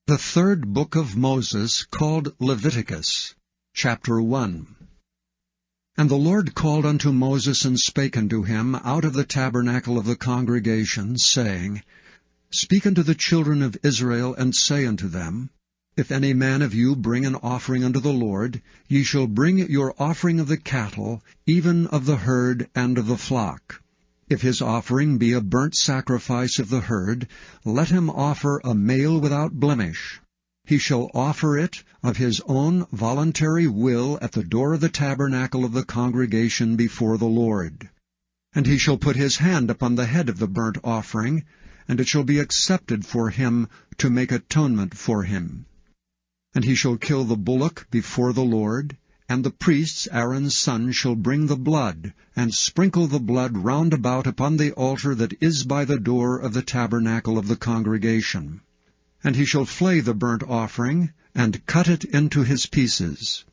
The third book of Moses, called Leviticus, chapter 1. And the Lord called unto Moses, and spake unto him out of the tabernacle of the congregation, saying, Speak unto the children of Israel, and say unto them, If any man of you bring an offering unto the Lord, ye shall bring your offering of the cattle, even of the herd and of the flock. If his offering be a burnt sacrifice of the herd, let him offer a male without blemish. He shall offer it of his own voluntary will at the door of the tabernacle of the congregation before the Lord. And he shall put his hand upon the head of the burnt offering, and it shall be accepted for him to make atonement for him. And he shall kill the bullock before the Lord, and the priests, Aaron's son, shall bring the blood, and sprinkle the blood round about upon the altar that is by the door of the tabernacle of the congregation. And he shall flay the burnt offering, and cut it into his pieces.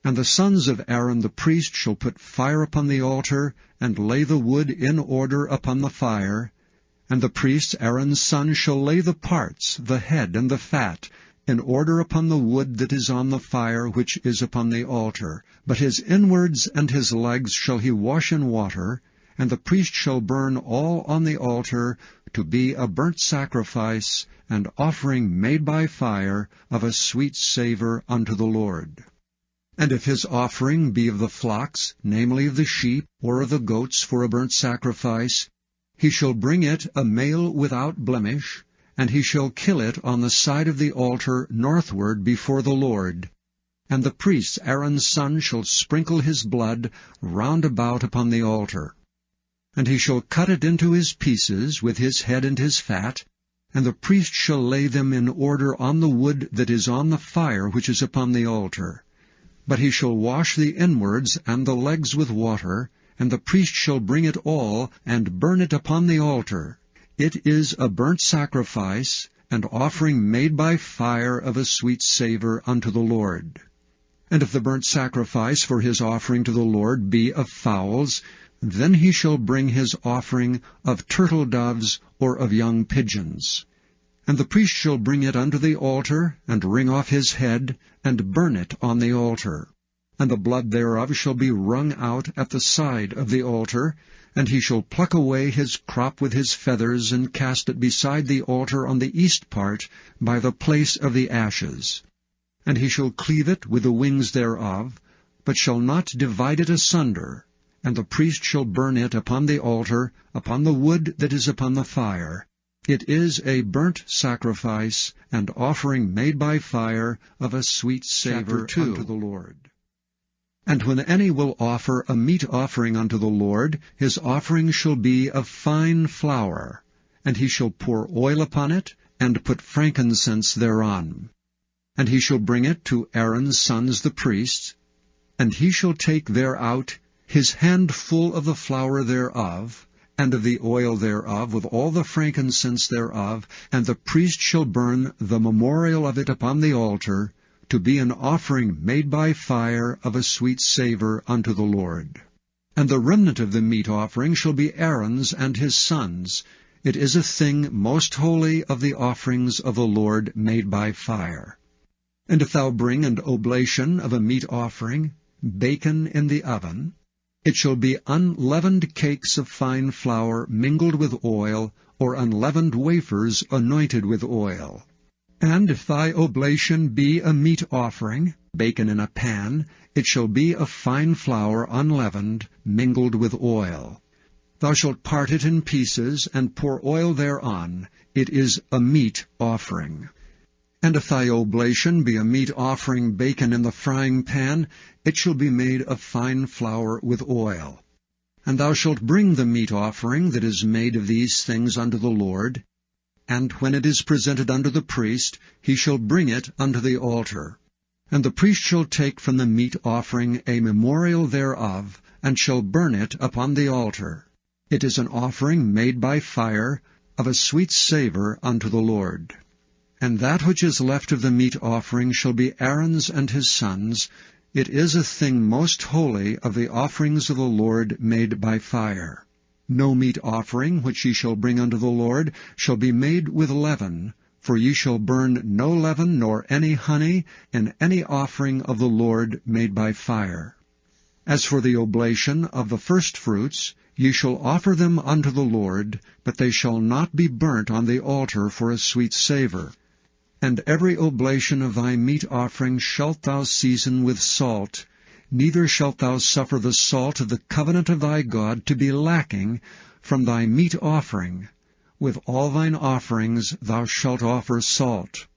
And the sons of Aaron the priest shall put fire upon the altar, and lay the wood in order upon the fire. And the priest, Aaron's son, shall lay the parts, the head and the fat, in order upon the wood that is on the fire which is upon the altar. But his inwards and his legs shall he wash in water, and the priest shall burn all on the altar to be a burnt sacrifice, and offering made by fire of a sweet savour unto the Lord. And if his offering be of the flocks, namely of the sheep, or of the goats for a burnt sacrifice, he shall bring it a male without blemish, and he shall kill it on the side of the altar northward before the Lord. And the priest, Aaron's son, shall sprinkle his blood round about upon the altar. And he shall cut it into his pieces with his head and his fat, and the priest shall lay them in order on the wood that is on the fire which is upon the altar. But he shall wash the inwards and the legs with water, and the priest shall bring it all, and burn it upon the altar. It is a burnt sacrifice, and offering made by fire of a sweet savour unto the Lord. And if the burnt sacrifice for his offering to the Lord be of fowls, then he shall bring his offering of turtle-doves or of young pigeons. And the priest shall bring it unto the altar, and wring off his head, and burn it on the altar. And the blood thereof shall be wrung out at the side of the altar, and he shall pluck away his crop with his feathers, and cast it beside the altar on the east part, by the place of the ashes. And he shall cleave it with the wings thereof, but shall not divide it asunder. And the priest shall burn it upon the altar, upon the wood that is upon the fire. It is a burnt sacrifice, and offering made by fire of a sweet savour unto the Lord. And when any will offer a meat offering unto the Lord, his offering shall be of fine flour, and he shall pour oil upon it, and put frankincense thereon. And he shall bring it to Aaron's sons the priests, and he shall take thereout his handful of the flour thereof, and of the oil thereof, with all the frankincense thereof, and the priest shall burn the memorial of it upon the altar, to be an offering made by fire of a sweet savour unto the Lord. And the remnant of the meat offering shall be Aaron's and his sons. It is a thing most holy of the offerings of the Lord made by fire. And if thou bring an oblation of a meat offering, bacon in the oven, it shall be unleavened cakes of fine flour mingled with oil, or unleavened wafers anointed with oil. And if thy oblation be a meat offering, bacon in a pan, it shall be of fine flour unleavened, mingled with oil. Thou shalt part it in pieces, and pour oil thereon. It is a meat offering. And if thy oblation be a meat offering, bacon in the frying pan, it shall be made of fine flour with oil. And thou shalt bring the meat offering that is made of these things unto the Lord, and when it is presented unto the priest, he shall bring it unto the altar. And the priest shall take from the meat offering a memorial thereof, and shall burn it upon the altar. It is an offering made by fire, of a sweet savour unto the Lord. And that which is left of the meat offering shall be Aaron's and his sons. It is a thing most holy of the offerings of the Lord made by fire. No meat offering which ye shall bring unto the Lord shall be made with leaven, For ye shall burn no leaven nor any honey in any offering of the Lord made by fire. As for the oblation of the firstfruits, ye shall offer them unto the Lord, but they shall not be burnt on the altar for a sweet savour. And every oblation of thy meat offering shalt thou season with salt, neither shalt thou suffer the salt of the covenant of thy God to be lacking from thy meat offering. With all thine offerings thou shalt offer salt.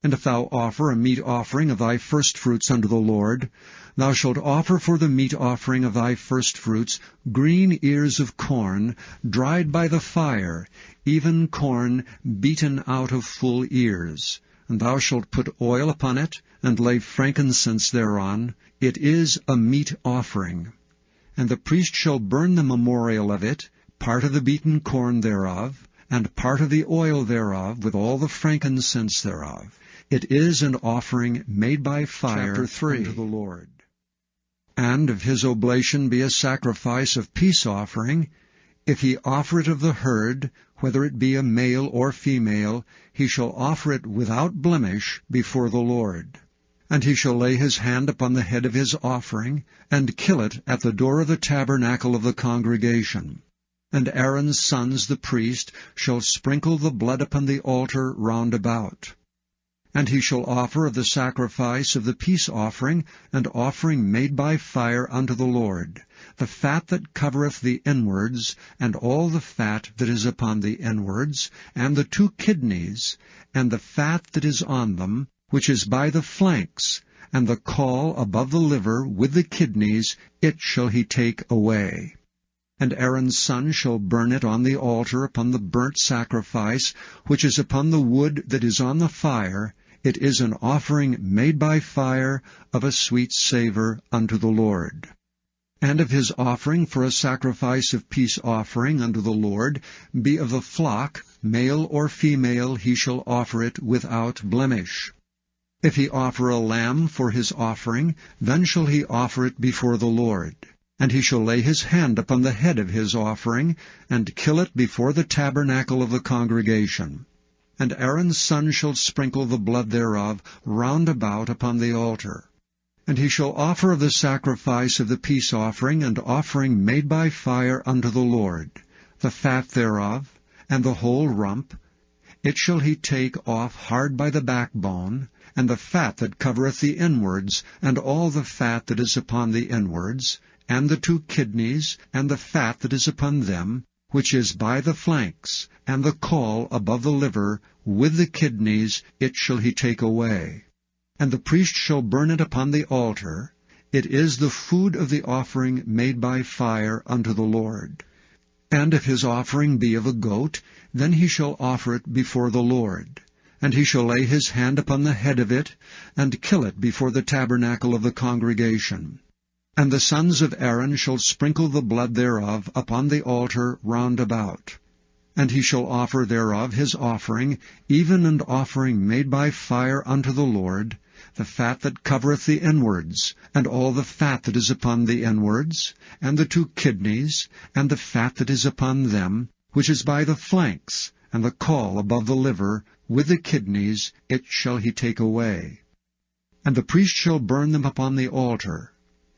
And if thou offer a meat offering of thy firstfruits unto the Lord, thou shalt offer for the meat offering of thy firstfruits green ears of corn, dried by the fire, even corn beaten out of full ears. And thou shalt put oil upon it, and lay frankincense thereon. It is a meat offering. And the priest shall burn the memorial of it, part of the beaten corn thereof, and part of the oil thereof, with all the frankincense thereof. It is an offering made by fire unto the Lord. And if his oblation be a sacrifice of peace offering, if he offer it of the herd, whether it be a male or female, he shall offer it without blemish before the Lord. And he shall lay his hand upon the head of his offering, and kill it at the door of the tabernacle of the congregation. And Aaron's sons the priest shall sprinkle the blood upon the altar round about. And he shall offer of the sacrifice of the peace offering an offering made by fire unto the Lord, the fat that covereth the inwards, and all the fat that is upon the inwards, and the 2 kidneys, and the fat that is on them, which is by the flanks, and the caul above the liver with the kidneys, it shall he take away. And Aaron's son shall burn it on the altar upon the burnt sacrifice, which is upon the wood that is on the fire. It is an offering made by fire of a sweet savour unto the Lord. And if his offering for a sacrifice of peace offering unto the Lord be of the flock, male or female, he shall offer it without blemish. If he offer a lamb for his offering, then shall he offer it before the Lord. And he shall lay his hand upon the head of his offering, and kill it before the tabernacle of the congregation. And Aaron's son shall sprinkle the blood thereof round about upon the altar. And he shall offer of the sacrifice of the peace offering and offering made by fire unto the Lord, the fat thereof, and the whole rump. It shall he take off hard by the backbone, and the fat that covereth the inwards, and all the fat that is upon the inwards, and the 2 kidneys, and the fat that is upon them, which is by the flanks, and the caul above the liver, with the kidneys, it shall he take away. And the priest shall burn it upon the altar. It is the food of the offering made by fire unto the Lord. And if his offering be of a goat, then he shall offer it before the Lord. And he shall lay his hand upon the head of it, and kill it before the tabernacle of the congregation. And the sons of Aaron shall sprinkle the blood thereof upon the altar round about. And he shall offer thereof his offering, even an offering made by fire unto the Lord, the fat that covereth the inwards, and all the fat that is upon the inwards, and the 2 kidneys, and the fat that is upon them, which is by the flanks, and the caul above the liver, with the kidneys, it shall he take away. And the priest shall burn them upon the altar.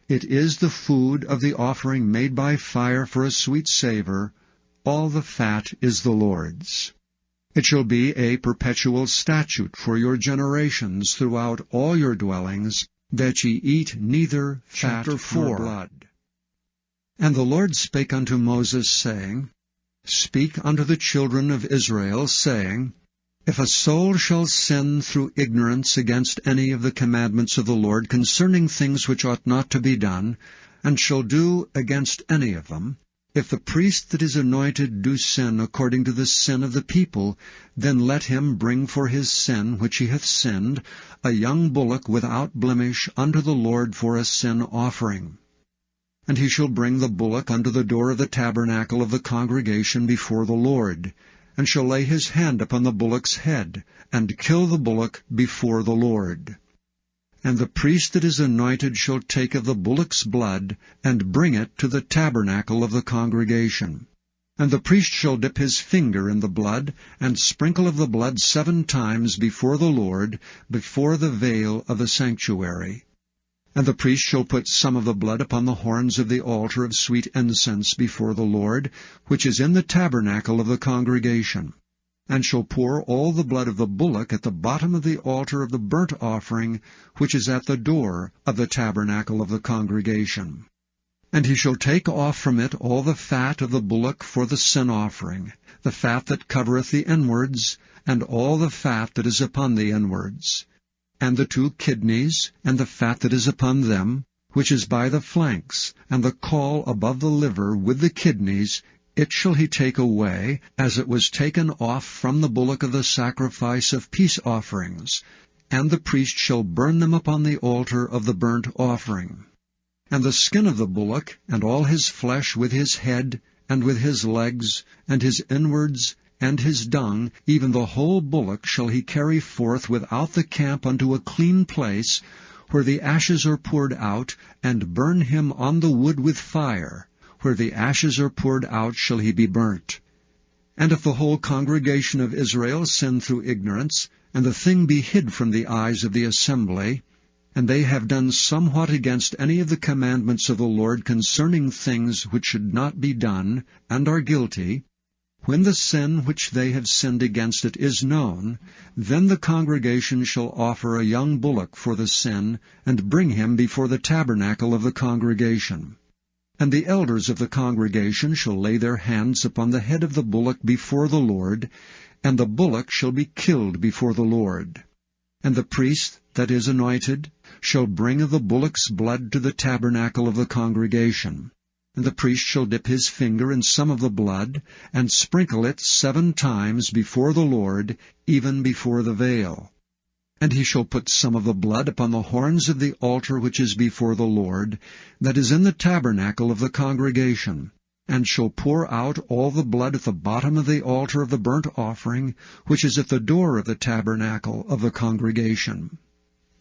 It is the food of the offering made by fire for a sweet savour. All the fat is the Lord's. It shall be a perpetual statute for your generations throughout all your dwellings, that ye eat neither fat nor blood. And the Lord spake unto Moses, saying, Speak unto the children of Israel, saying, If a soul shall sin through ignorance against any of the commandments of the Lord concerning things which ought not to be done, and shall do against any of them, if the priest that is anointed do sin according to the sin of the people, then let him bring for his sin which he hath sinned a young bullock without blemish unto the Lord for a sin offering. And he shall bring the bullock unto the door of the tabernacle of the congregation before the Lord, and shall lay his hand upon the bullock's head, and kill the bullock before the Lord. And the priest that is anointed shall take of the bullock's blood, and bring it to the tabernacle of the congregation. And the priest shall dip his finger in the blood, and sprinkle of the blood 7 times before the Lord, before the veil of the sanctuary. And the priest shall put some of the blood upon the horns of the altar of sweet incense before the Lord, which is in the tabernacle of the congregation, and shall pour all the blood of the bullock at the bottom of the altar of the burnt offering, which is at the door of the tabernacle of the congregation. And he shall take off from it all the fat of the bullock for the sin offering, the fat that covereth the inwards, and all the fat that is upon the inwards, and the 2 kidneys, and the fat that is upon them, which is by the flanks, and the caul above the liver with the kidneys, it shall he take away, as it was taken off from the bullock of the sacrifice of peace offerings, and the priest shall burn them upon the altar of the burnt offering. And the skin of the bullock, and all his flesh with his head, and with his legs, and his inwards, and his dung, even the whole bullock shall he carry forth without the camp unto a clean place, where the ashes are poured out, and burn him on the wood with fire. Where the ashes are poured out shall he be burnt. And if the whole congregation of Israel sin through ignorance, and the thing be hid from the eyes of the assembly, and they have done somewhat against any of the commandments of the Lord concerning things which should not be done, and are guilty, when the sin which they have sinned against it is known, then the congregation shall offer a young bullock for the sin, and bring him before the tabernacle of the congregation. And the elders of the congregation shall lay their hands upon the head of the bullock before the Lord, and the bullock shall be killed before the Lord. And the priest that is anointed shall bring of the bullock's blood to the tabernacle of the congregation. And the priest shall dip his finger in some of the blood, and sprinkle it 7 times before the Lord, even before the veil. And he shall put some of the blood upon the horns of the altar which is before the Lord, that is in the tabernacle of the congregation, and shall pour out all the blood at the bottom of the altar of the burnt offering, which is at the door of the tabernacle of the congregation.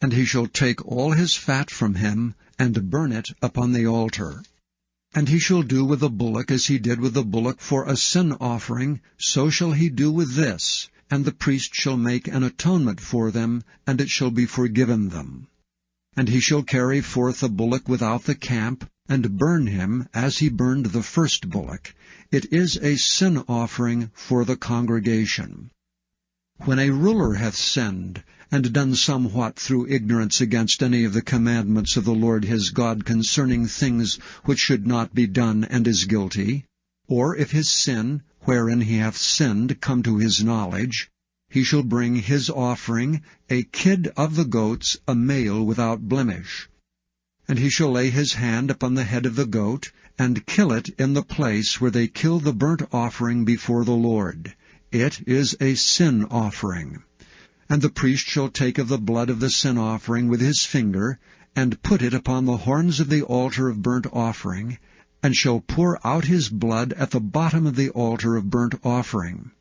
And he shall take all his fat from him, and burn it upon the altar. And he shall do with the bullock as he did with the bullock for a sin offering, so shall he do with this, and the priest shall make an atonement for them, and it shall be forgiven them. And he shall carry forth the bullock without the camp, and burn him as he burned the first bullock. It is a sin offering for the congregation. When a ruler hath sinned, and done somewhat through ignorance against any of the commandments of the Lord his God concerning things which should not be done, and is guilty, or if his sin, wherein he hath sinned, come to his knowledge, he shall bring his offering, a kid of the goats, a male without blemish. And he shall lay his hand upon the head of the goat, and kill it in the place where they kill the burnt offering before the Lord. It is a sin offering. And the priest shall take of the blood of the sin offering with his finger, and put it upon the horns of the altar of burnt offering, and shall pour out his blood at the bottom of the altar of burnt offering.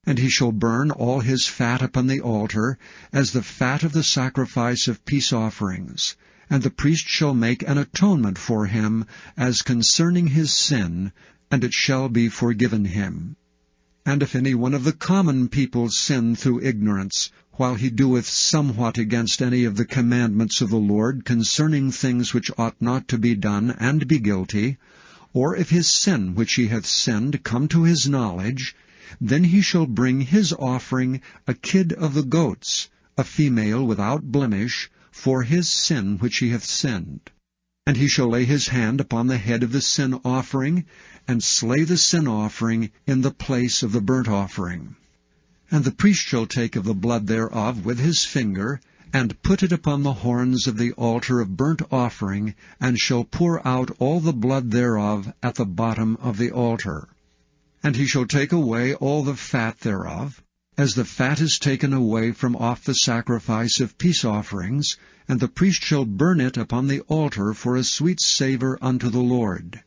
And he shall burn all his fat upon the altar, as the fat of the sacrifice of peace offerings. And the priest shall make an atonement for him, as concerning his sin, and it shall be forgiven him. And if any one of the common people sin through ignorance, while he doeth somewhat against any of the commandments of the Lord concerning things which ought not to be done, and be guilty, or if his sin which he hath sinned come to his knowledge, then he shall bring his offering, a kid of the goats, a female without blemish, for his sin which he hath sinned. And he shall lay his hand upon the head of the sin offering, and slay the sin offering in the place of the burnt offering. And the priest shall take of the blood thereof with his finger, and put it upon the horns of the altar of burnt offering, and shall pour out all the blood thereof at the bottom of the altar. And he shall take away all the fat thereof, as the fat is taken away from off the sacrifice of peace offerings, and the priest shall burn it upon the altar for a sweet savour unto the Lord.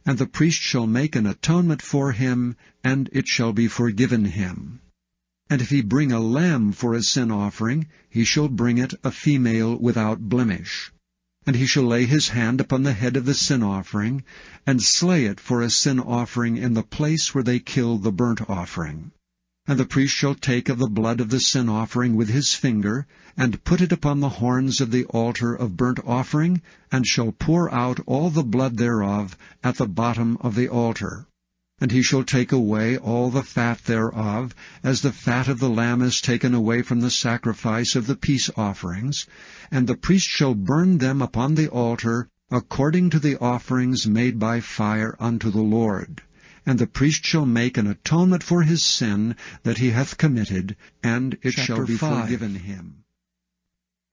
And the priest shall make an atonement for him, and it shall be forgiven him. And if he bring a lamb for a sin offering, he shall bring it a female without blemish. And he shall lay his hand upon the head of the sin offering, and slay it for a sin offering in the place where they kill the burnt offering. And the priest shall take of the blood of the sin offering with his finger, and put it upon the horns of the altar of burnt offering, and shall pour out all the blood thereof at the bottom of the altar. And he shall take away all the fat thereof, as the fat of the lamb is taken away from the sacrifice of the peace offerings, and the priest shall burn them upon the altar, according to the offerings made by fire unto the Lord. And the priest shall make an atonement for his sin that he hath committed, and it shall be forgiven him.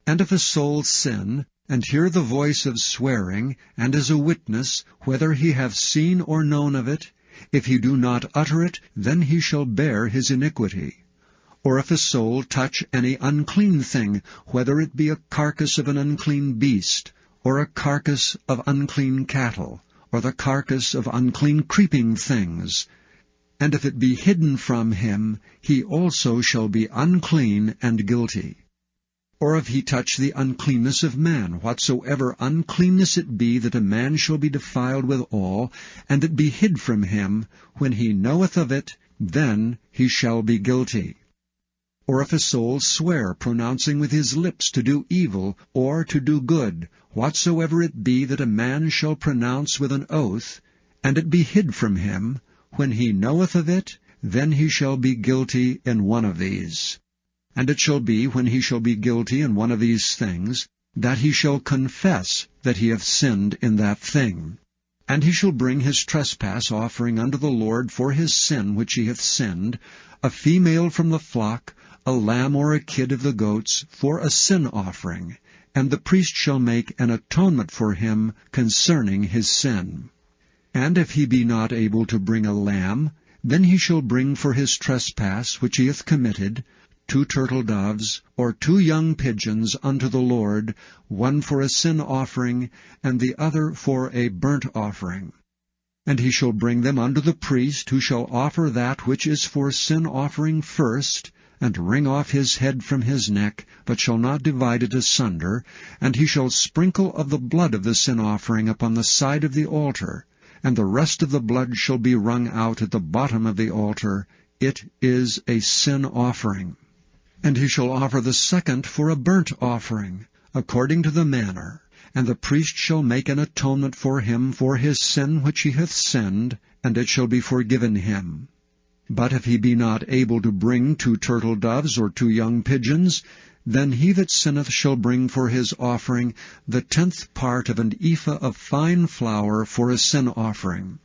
And if a soul sin, and hear the voice of swearing, and is a witness, whether he have seen or known of it, if he do not utter it, then he shall bear his iniquity. Or if a soul touch any unclean thing, whether it be a carcass of an unclean beast, or a carcass of unclean cattle, or the carcass of unclean creeping things, and if it be hidden from him, he also shall be unclean and guilty. Or if he touch the uncleanness of man, whatsoever uncleanness it be, that a man shall be defiled withal, and it be hid from him, when he knoweth of it, then he shall be guilty. Or if a soul swear, pronouncing with his lips to do evil, or to do good, whatsoever it be that a man shall pronounce with an oath, and it be hid from him, when he knoweth of it, then he shall be guilty in one of these. And it shall be, when he shall be guilty in one of these things, that he shall confess that he hath sinned in that thing. And he shall bring his trespass offering unto the Lord for his sin which he hath sinned, a female from the flock, a lamb or a kid of the goats, for a sin offering, and the priest shall make an atonement for him concerning his sin. And if he be not able to bring a lamb, then he shall bring for his trespass which he hath committed 2 turtle doves, or 2 young pigeons unto the Lord, one for a sin offering, and the other for a burnt offering. And he shall bring them unto the priest, who shall offer that which is for sin offering first, and wring off his head from his neck, but shall not divide it asunder, and he shall sprinkle of the blood of the sin offering upon the side of the altar, and the rest of the blood shall be wrung out at the bottom of the altar. It is a sin offering. And he shall offer the second for a burnt offering, according to the manner, and the priest shall make an atonement for him for his sin which he hath sinned, and it shall be forgiven him. But if he be not able to bring 2 turtle doves or 2 young pigeons, then he that sinneth shall bring for his offering the 10th part of an ephah of fine flour for a sin offering.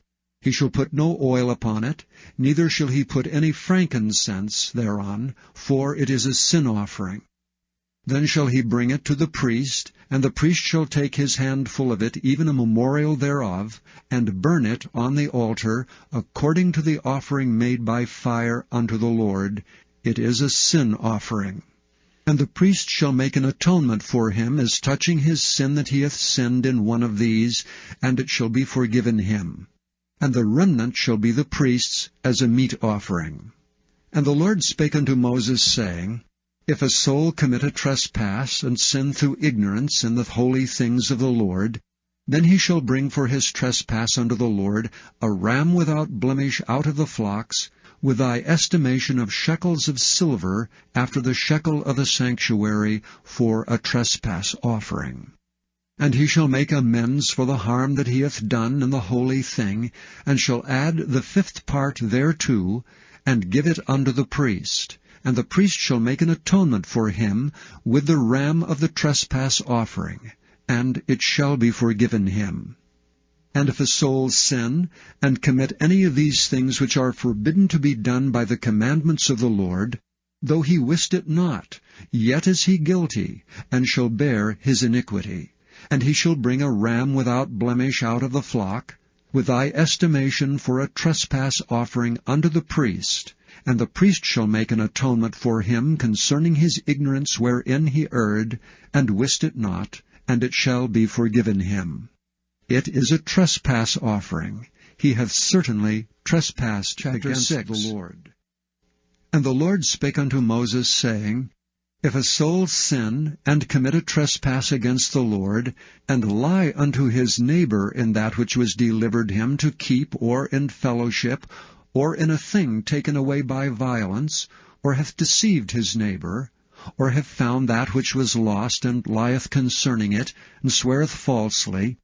He shall put no oil upon it, neither shall he put any frankincense thereon, for it is a sin offering. Then shall he bring it to the priest, and the priest shall take his handful of it, even a memorial thereof, and burn it on the altar, according to the offering made by fire unto the Lord. It is a sin offering. And the priest shall make an atonement for him as touching his sin that he hath sinned in one of these, and it shall be forgiven him. And the remnant shall be the priest's as a meat offering. And the Lord spake unto Moses, saying, If a soul commit a trespass, and sin through ignorance in the holy things of the Lord, then he shall bring for his trespass unto the Lord a ram without blemish out of the flocks, with thy estimation of shekels of silver, after the shekel of the sanctuary, for a trespass offering. And he shall make amends for the harm that he hath done in the holy thing, and shall add the 5th part thereto, and give it unto the priest. And the priest shall make an atonement for him with the ram of the trespass offering, and it shall be forgiven him. And if a soul sin, and commit any of these things which are forbidden to be done by the commandments of the Lord, though he wist it not, yet is he guilty, and shall bear his iniquity. And he shall bring a ram without blemish out of the flock, with thy estimation for a trespass offering unto the priest. And the priest shall make an atonement for him concerning his ignorance wherein he erred, and wist it not, and it shall be forgiven him. It is a trespass offering. He hath certainly trespassed against the Lord. And the Lord spake unto Moses, saying, If a soul sin, and commit a trespass against the Lord, and lie unto his neighbor in that which was delivered him to keep, or in fellowship, or in a thing taken away by violence, or hath deceived his neighbor, or have found that which was lost, and lieth concerning it, and sweareth falsely,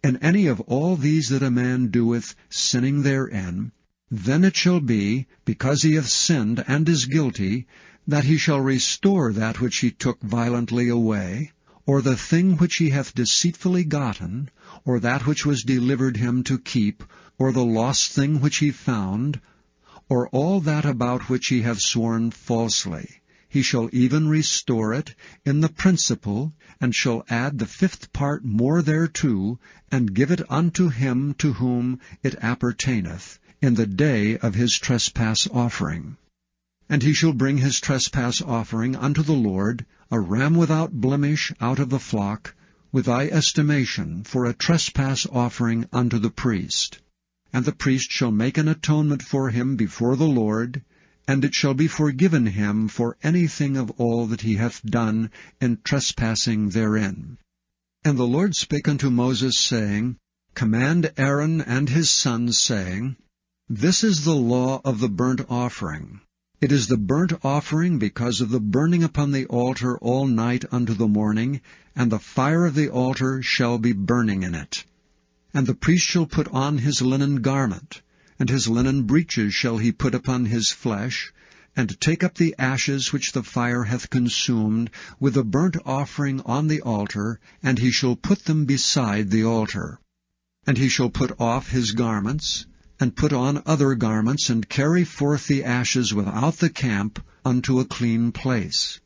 in any of all these that a man doeth, sinning therein, then it shall be, because he hath sinned and is guilty, that he shall restore that which he took violently away, or the thing which he hath deceitfully gotten, or that which was delivered him to keep, or the lost thing which he found, or all that about which he hath sworn falsely. He shall even restore it in the principal, and shall add the 5th part more thereto, and give it unto him to whom it appertaineth, in the day of his trespass offering. And he shall bring his trespass offering unto the Lord, a ram without blemish out of the flock, with thy estimation, for a trespass offering unto the priest. And the priest shall make an atonement for him before the Lord, and it shall be forgiven him for anything of all that he hath done in trespassing therein. And the Lord spake unto Moses, saying, Command Aaron and his sons, saying, This is the law of the burnt offering. It is the burnt offering because of the burning upon the altar all night unto the morning, and the fire of the altar shall be burning in it. And the priest shall put on his linen garment, and his linen breeches shall he put upon his flesh, and take up the ashes which the fire hath consumed, with the burnt offering on the altar, and he shall put them beside the altar. And he shall put off his garments, and put on other garments, and carry forth the ashes without the camp unto a clean place.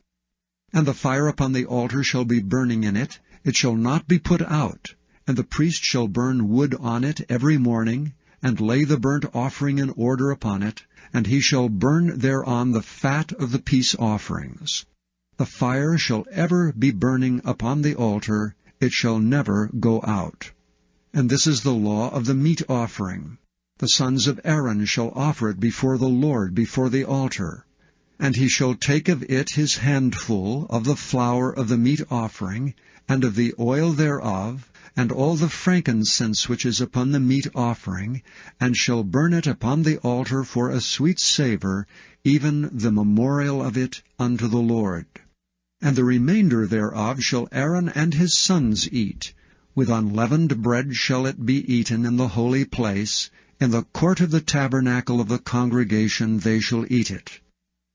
And the fire upon the altar shall be burning in it, it shall not be put out, and the priest shall burn wood on it every morning, and lay the burnt offering in order upon it, and he shall burn thereon the fat of the peace offerings. The fire shall ever be burning upon the altar, it shall never go out. And this is the law of the meat offering. The sons of Aaron shall offer it before the Lord, before the altar. And he shall take of it his handful of the flour of the meat offering, and of the oil thereof, and all the frankincense which is upon the meat offering, and shall burn it upon the altar for a sweet savour, even the memorial of it unto the Lord. And the remainder thereof shall Aaron and his sons eat. With unleavened bread shall it be eaten in the holy place. In the court of the tabernacle of the congregation they shall eat it.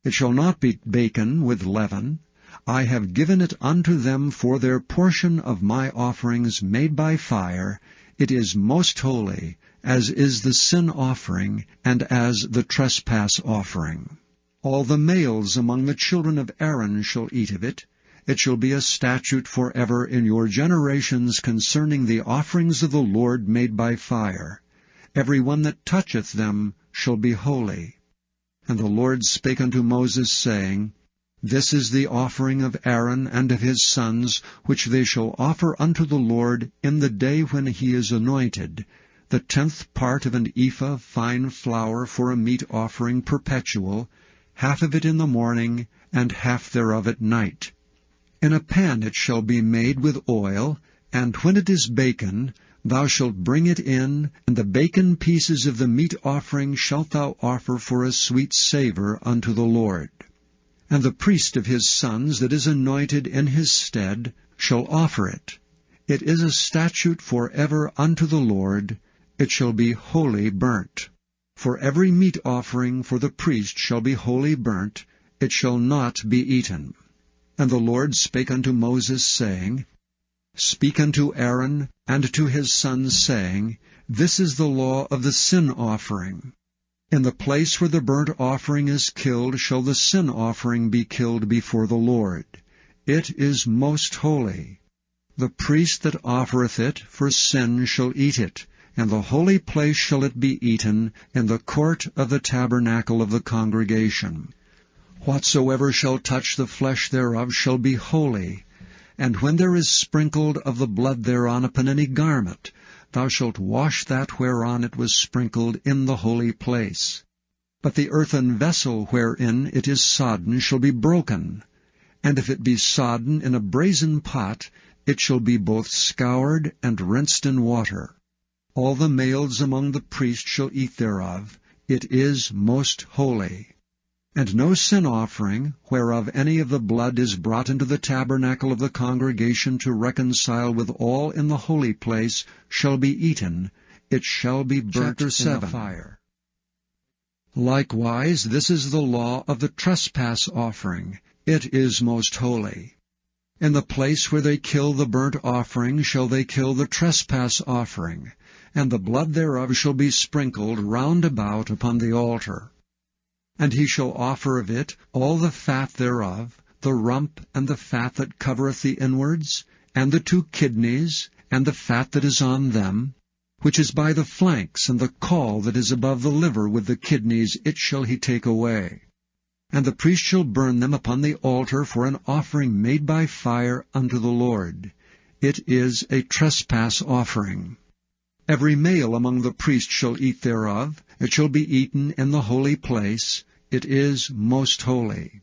It shall not be baken with leaven. I have given it unto them for their portion of my offerings made by fire. It is most holy, as is the sin offering, and as the trespass offering. All the males among the children of Aaron shall eat of it. It shall be a statute forever in your generations concerning the offerings of the Lord made by fire. Every one that toucheth them shall be holy. And the Lord spake unto Moses, saying, This is the offering of Aaron and of his sons, which they shall offer unto the Lord in the day when he is anointed, the 10th part of an ephah fine flour for a meat offering perpetual, half of it in the morning, and half thereof at night. In a pan it shall be made with oil, and when it is baken, thou shalt bring it in, and the baken pieces of the meat offering shalt thou offer for a sweet savour unto the Lord. And the priest of his sons that is anointed in his stead shall offer it. It is a statute for ever unto the Lord. It shall be wholly burnt. For every meat offering for the priest shall be wholly burnt. It shall not be eaten. And the Lord spake unto Moses, saying, Speak unto Aaron and to his sons, saying, This is the law of the sin offering. In the place where the burnt offering is killed shall the sin offering be killed before the Lord. It is most holy. The priest that offereth it for sin shall eat it. In the holy place shall it be eaten, in the court of the tabernacle of the congregation. Whatsoever shall touch the flesh thereof shall be holy. And when there is sprinkled of the blood thereon upon any garment, thou shalt wash that whereon it was sprinkled in the holy place. But the earthen vessel wherein it is sodden shall be broken, And if it be sodden in a brazen pot, it shall be both scoured and rinsed in water. All the males among the priests shall eat thereof. It is most holy. And no sin offering, whereof any of the blood is brought into the tabernacle of the congregation to reconcile with all in the holy place, shall be eaten. It shall be burnt in the fire. Likewise, this is the law of the trespass offering. It is most holy. In the place where they kill the burnt offering shall they kill the trespass offering, and the blood thereof shall be sprinkled round about upon the altar. And he shall offer of it all the fat thereof, the rump and the fat that covereth the inwards, and the 2 kidneys, and the fat that is on them, which is by the flanks, and the caul that is above the liver with the kidneys, it shall he take away. And the priest shall burn them upon the altar for an offering made by fire unto the Lord. It is a trespass offering. Every male among the priests shall eat thereof. It shall be eaten in the holy place. It is most holy.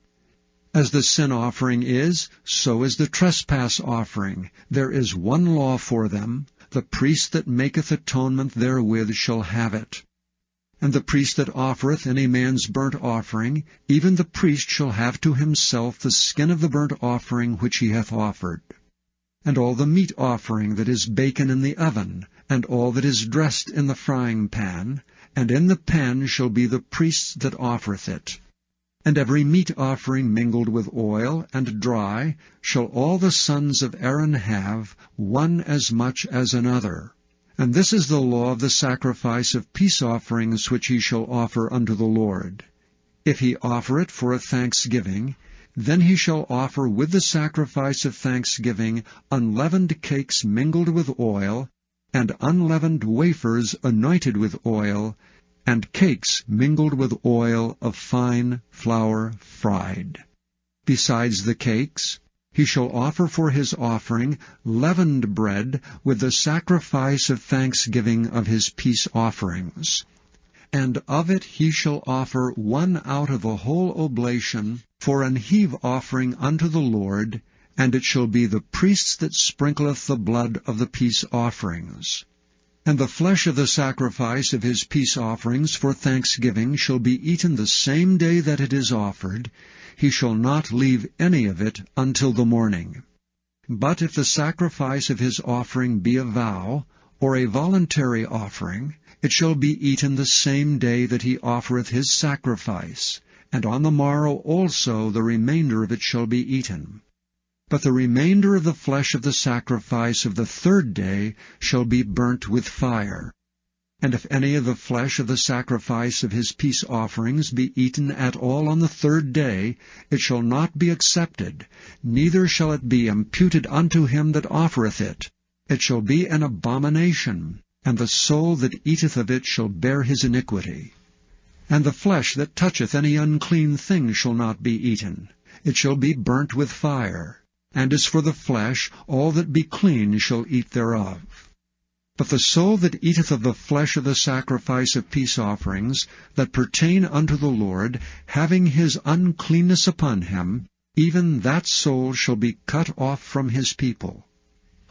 As the sin offering is, so is the trespass offering. There is one law for them. The priest that maketh atonement therewith shall have it. And the priest that offereth any man's burnt offering, even the priest shall have to himself the skin of the burnt offering which he hath offered. And all the meat offering that is baken in the oven, and all that is dressed in the frying pan, and in the pan shall be the priest's that offereth it. And every meat offering mingled with oil and dry shall all the sons of Aaron have, one as much as another. And this is the law of the sacrifice of peace offerings which he shall offer unto the Lord. If he offer it for a thanksgiving, then he shall offer with the sacrifice of thanksgiving unleavened cakes mingled with oil, and unleavened wafers anointed with oil, and cakes mingled with oil of fine flour fried. Besides the cakes, he shall offer for his offering leavened bread with the sacrifice of thanksgiving of his peace offerings. And of it he shall offer 1 out of a whole oblation for an heave offering unto the Lord, and it shall be the priest that sprinkleth the blood of the peace offerings. And the flesh of the sacrifice of his peace offerings for thanksgiving shall be eaten the same day that it is offered. He shall not leave any of it until the morning. But if the sacrifice of his offering be a vow, or a voluntary offering, it shall be eaten the same day that he offereth his sacrifice, and on the morrow also the remainder of it shall be eaten. But the remainder of the flesh of the sacrifice of the 3rd day shall be burnt with fire. And if any of the flesh of the sacrifice of his peace offerings be eaten at all on the 3rd day, it shall not be accepted, neither shall it be imputed unto him that offereth it. It shall be an abomination, and the soul that eateth of it shall bear his iniquity. And the flesh that toucheth any unclean thing shall not be eaten. It shall be burnt with fire. And as for the flesh, all that be clean shall eat thereof. But the soul that eateth of the flesh of the sacrifice of peace offerings, that pertain unto the Lord, having his uncleanness upon him, even that soul shall be cut off from his people.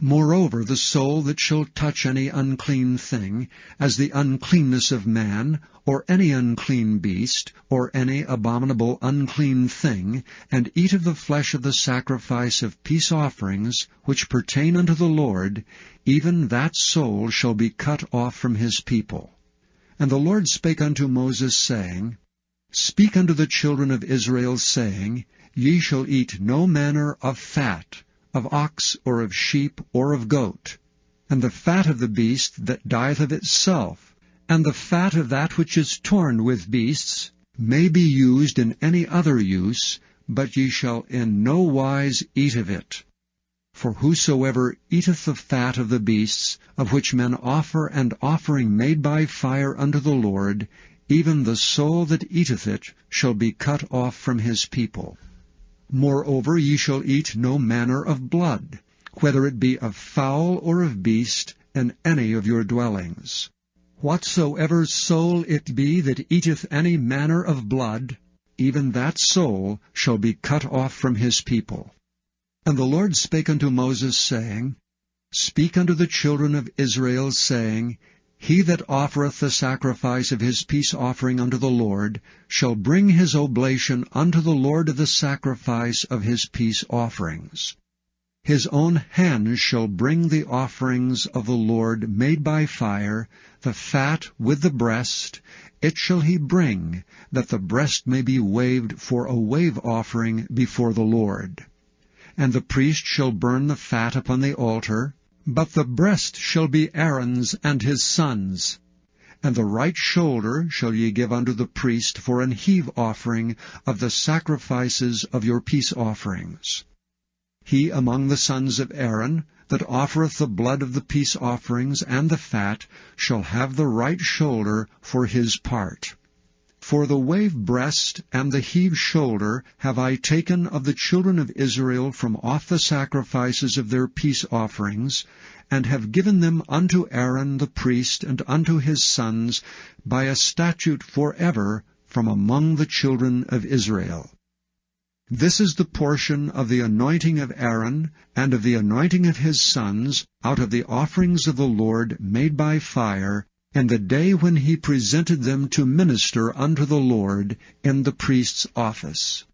Moreover, the soul that shall touch any unclean thing, as the uncleanness of man, or any unclean beast, or any abominable unclean thing, and eat of the flesh of the sacrifice of peace offerings, which pertain unto the Lord, even that soul shall be cut off from his people. And the Lord spake unto Moses, saying, Speak unto the children of Israel, saying, Ye shall eat no manner of fat, of ox, or of sheep, or of goat, and the fat of the beast that dieth of itself, and the fat of that which is torn with beasts, may be used in any other use, but ye shall in no wise eat of it. For whosoever eateth the fat of the beasts, of which men offer an offering made by fire unto the Lord, even the soul that eateth it shall be cut off from his people. Moreover, ye shall eat no manner of blood, whether it be of fowl or of beast, in any of your dwellings. Whatsoever soul it be that eateth any manner of blood, even that soul shall be cut off from his people. And the Lord spake unto Moses, saying, Speak unto the children of Israel, saying, He that offereth the sacrifice of his peace offering unto the Lord shall bring his oblation unto the Lord of the sacrifice of his peace offerings. His own hand shall bring the offerings of the Lord made by fire, the fat with the breast. It shall he bring, that the breast may be waved for a wave offering before the Lord. And the priest shall burn the fat upon the altar, but the breast shall be Aaron's and his sons'. And the right shoulder shall ye give unto the priest for an heave offering of the sacrifices of your peace offerings. He among the sons of Aaron, that offereth the blood of the peace offerings and the fat, shall have the right shoulder for his part. For the wave breast and the heave shoulder have I taken of the children of Israel from off the sacrifices of their peace offerings, and have given them unto Aaron the priest and unto his sons by a statute forever from among the children of Israel. This is the portion of the anointing of Aaron and of the anointing of his sons out of the offerings of the Lord made by fire, and the day when he presented them to minister unto the Lord in the priest's office,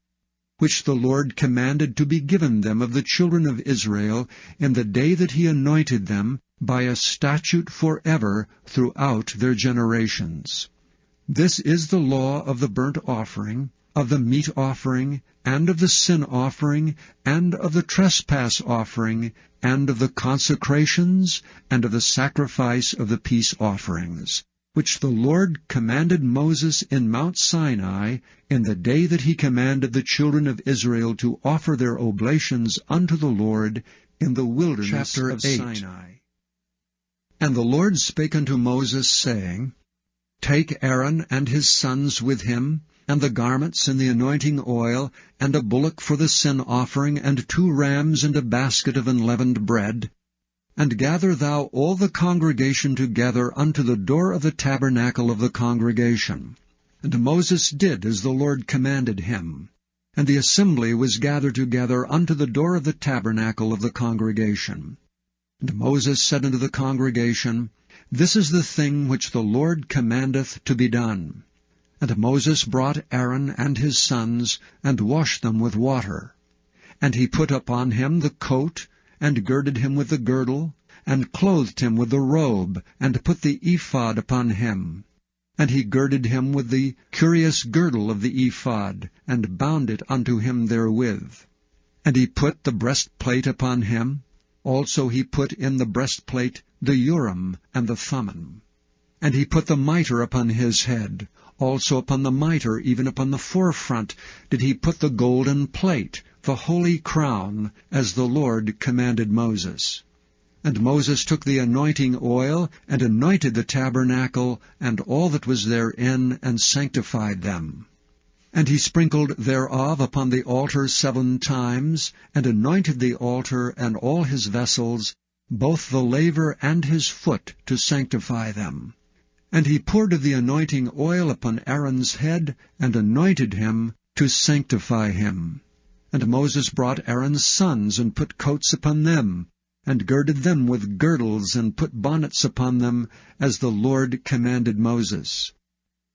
which the Lord commanded to be given them of the children of Israel in the day that he anointed them by a statute forever throughout their generations. This is the law of the burnt offering, of the meat offering, and of the sin offering, and of the trespass offering, and of the consecrations, and of the sacrifice of the peace offerings, which the Lord commanded Moses in Mount Sinai in the day that he commanded the children of Israel to offer their oblations unto the Lord in the wilderness Chapter of 8. Sinai. And the Lord spake unto Moses, saying, Take Aaron and his sons with him, and the garments and the anointing oil, and a bullock for the sin offering, and 2 rams, and a basket of unleavened bread. And gather thou all the congregation together unto the door of the tabernacle of the congregation. And Moses did as the Lord commanded him. And the assembly was gathered together unto the door of the tabernacle of the congregation. And Moses said unto the congregation, This is the thing which the Lord commandeth to be done. And Moses brought Aaron and his sons, and washed them with water. And he put upon him the coat, and girded him with the girdle, and clothed him with the robe, and put the ephod upon him. And he girded him with the curious girdle of the ephod, and bound it unto him therewith. And he put the breastplate upon him. Also he put in the breastplate the Urim and the Thummim. And he put the mitre upon his head. Also upon the mitre, even upon the forefront, did he put the golden plate, the holy crown, as the Lord commanded Moses. And Moses took the anointing oil, and anointed the tabernacle, and all that was therein, and sanctified them. And he sprinkled thereof upon the altar 7 times, and anointed the altar and all his vessels, both the laver and his foot, to sanctify them. And he poured of the anointing oil upon Aaron's head, and anointed him to sanctify him. And Moses brought Aaron's sons, and put coats upon them, and girded them with girdles, and put bonnets upon them, as the Lord commanded Moses.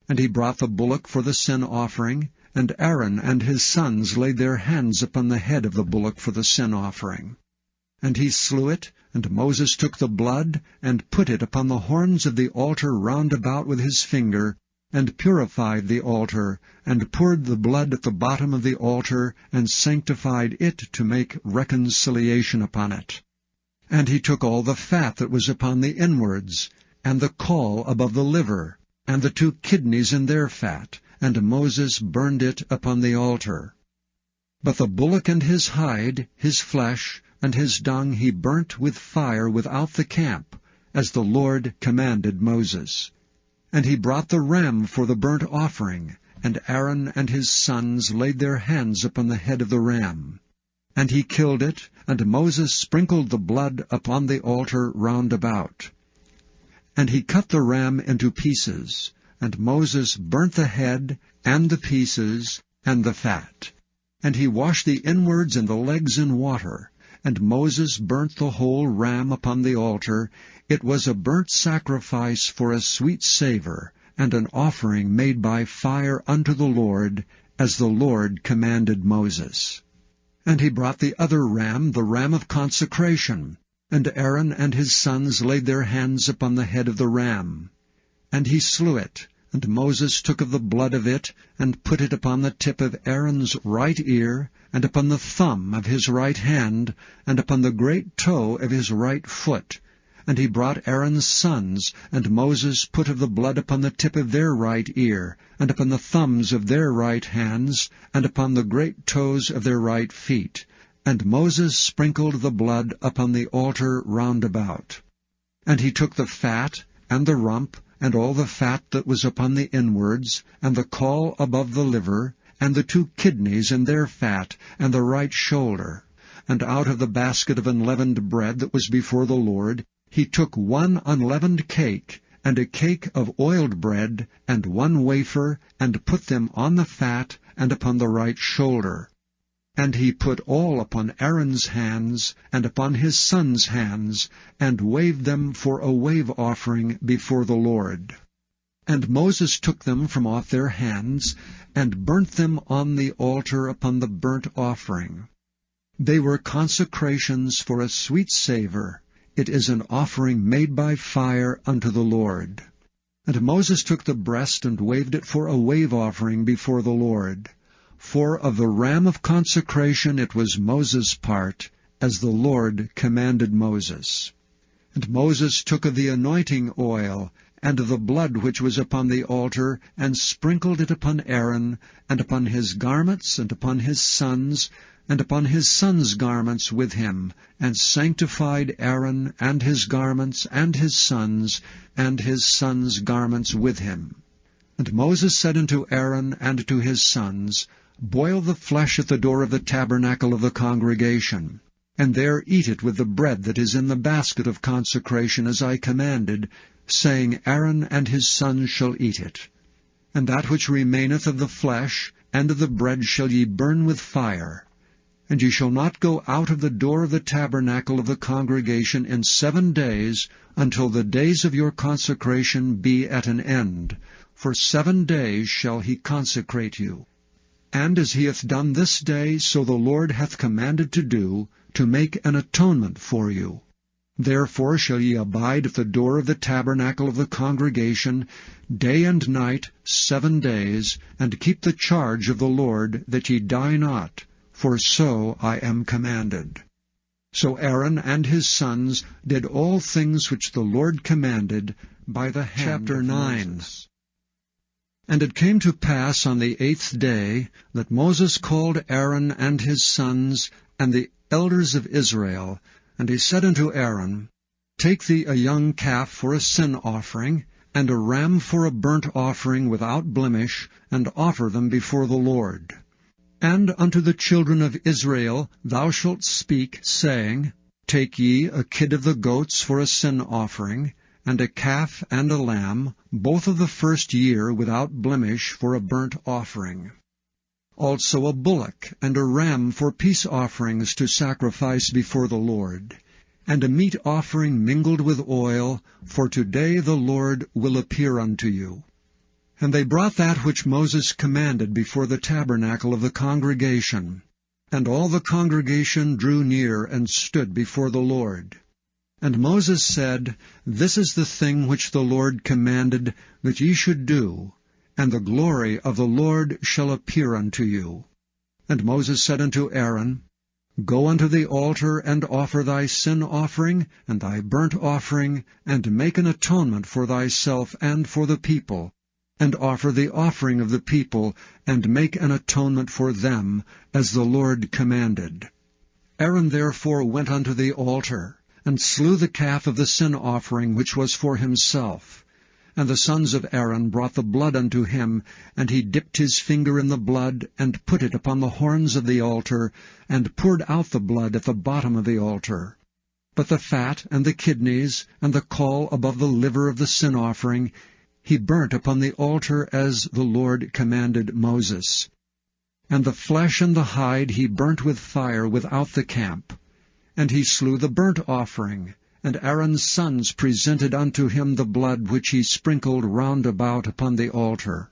And he brought the bullock for the sin offering, and Aaron and his sons laid their hands upon the head of the bullock for the sin offering. And he slew it, and Moses took the blood, and put it upon the horns of the altar round about with his finger, and purified the altar, and poured the blood at the bottom of the altar, and sanctified it to make reconciliation upon it. And he took all the fat that was upon the inwards, and the caul above the liver, and the 2 kidneys in their fat, and Moses burned it upon the altar. But the bullock and his hide, his flesh, and his dung he burnt with fire without the camp, as the Lord commanded Moses. And he brought the ram for the burnt offering, and Aaron and his sons laid their hands upon the head of the ram. And he killed it, and Moses sprinkled the blood upon the altar round about. And he cut the ram into pieces, and Moses burnt the head and the pieces, and the fat. And he washed the inwards and the legs in water. And Moses burnt the whole ram upon the altar. It was a burnt sacrifice for a sweet savour, and an offering made by fire unto the Lord, as the Lord commanded Moses. And he brought the other ram, the ram of consecration. And Aaron and his sons laid their hands upon the head of the ram. And he slew it. And Moses took of the blood of it, and put it upon the tip of Aaron's right ear, and upon the thumb of his right hand, and upon the great toe of his right foot. And he brought Aaron's sons, and Moses put of the blood upon the tip of their right ear, and upon the thumbs of their right hands, and upon the great toes of their right feet. And Moses sprinkled the blood upon the altar round about. And he took the fat, and the rump, and all the fat that was upon the inwards, and the caul above the liver, and the 2 kidneys and their fat, and the right shoulder. And out of the basket of unleavened bread that was before the Lord, he took 1 unleavened cake, and a cake of oiled bread, and 1 wafer, and put them on the fat, and upon the right shoulder. And he put all upon Aaron's hands, and upon his sons' hands, and waved them for a wave offering before the Lord. And Moses took them from off their hands, and burnt them on the altar upon the burnt offering. They were consecrations for a sweet savour. It is an offering made by fire unto the Lord. And Moses took the breast, and waved it for a wave offering before the Lord. For of the ram of consecration it was Moses' part, as the Lord commanded Moses. And Moses took of the anointing oil, and of the blood which was upon the altar, and sprinkled it upon Aaron, and upon his garments, and upon his sons, and upon his sons' garments with him, and sanctified Aaron, and his garments, and his sons garments with him. And Moses said unto Aaron and to his sons, Boil the flesh at the door of the tabernacle of the congregation, and there eat it with the bread that is in the basket of consecration, as I commanded, saying, Aaron and his sons shall eat it. And that which remaineth of the flesh and of the bread shall ye burn with fire. And ye shall not go out of the door of the tabernacle of the congregation in 7 days, until the days of your consecration be at an end. For 7 days shall he consecrate you. And as he hath done this day, so the Lord hath commanded to do, to make an atonement for you. Therefore shall ye abide at the door of the tabernacle of the congregation, day and night 7 days, and keep the charge of the Lord, that ye die not, for so I am commanded. So Aaron and his sons did all things which the Lord commanded by the hand of Moses. And it came to pass on the 8th day that Moses called Aaron and his sons and the elders of Israel, and he said unto Aaron, Take thee a young calf for a sin offering, and a ram for a burnt offering without blemish, and offer them before the Lord. And unto the children of Israel thou shalt speak, saying, Take ye a kid of the goats for a sin offering, and a calf and a lamb, both of the first year without blemish, for a burnt offering. Also a bullock and a ram for peace offerings to sacrifice before the Lord, and a meat offering mingled with oil, for today the Lord will appear unto you. And they brought that which Moses commanded before the tabernacle of the congregation. And all the congregation drew near and stood before the Lord. And Moses said, This is the thing which the Lord commanded that ye should do, and the glory of the Lord shall appear unto you. And Moses said unto Aaron, Go unto the altar, and offer thy sin offering, and thy burnt offering, and make an atonement for thyself and for the people, and offer the offering of the people, and make an atonement for them, as the Lord commanded. Aaron therefore went unto the altar, and slew the calf of the sin offering which was for himself. And the sons of Aaron brought the blood unto him, and he dipped his finger in the blood, and put it upon the horns of the altar, and poured out the blood at the bottom of the altar. But the fat, and the kidneys, and the caul above the liver of the sin offering, he burnt upon the altar as the Lord commanded Moses. And the flesh and the hide he burnt with fire without the camp. And he slew the burnt offering, and Aaron's sons presented unto him the blood which he sprinkled round about upon the altar.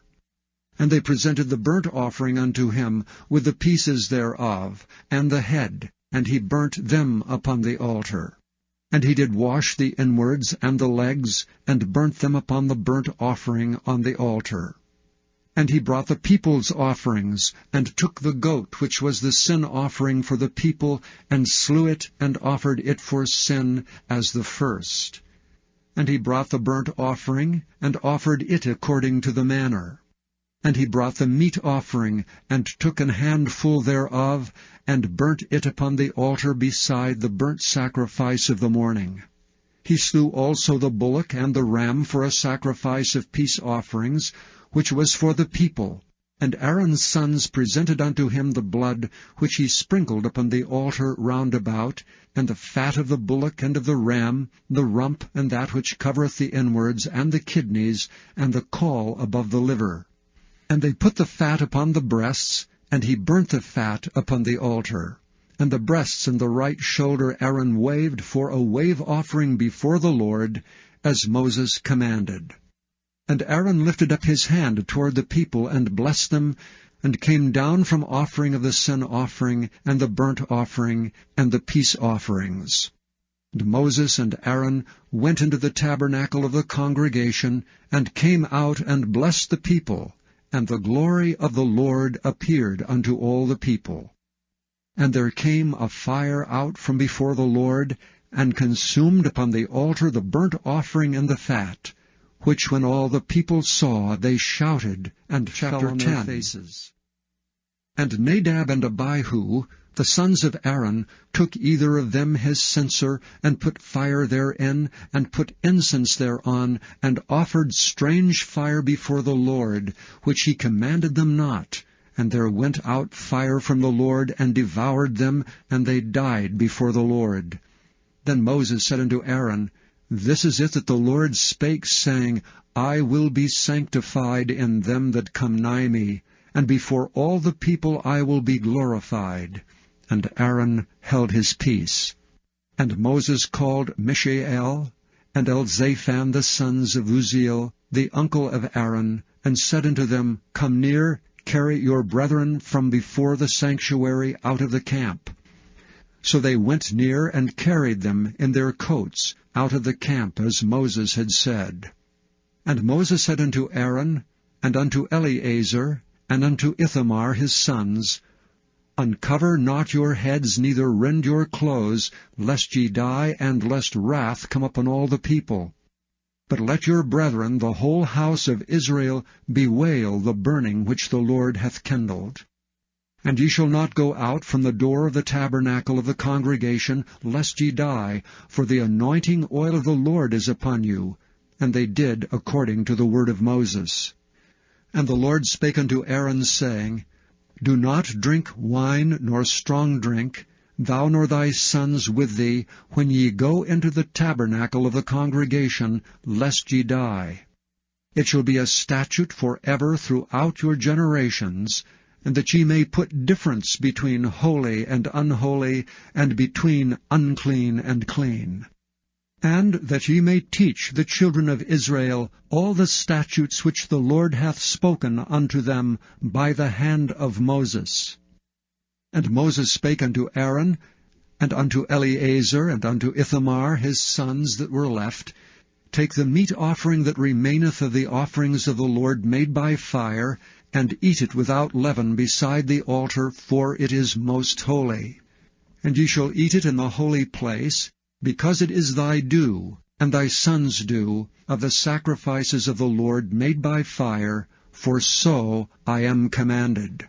And they presented the burnt offering unto him with the pieces thereof, and the head, and he burnt them upon the altar. And he did wash the inwards and the legs, and burnt them upon the burnt offering on the altar. And he brought the people's offerings, and took the goat which was the sin offering for the people, and slew it, and offered it for sin as the first. And he brought the burnt offering, and offered it according to the manner. And he brought the meat offering, and took an handful thereof, and burnt it upon the altar beside the burnt sacrifice of the morning. He slew also the bullock and the ram for a sacrifice of peace offerings, which was for the people. And Aaron's sons presented unto him the blood which he sprinkled upon the altar round about, and the fat of the bullock and of the ram, the rump and that which covereth the inwards, and the kidneys, and the caul above the liver. And they put the fat upon the breasts, and he burnt the fat upon the altar. And the breasts and the right shoulder Aaron waved for a wave offering before the Lord, as Moses commanded. And Aaron lifted up his hand toward the people, and blessed them, and came down from offering of the sin offering, and the burnt offering, and the peace offerings. And Moses and Aaron went into the tabernacle of the congregation, and came out and blessed the people. And the glory of the Lord appeared unto all the people. And there came a fire out from before the Lord, and consumed upon the altar the burnt offering and the fat, which when all the people saw, they shouted, and fell on their faces. And Nadab and Abihu, the sons of Aaron, took either of them his censer, and put fire therein, and put incense thereon, and offered strange fire before the Lord, which he commanded them not. And there went out fire from the Lord, and devoured them, and they died before the Lord. Then Moses said unto Aaron, This is it that the Lord spake, saying, I will be sanctified in them that come nigh me, and before all the people I will be glorified. And Aaron held his peace. And Moses called Mishael and Elzaphan the sons of Uzziel, the uncle of Aaron, and said unto them, Come near, carry your brethren from before the sanctuary out of the camp. So they went near and carried them in their coats out of the camp, as Moses had said. And Moses said unto Aaron, and unto Eleazar, and unto Ithamar his sons, Uncover not your heads, neither rend your clothes, lest ye die, and lest wrath come upon all the people. But let your brethren, the whole house of Israel, bewail the burning which the Lord hath kindled. And ye shall not go out from the door of the tabernacle of the congregation, lest ye die, for the anointing oil of the Lord is upon you. And they did according to the word of Moses. And the Lord spake unto Aaron, saying, Do not drink wine nor strong drink, thou nor thy sons with thee, when ye go into the tabernacle of the congregation, lest ye die. It shall be a statute for ever throughout your generations, and that ye may put difference between holy and unholy, and between unclean and clean. And that ye may teach the children of Israel all the statutes which the Lord hath spoken unto them by the hand of Moses. And Moses spake unto Aaron, and unto Eleazar, and unto Ithamar his sons that were left, Take the meat offering that remaineth of the offerings of the Lord made by fire, and eat it without leaven beside the altar, for it is most holy. And ye shall eat it in the holy place, because it is thy due, and thy sons' due, of the sacrifices of the Lord made by fire, for so I am commanded.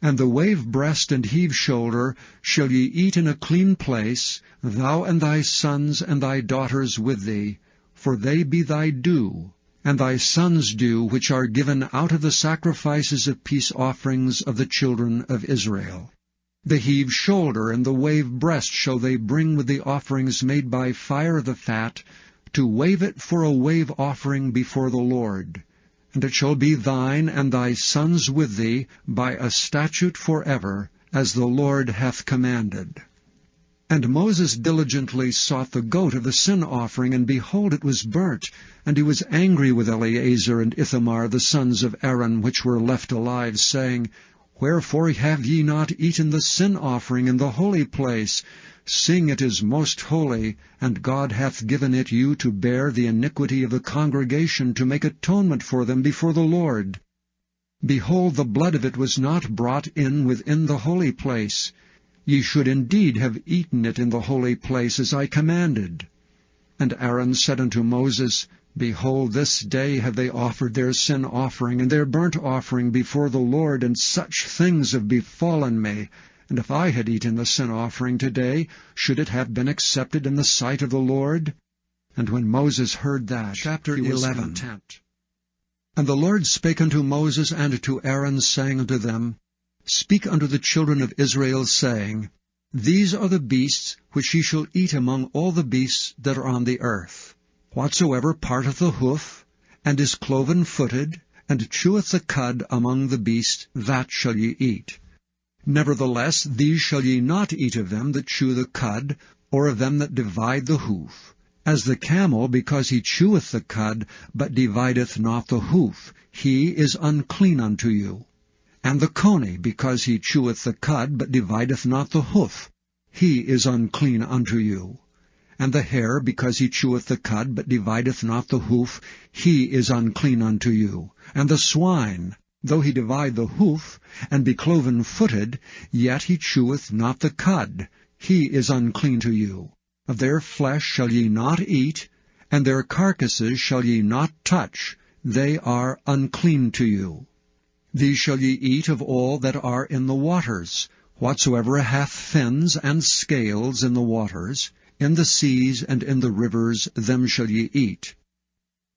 And the wave breast and heave shoulder shall ye eat in a clean place, thou and thy sons and thy daughters with thee, for they be thy due, and thy sons' due, which are given out of the sacrifices of peace offerings of the children of Israel. The heave shoulder and the wave breast shall they bring with the offerings made by fire of the fat, to wave it for a wave offering before the Lord. And it shall be thine and thy sons with thee by a statute forever, as the Lord hath commanded. And Moses diligently sought the goat of the sin offering, and behold, it was burnt. And he was angry with Eleazar and Ithamar, the sons of Aaron, which were left alive, saying, Wherefore have ye not eaten the sin offering in the holy place, seeing it is most holy, and God hath given it you to bear the iniquity of the congregation, to make atonement for them before the Lord? Behold, the blood of it was not brought in within the holy place. Ye should indeed have eaten it in the holy place, as I commanded. And Aaron said unto Moses, Behold, this day have they offered their sin offering and their burnt offering before the Lord, and such things have befallen me. And if I had eaten the sin offering today, should it have been accepted in the sight of the Lord? And when Moses heard that, he was content. And the Lord spake unto Moses and to Aaron, saying unto them, Speak unto the children of Israel, saying, These are the beasts which ye shall eat among all the beasts that are on the earth. Whatsoever parteth the hoof, and is cloven-footed, and cheweth the cud among the beasts, that shall ye eat. Nevertheless, these shall ye not eat of them that chew the cud, or of them that divide the hoof. As the camel, because he cheweth the cud, but divideth not the hoof, he is unclean unto you. And the coney, because he cheweth the cud, but divideth not the hoof, he is unclean unto you. And the hare, because he cheweth the cud, but divideth not the hoof, he is unclean unto you. And the swine, though he divide the hoof, and be cloven-footed, yet he cheweth not the cud, he is unclean to you. Of their flesh shall ye not eat, and their carcasses shall ye not touch, they are unclean to you. These shall ye eat of all that are in the waters, whatsoever hath fins and scales in the waters, in the seas and in the rivers, them shall ye eat.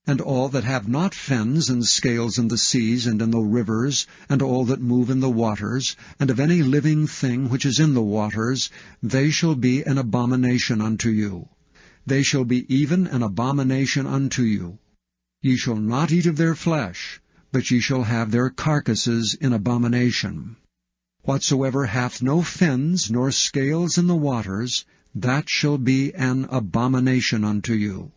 And all that have not fins and scales in the seas and in the rivers, and all that move in the waters, and of any living thing which is in the waters, they shall be an abomination unto you. They shall be even an abomination unto you. Ye shall not eat of their flesh, but ye shall have their carcasses in abomination. Whatsoever hath no fins nor scales in the waters, that shall be an abomination unto you.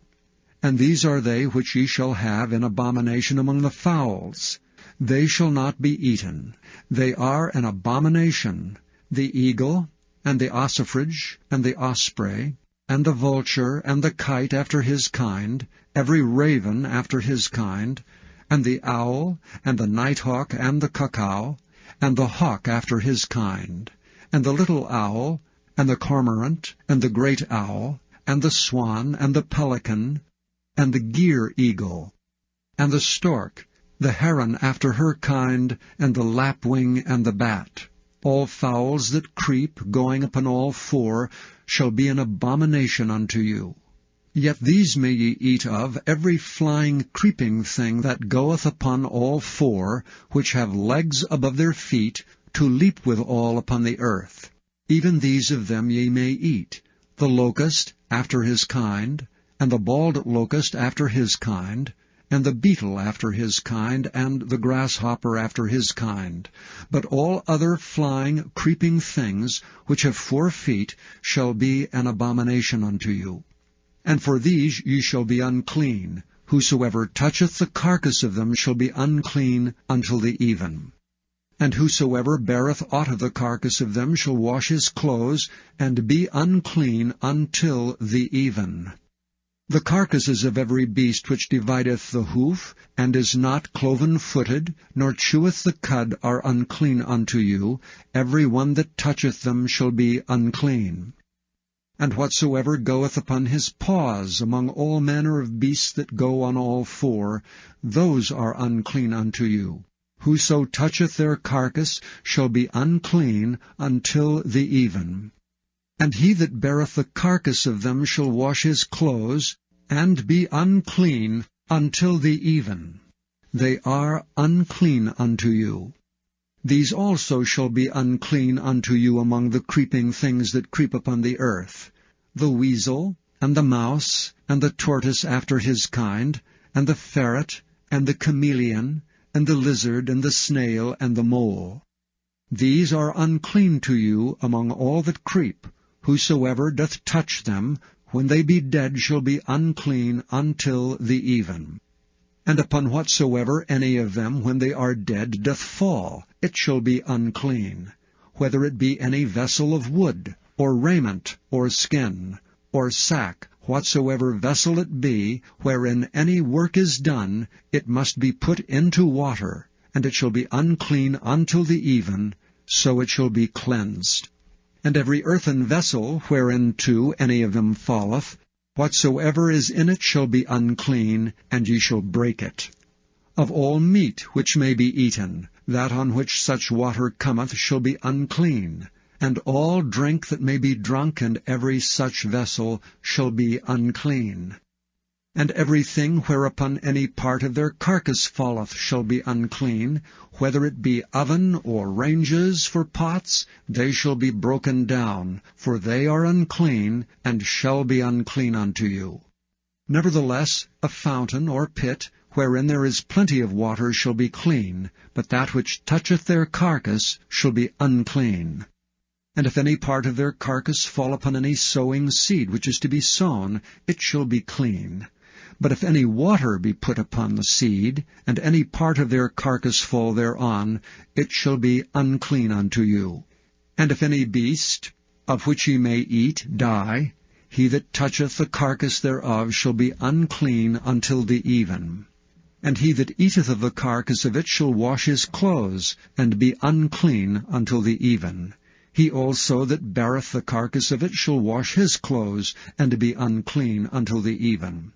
And these are they which ye shall have in abomination among the fowls. They shall not be eaten. They are an abomination, the eagle, and the ossifrage, and the osprey, and the vulture, and the kite after his kind, every raven after his kind, and the owl, and the nighthawk, and the cuckow, and the hawk after his kind, and the little owl, and the cormorant, and the great owl, and the swan, and the pelican, and the gyre eagle, and the stork, the heron after her kind, and the lapwing, and the bat. All fowls that creep, going upon all four, shall be an abomination unto you. Yet these may ye eat of, every flying creeping thing that goeth upon all four, which have legs above their feet, to leap withal upon the earth. Even these of them ye may eat, the locust after his kind, and the bald locust after his kind, and the beetle after his kind, and the grasshopper after his kind. But all other flying, creeping things, which have 4 feet, shall be an abomination unto you. And for these ye shall be unclean. Whosoever toucheth the carcass of them shall be unclean until the even. And whosoever beareth aught of the carcass of them shall wash his clothes, and be unclean until the even. The carcasses of every beast which divideth the hoof, and is not cloven-footed, nor cheweth the cud, are unclean unto you. Every one that toucheth them shall be unclean. And whatsoever goeth upon his paws among all manner of beasts that go on all 4, those are unclean unto you. Whoso toucheth their carcass shall be unclean until the even. And he that beareth the carcass of them shall wash his clothes, and be unclean until the even. They are unclean unto you. These also shall be unclean unto you among the creeping things that creep upon the earth, the weasel, and the mouse, and the tortoise after his kind, and the ferret, and the chameleon, and the lizard, and the snail, and the mole. These are unclean to you among all that creep. Whosoever doth touch them, when they be dead, shall be unclean until the even. And upon whatsoever any of them, when they are dead, doth fall, it shall be unclean, whether it be any vessel of wood, or raiment, or skin, or sack, whatsoever vessel it be, wherein any work is done, it must be put into water, and it shall be unclean until the even, so it shall be cleansed. And every earthen vessel, whereinto any of them falleth, whatsoever is in it shall be unclean, and ye shall break it. Of all meat which may be eaten, that on which such water cometh shall be unclean, and all drink that may be drunk in every such vessel shall be unclean. And everything whereupon any part of their carcass falleth shall be unclean, whether it be oven or ranges for pots, they shall be broken down, for they are unclean, and shall be unclean unto you. Nevertheless, a fountain or pit, wherein there is plenty of water, shall be clean, but that which toucheth their carcass shall be unclean. And if any part of their carcass fall upon any sowing seed which is to be sown, it shall be clean. But if any water be put upon the seed, and any part of their carcass fall thereon, it shall be unclean unto you. And if any beast, of which ye may eat, die, he that toucheth the carcass thereof shall be unclean until the even. And he that eateth of the carcass of it shall wash his clothes, and be unclean until the even. He also that beareth the carcass of it shall wash his clothes, and be unclean until the even.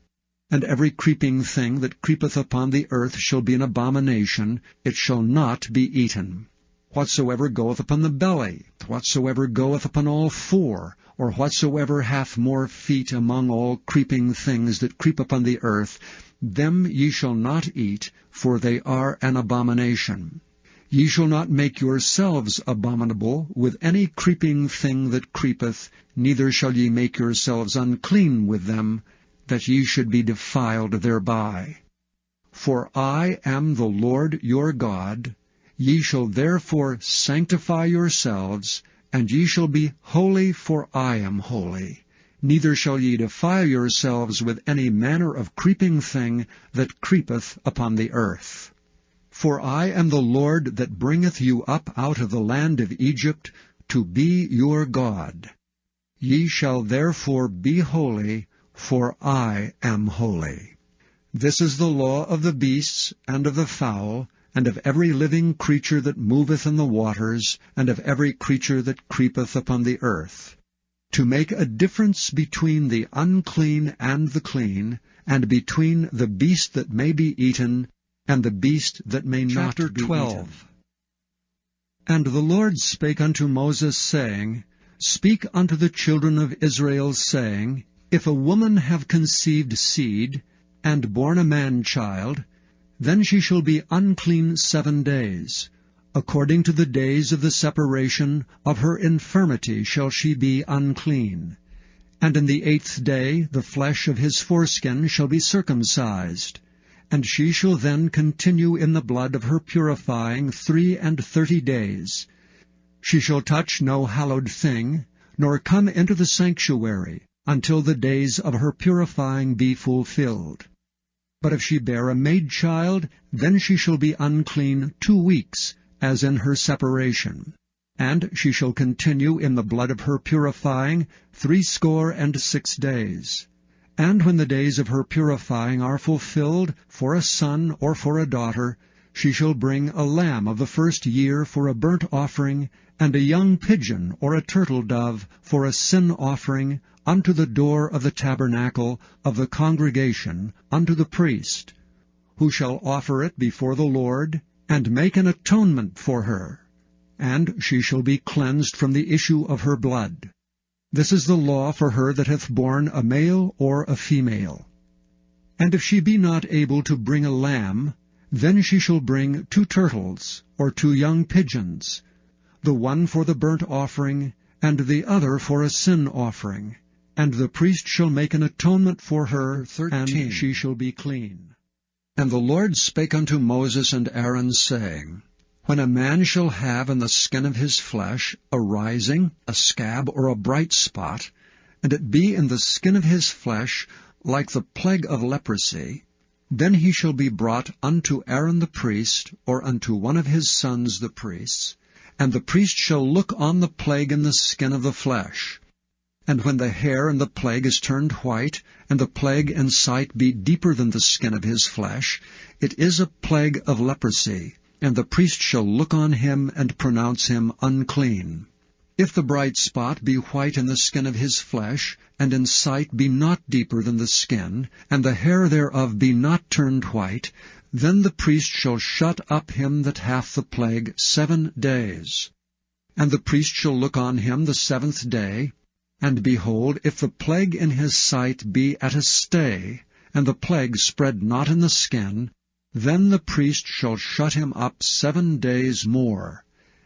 And every creeping thing that creepeth upon the earth shall be an abomination, it shall not be eaten. Whatsoever goeth upon the belly, whatsoever goeth upon all four, or whatsoever hath more feet among all creeping things that creep upon the earth, them ye shall not eat, for they are an abomination. Ye shall not make yourselves abominable with any creeping thing that creepeth, neither shall ye make yourselves unclean with them, that ye should be defiled thereby. For I am the Lord your God. Ye shall therefore sanctify yourselves, and ye shall be holy, for I am holy. Neither shall ye defile yourselves with any manner of creeping thing that creepeth upon the earth. For I am the Lord that bringeth you up out of the land of Egypt, to be your God. Ye shall therefore be holy, for I am holy. This is the law of the beasts, and of the fowl, and of every living creature that moveth in the waters, and of every creature that creepeth upon the earth, to make a difference between the unclean and the clean, and between the beast that may be eaten, and the beast that may not be eaten. Chapter 12. And the Lord spake unto Moses, saying, Speak unto the children of Israel, saying, If a woman have conceived seed, and born a man-child, then she shall be unclean 7 days. According to the days of the separation of her infirmity shall she be unclean. And in the 8th day the flesh of his foreskin shall be circumcised. And she shall then continue in the blood of her purifying 33 days. She shall touch no hallowed thing, nor come into the sanctuary, until the days of her purifying be fulfilled. But if she bear a maid-child, then she shall be unclean 2 weeks, as in her separation. And she shall continue in the blood of her purifying 66 days. And when the days of her purifying are fulfilled, for a son or for a daughter, she shall bring a lamb of the 1st year for a burnt offering, and a young pigeon or a turtle-dove for a sin offering, unto the door of the tabernacle of the congregation, unto the priest, who shall offer it before the Lord, and make an atonement for her. And she shall be cleansed from the issue of her blood. This is the law for her that hath borne a male or a female. And if she be not able to bring a lamb, then she shall bring 2 turtles, or 2 young pigeons, the one for the burnt offering, and the other for a sin offering. And the priest shall make an atonement for her, and she shall be clean. And the Lord spake unto Moses and Aaron, saying, When a man shall have in the skin of his flesh a rising, a scab, or a bright spot, and it be in the skin of his flesh like the plague of leprosy, then he shall be brought unto Aaron the priest, or unto one of his sons the priests, and the priest shall look on the plague in the skin of the flesh. And when the hair in the plague is turned white, and the plague in sight be deeper than the skin of his flesh, it is a plague of leprosy, and the priest shall look on him and pronounce him unclean. If the bright spot be white in the skin of his flesh, and in sight be not deeper than the skin, and the hair thereof be not turned white, then the priest shall shut up him that hath the plague 7 days. And the priest shall look on him the 7th day, and behold, if the plague in his sight be at a stay, and the plague spread not in the skin, then the priest shall shut him up 7 days more.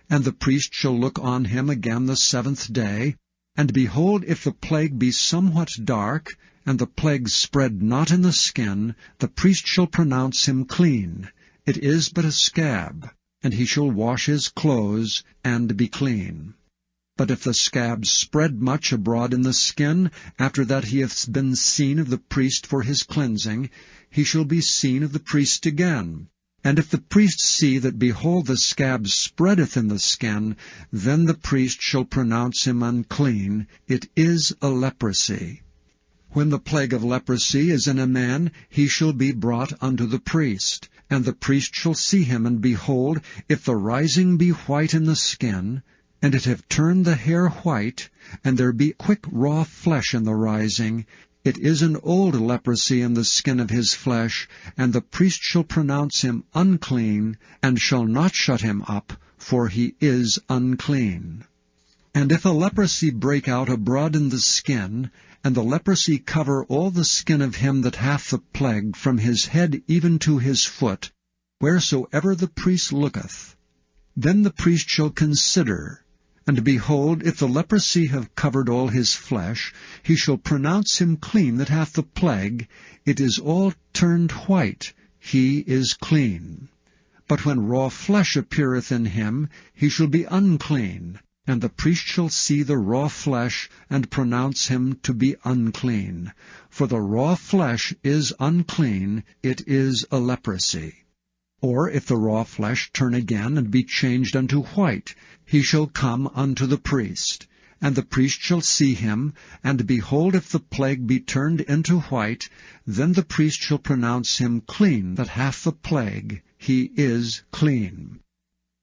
And the priest shall look on him again the 7th day, and behold, if the plague be somewhat dark, and the plague spread not in the skin, the priest shall pronounce him clean. It is but a scab, and he shall wash his clothes, and be clean. But if the scab spread much abroad in the skin, after that he hath been seen of the priest for his cleansing, he shall be seen of the priest again. And if the priest see that, behold, the scab spreadeth in the skin, then the priest shall pronounce him unclean. It is a leprosy. When the plague of leprosy is in a man, he shall be brought unto the priest. And the priest shall see him, and behold, if the rising be white in the skin, and it have turned the hair white, and there be quick raw flesh in the rising, it is an old leprosy in the skin of his flesh, and the priest shall pronounce him unclean, and shall not shut him up, for he is unclean. And if a leprosy break out abroad in the skin, and the leprosy cover all the skin of him that hath the plague, from his head even to his foot, wheresoever the priest looketh, then the priest shall consider, and behold, if the leprosy have covered all his flesh, he shall pronounce him clean that hath the plague. It is all turned white, he is clean. But when raw flesh appeareth in him, he shall be unclean, and the priest shall see the raw flesh, and pronounce him to be unclean. For the raw flesh is unclean, it is a leprosy. Or if the raw flesh turn again, and be changed unto white, he shall come unto the priest. And the priest shall see him, and behold, if the plague be turned into white, then the priest shall pronounce him clean that hath the plague. He is clean.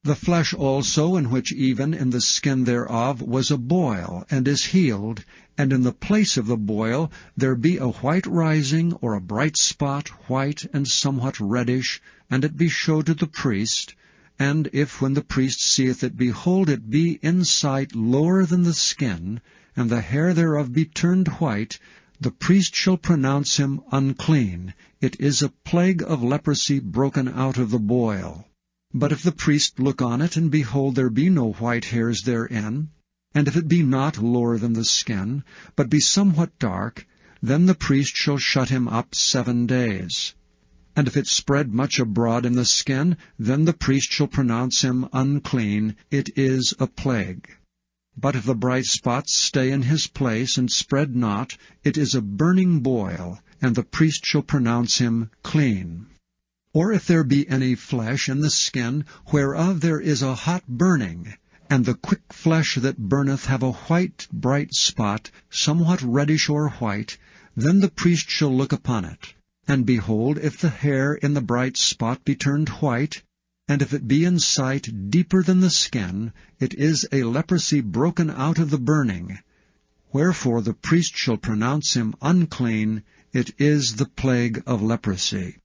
The flesh also, in which even in the skin thereof was a boil, and is healed, and in the place of the boil there be a white rising, or a bright spot, white and somewhat reddish, and it be showed to the priest, and if when the priest seeth it, behold, it be in sight lower than the skin, and the hair thereof be turned white, the priest shall pronounce him unclean. It is a plague of leprosy broken out of the boil. But if the priest look on it, and behold, there be no white hairs therein, and if it be not lower than the skin, but be somewhat dark, then the priest shall shut him up 7 days. And if it spread much abroad in the skin, then the priest shall pronounce him unclean. It is a plague. But if the bright spots stay in his place, and spread not, it is a burning boil, and the priest shall pronounce him clean. Or if there be any flesh in the skin, whereof there is a hot burning, and the quick flesh that burneth have a white bright spot, somewhat reddish or white, then the priest shall look upon it. And behold, if the hair in the bright spot be turned white, and if it be in sight deeper than the skin, it is a leprosy broken out of the burning. Wherefore the priest shall pronounce him unclean. It is the plague of leprosy.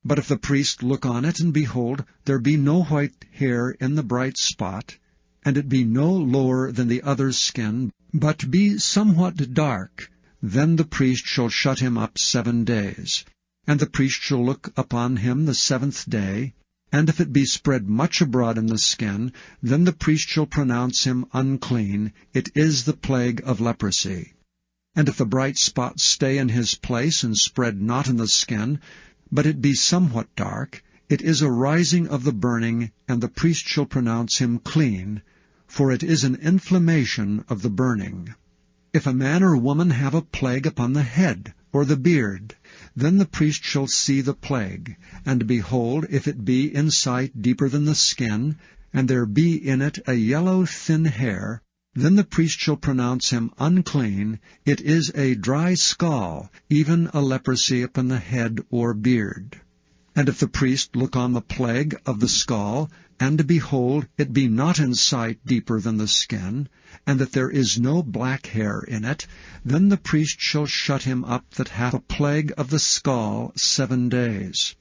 But if the priest look on it, and behold, there be no white hair in the bright spot, and it be no lower than the other skin, but be somewhat dark, then the priest shall shut him up 7 days. And the priest shall look upon him the 7th day, and if it be spread much abroad in the skin, then the priest shall pronounce him unclean. It is the plague of leprosy. And if the bright spot stay in his place, and spread not in the skin, but it be somewhat dark, it is a rising of the burning, and the priest shall pronounce him clean, for it is an inflammation of the burning. If a man or woman have a plague upon the head, or the beard, then the priest shall see the plague, and behold, if it be in sight deeper than the skin, and there be in it a yellow thin hair, then the priest shall pronounce him unclean. It is a dry scall, even a leprosy upon the head or beard. And if the priest look on the plague of the scall, and behold, it be not in sight deeper than the skin, and that there is no black hair in it, then the priest shall shut him up that hath a plague of the scall 7 days.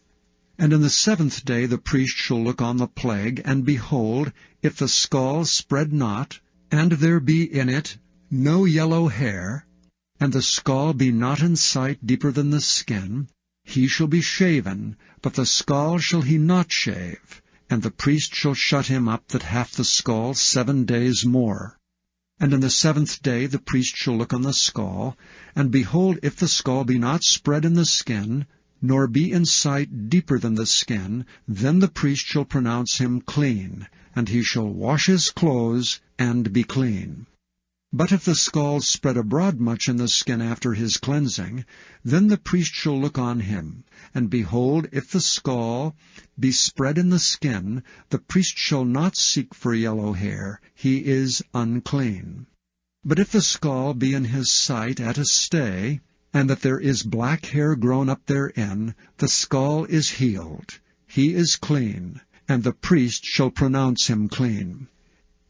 And in the 7th day the priest shall look on the plague, and behold, if the scall spread not, and there be in it no yellow hair, and the scall be not in sight deeper than the skin, he shall be shaven, but the scall shall he not shave, and the priest shall shut him up that hath the scall 7 days more. And in the 7th day the priest shall look on the scall, and behold, if the scall be not spread in the skin, nor be in sight deeper than the skin, then the priest shall pronounce him clean, and he shall wash his clothes, and be clean. But if the scall spread abroad much in the skin after his cleansing, then the priest shall look on him, and behold, if the scall be spread in the skin, the priest shall not seek for yellow hair, he is unclean. But if the scall be in his sight at a stay, and that there is black hair grown up therein, the scall is healed, he is clean, and the priest shall pronounce him clean.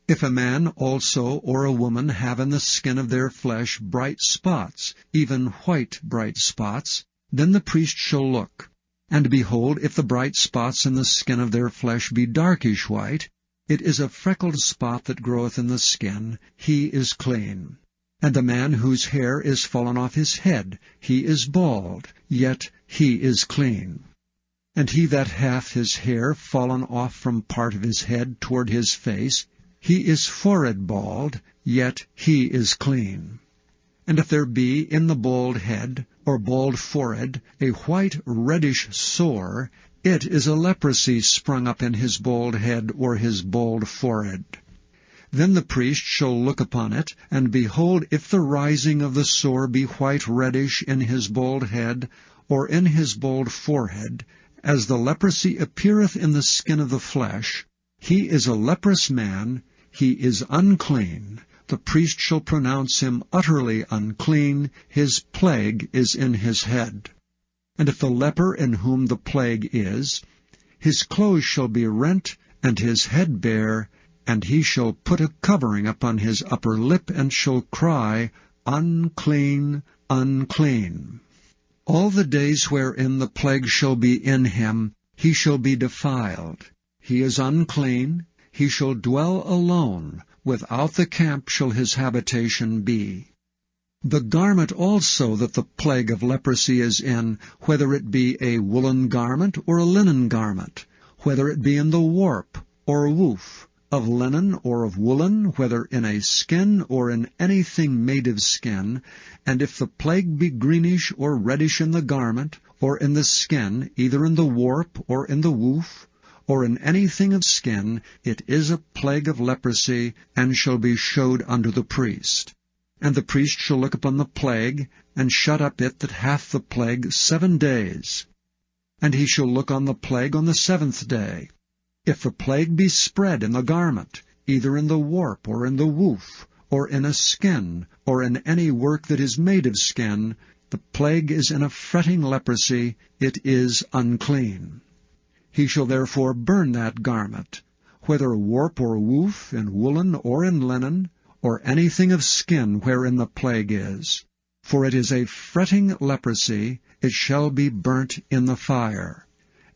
If a man also or a woman have in the skin of their flesh bright spots, even white bright spots, then the priest shall look. And behold, if the bright spots in the skin of their flesh be darkish white, it is a freckled spot that groweth in the skin, he is clean. And the man whose hair is fallen off his head, he is bald, yet he is clean. And he that hath his hair fallen off from part of his head toward his face, he is forehead bald, yet he is clean. And if there be in the bald head, or bald forehead, a white reddish sore, it is a leprosy sprung up in his bald head or his bald forehead. Then the priest shall look upon it, and behold, if the rising of the sore be white reddish in his bald head, or in his bald forehead, as the leprosy appeareth in the skin of the flesh, he is a leprous man, he is unclean. The priest shall pronounce him utterly unclean, his plague is in his head. And if the leper in whom the plague is, his clothes shall be rent, and his head bare, and he shall put a covering upon his upper lip, and shall cry, Unclean, unclean. All the days wherein the plague shall be in him, he shall be defiled. He is unclean, he shall dwell alone, without the camp shall his habitation be. The garment also that the plague of leprosy is in, whether it be a woolen garment or a linen garment, whether it be in the warp or woof, of linen or of woolen, whether in a skin or in anything made of skin, and if the plague be greenish or reddish in the garment, or in the skin, either in the warp or in the woof, or in anything of skin, it is a plague of leprosy, and shall be showed unto the priest. And the priest shall look upon the plague, and shut up it that hath the plague 7 days. And he shall look on the plague on the 7th day. If the plague be spread in the garment, either in the warp or in the woof, or in a skin, or in any work that is made of skin, the plague is in a fretting leprosy, it is unclean. He shall therefore burn that garment, whether warp or woof, in woolen or in linen, or anything of skin wherein the plague is. For it is a fretting leprosy, it shall be burnt in the fire.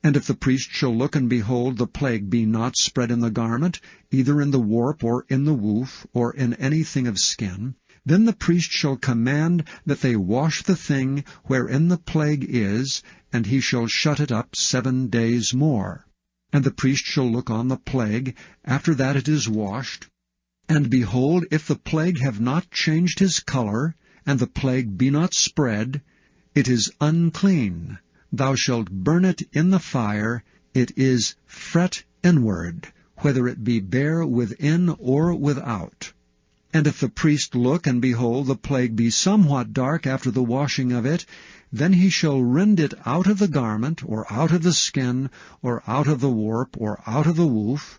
And if the priest shall look and behold the plague be not spread in the garment, either in the warp or in the woof, or in anything of skin, then the priest shall command that they wash the thing wherein the plague is, and he shall shut it up 7 days more. And the priest shall look on the plague, after that it is washed, and behold, if the plague have not changed his color, and the plague be not spread, it is unclean. thou shalt burn it in the fire. It is fret inward, whether it be bare within or without. And if the priest look, and behold, the plague be somewhat dark after the washing of it, then he shall rend it out of the garment, or out of the skin, or out of the warp, or out of the woof.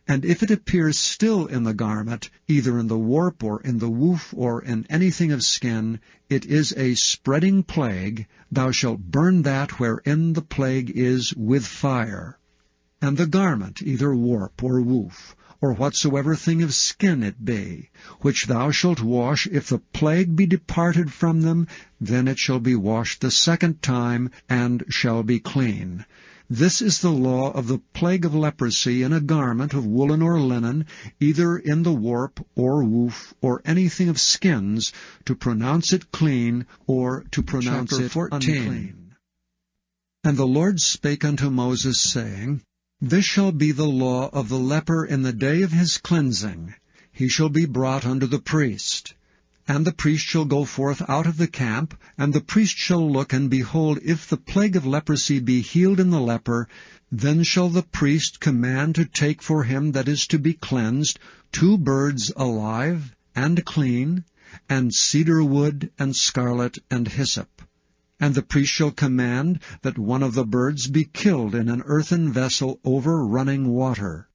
And if it appears still in the garment, either in the warp, or in the woof, or in anything of skin, it is a spreading plague. Thou shalt burn that wherein the plague is with fire. And the garment, either warp or woof, or whatsoever thing of skin it be, which thou shalt wash, if the plague be departed from them, then it shall be washed the second time, and shall be clean. This is the law of the plague of leprosy in a garment of woolen or linen, either in the warp or woof, or anything of skins, to pronounce it clean, or to pronounce it unclean. And the Lord spake unto Moses, saying, This shall be the law of the leper in the day of his cleansing. He shall be brought unto the priest. And the priest shall go forth out of the camp, and the priest shall look, and behold, if the plague of leprosy be healed in the leper, then shall the priest command to take for him that is to be cleansed 2 birds alive and clean, and cedar wood, and scarlet, and hyssop. And the priest shall command that one of the birds be killed in an earthen vessel over running water.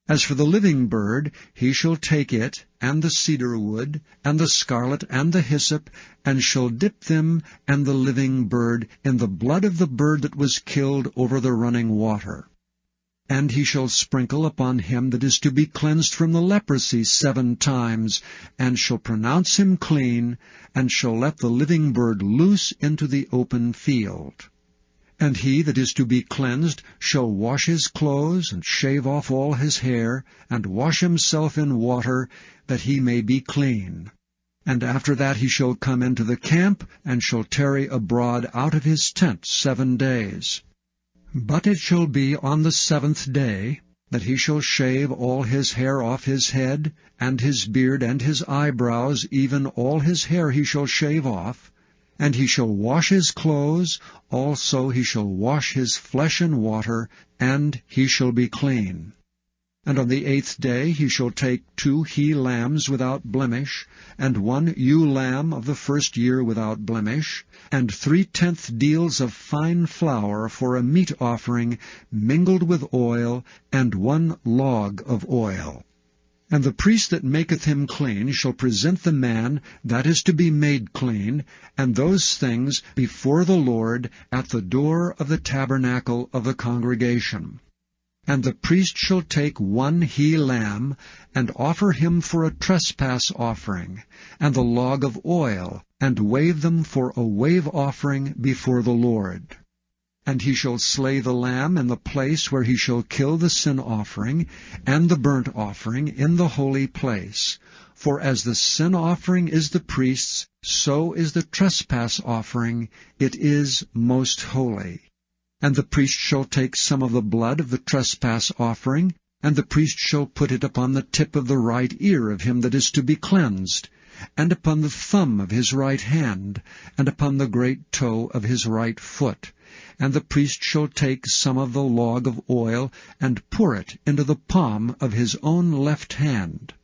As for the living bird, he shall take it, and the cedar wood, and the scarlet, and the hyssop, and shall dip them and the living bird in the blood of the bird that was killed over the running water. And he shall sprinkle upon him that is to be cleansed from the leprosy 7 times, and shall pronounce him clean, and shall let the living bird loose into the open field. And he that is to be cleansed shall wash his clothes, and shave off all his hair, and wash himself in water, that he may be clean. And after that he shall come into the camp, and shall tarry abroad out of his tent 7 days. But it shall be on the 7th day that he shall shave all his hair off his head, and his beard, and his eyebrows, even all his hair he shall shave off. And he shall wash his clothes, also he shall wash his flesh in water, and he shall be clean. And on the 8th day he shall take 2 he-lambs without blemish, and 1 ewe-lamb of the first year without blemish, and 3/10 deals of fine flour for a meat offering mingled with oil, and 1 log of oil. And the priest that maketh him clean shall present the man that is to be made clean, and those things before the Lord at the door of the tabernacle of the congregation. And the priest shall take 1 he-lamb, and offer him for a trespass offering, and the log of oil, and wave them for a wave offering before the Lord. And he shall slay the lamb in the place where he shall kill the sin offering and the burnt offering in the holy place. For as the sin offering is the priest's, so is the trespass offering. It is most holy. And the priest shall take some of the blood of the trespass offering, and the priest shall put it upon the tip of the right ear of him that is to be cleansed, and upon the thumb of his right hand, and upon the great toe of his right foot. And the priest shall take some of the log of oil, and pour it into the palm of his own left hand.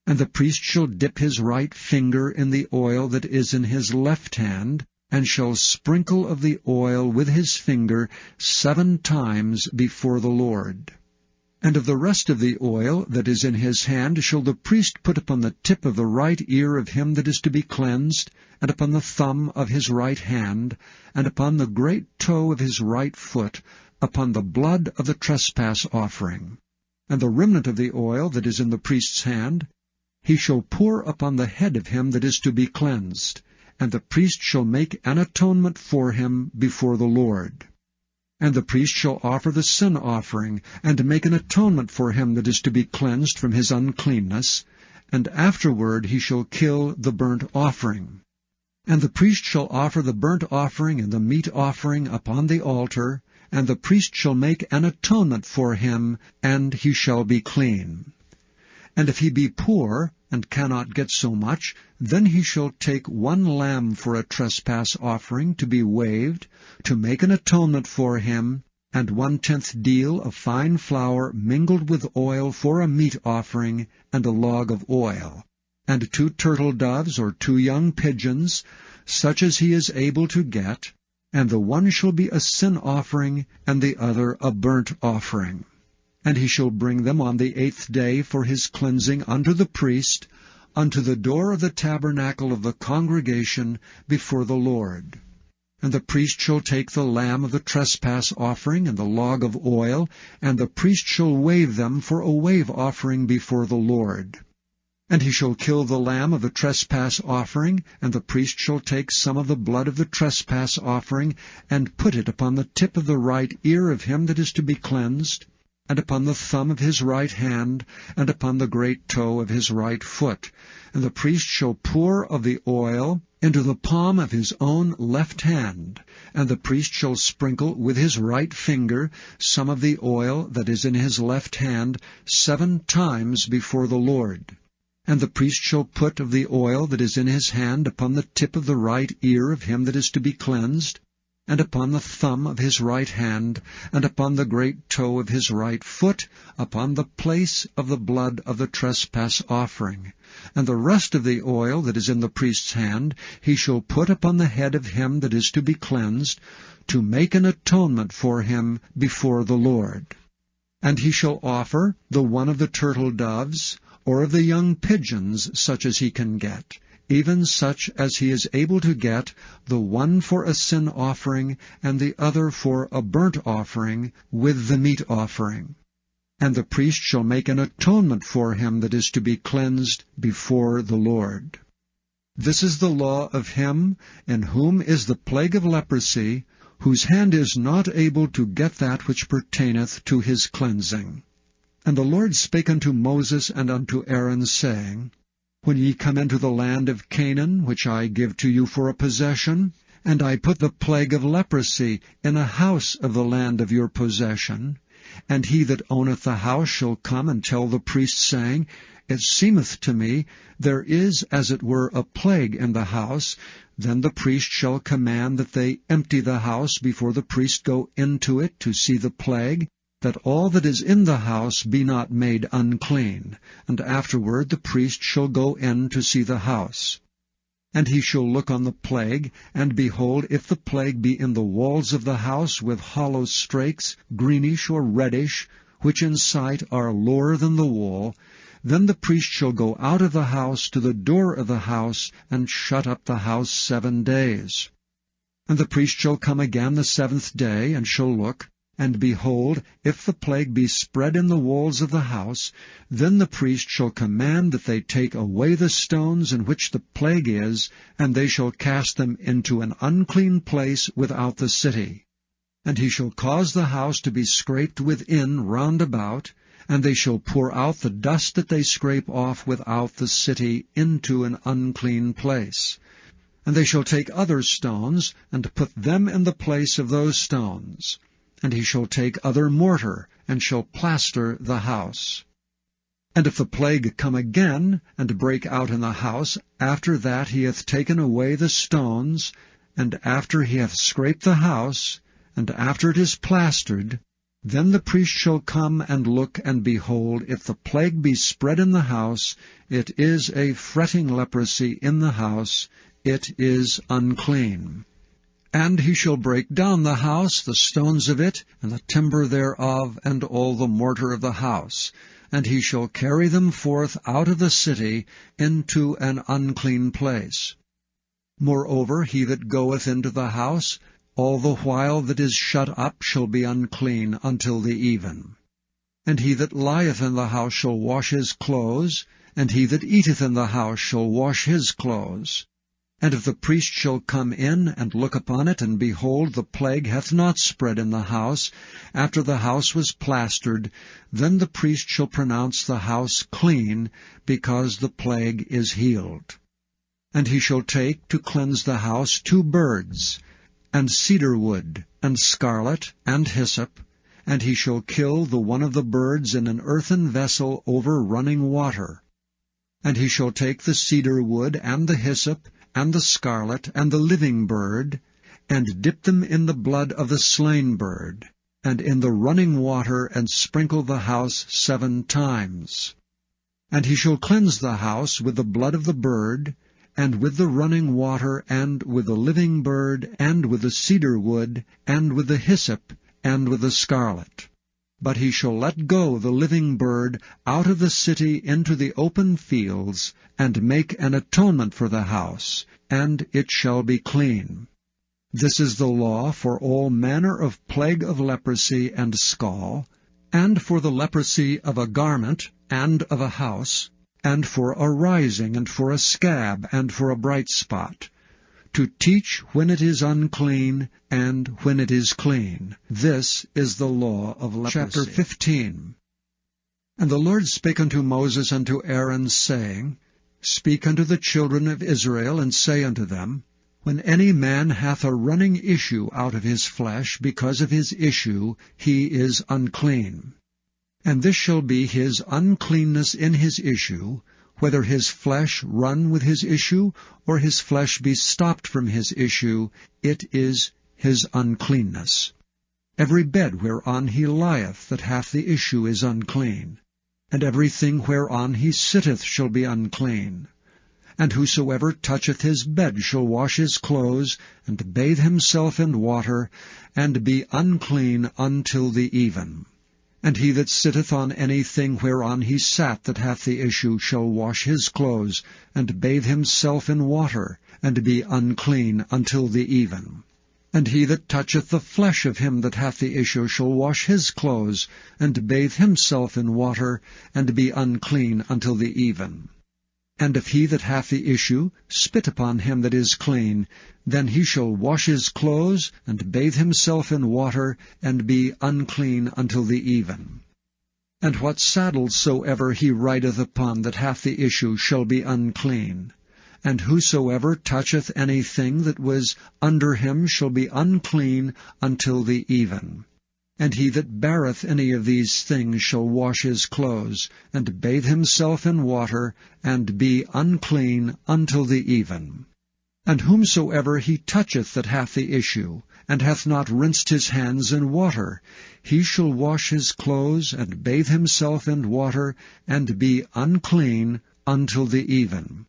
And the priest shall dip his right finger in the oil that is in his left hand, and shall sprinkle of the oil with his finger 7 times before the Lord. And of the rest of the oil that is in his hand shall the priest put upon the tip of the right ear of him that is to be cleansed, and upon the thumb of his right hand, and upon the great toe of his right foot, upon the blood of the trespass offering. And the remnant of the oil that is in the priest's hand he shall pour upon the head of him that is to be cleansed, and the priest shall make an atonement for him before the Lord. And the priest shall offer the sin offering, and make an atonement for him that is to be cleansed from his uncleanness, and afterward he shall kill the burnt offering. And the priest shall offer the burnt offering and the meat offering upon the altar, and the priest shall make an atonement for him, and he shall be clean. And if he be poor, and cannot get so much, then he shall take 1 lamb for a trespass offering to be waved, to make an atonement for him, and 1/10 deal of fine flour mingled with oil for a meat offering, and a log of oil, and 2 turtle doves or 2 young pigeons, such as he is able to get, and the one shall be a sin offering, and the other a burnt offering. And he shall bring them on the 8th day for his cleansing unto the priest, unto the door of the tabernacle of the congregation before the Lord. And the priest shall take the lamb of the trespass offering and the log of oil, and the priest shall wave them for a wave offering before the Lord. And he shall kill the lamb of the trespass offering, and the priest shall take some of the blood of the trespass offering, and put it upon the tip of the right ear of him that is to be cleansed, and upon the thumb of his right hand, and upon the great toe of his right foot. And the priest shall pour of the oil into the palm of his own left hand, and the priest shall sprinkle with his right finger some of the oil that is in his left hand 7 times before the Lord. And the priest shall put of the oil that is in his hand upon the tip of the right ear of him that is to be cleansed, and upon the thumb of his right hand, and upon the great toe of his right foot, upon the place of the blood of the trespass offering. And the rest of the oil that is in the priest's hand he shall put upon the head of him that is to be cleansed, to make an atonement for him before the Lord. And he shall offer the one of the turtle doves, or of the young pigeons, such as he can get, even such as he is able to get, the one for a sin offering, and the other for a burnt offering, with the meat offering. And the priest shall make an atonement for him that is to be cleansed before the Lord. This is the law of him in whom is the plague of leprosy, whose hand is not able to get that which pertaineth to his cleansing. And the Lord spake unto Moses and unto Aaron, saying, When ye come into the land of Canaan, which I give to you for a possession, and I put the plague of leprosy in a house of the land of your possession, and he that owneth the house shall come and tell the priest, saying, It seemeth to me there is as it were a plague in the house, then the priest shall command that they empty the house before the priest go into it to see the plague, that all that is in the house be not made unclean, and afterward the priest shall go in to see the house. And he shall look on the plague, and behold, if the plague be in the walls of the house with hollow strakes, greenish or reddish, which in sight are lower than the wall, then the priest shall go out of the house to the door of the house, and shut up the house 7 days. And the priest shall come again the 7th day, and shall look, and behold, if the plague be spread in the walls of the house, then the priest shall command that they take away the stones in which the plague is, and they shall cast them into an unclean place without the city. And he shall cause the house to be scraped within round about, and they shall pour out the dust that they scrape off without the city into an unclean place. And they shall take other stones, and put them in the place of those stones. And he shall take other mortar, and shall plaster the house. And if the plague come again, and break out in the house, after that he hath taken away the stones, and after he hath scraped the house, and after it is plastered, then the priest shall come and look, and behold, if the plague be spread in the house, it is a fretting leprosy in the house, it is unclean. And he shall break down the house, the stones of it, and the timber thereof, and all the mortar of the house. And he shall carry them forth out of the city into an unclean place. Moreover, he that goeth into the house, all the while that is shut up, shall be unclean until the even. And he that lieth in the house shall wash his clothes, and he that eateth in the house shall wash his clothes. And if the priest shall come in and look upon it, and behold, the plague hath not spread in the house, after the house was plastered, then the priest shall pronounce the house clean, because the plague is healed. And he shall take to cleanse the house 2 birds, and cedar wood, and scarlet, and hyssop, and he shall kill the one of the birds in an earthen vessel over running water. And he shall take the cedar wood, and the hyssop, and the scarlet, and the living bird, and dip them in the blood of the slain bird, and in the running water, and sprinkle the house 7 times. And he shall cleanse the house with the blood of the bird, and with the running water, and with the living bird, and with the cedar wood, and with the hyssop, and with the scarlet. But he shall let go the living bird out of the city into the open fields, and make an atonement for the house, and it shall be clean. This is the law for all manner of plague of leprosy and scall, and for the leprosy of a garment, and of a house, and for a rising, and for a scab, and for a bright spot, to teach when it is unclean, and when it is clean. This is the law of leprosy. Chapter 15. And the Lord spake unto Moses and to Aaron, saying, Speak unto the children of Israel, and say unto them, When any man hath a running issue out of his flesh, because of his issue he is unclean. And this shall be his uncleanness in his issue, whether his flesh run with his issue, or his flesh be stopped from his issue, it is his uncleanness. Every bed whereon he lieth that hath the issue is unclean, and everything whereon he sitteth shall be unclean. And whosoever toucheth his bed shall wash his clothes, and bathe himself in water, and be unclean until the even. And he that sitteth on anything whereon he sat that hath the issue shall wash his clothes, and bathe himself in water, and be unclean until the even. And he that toucheth the flesh of him that hath the issue shall wash his clothes, and bathe himself in water, and be unclean until the even. And if he that hath the issue spit upon him that is clean, then he shall wash his clothes, and bathe himself in water, and be unclean until the even. And what saddle soever he rideth upon that hath the issue shall be unclean. And whosoever toucheth anything that was under him shall be unclean until the even. And he that beareth any of these things shall wash his clothes, and bathe himself in water, and be unclean until the even. And whomsoever he toucheth that hath the issue, and hath not rinsed his hands in water, he shall wash his clothes, and bathe himself in water, and be unclean until the even.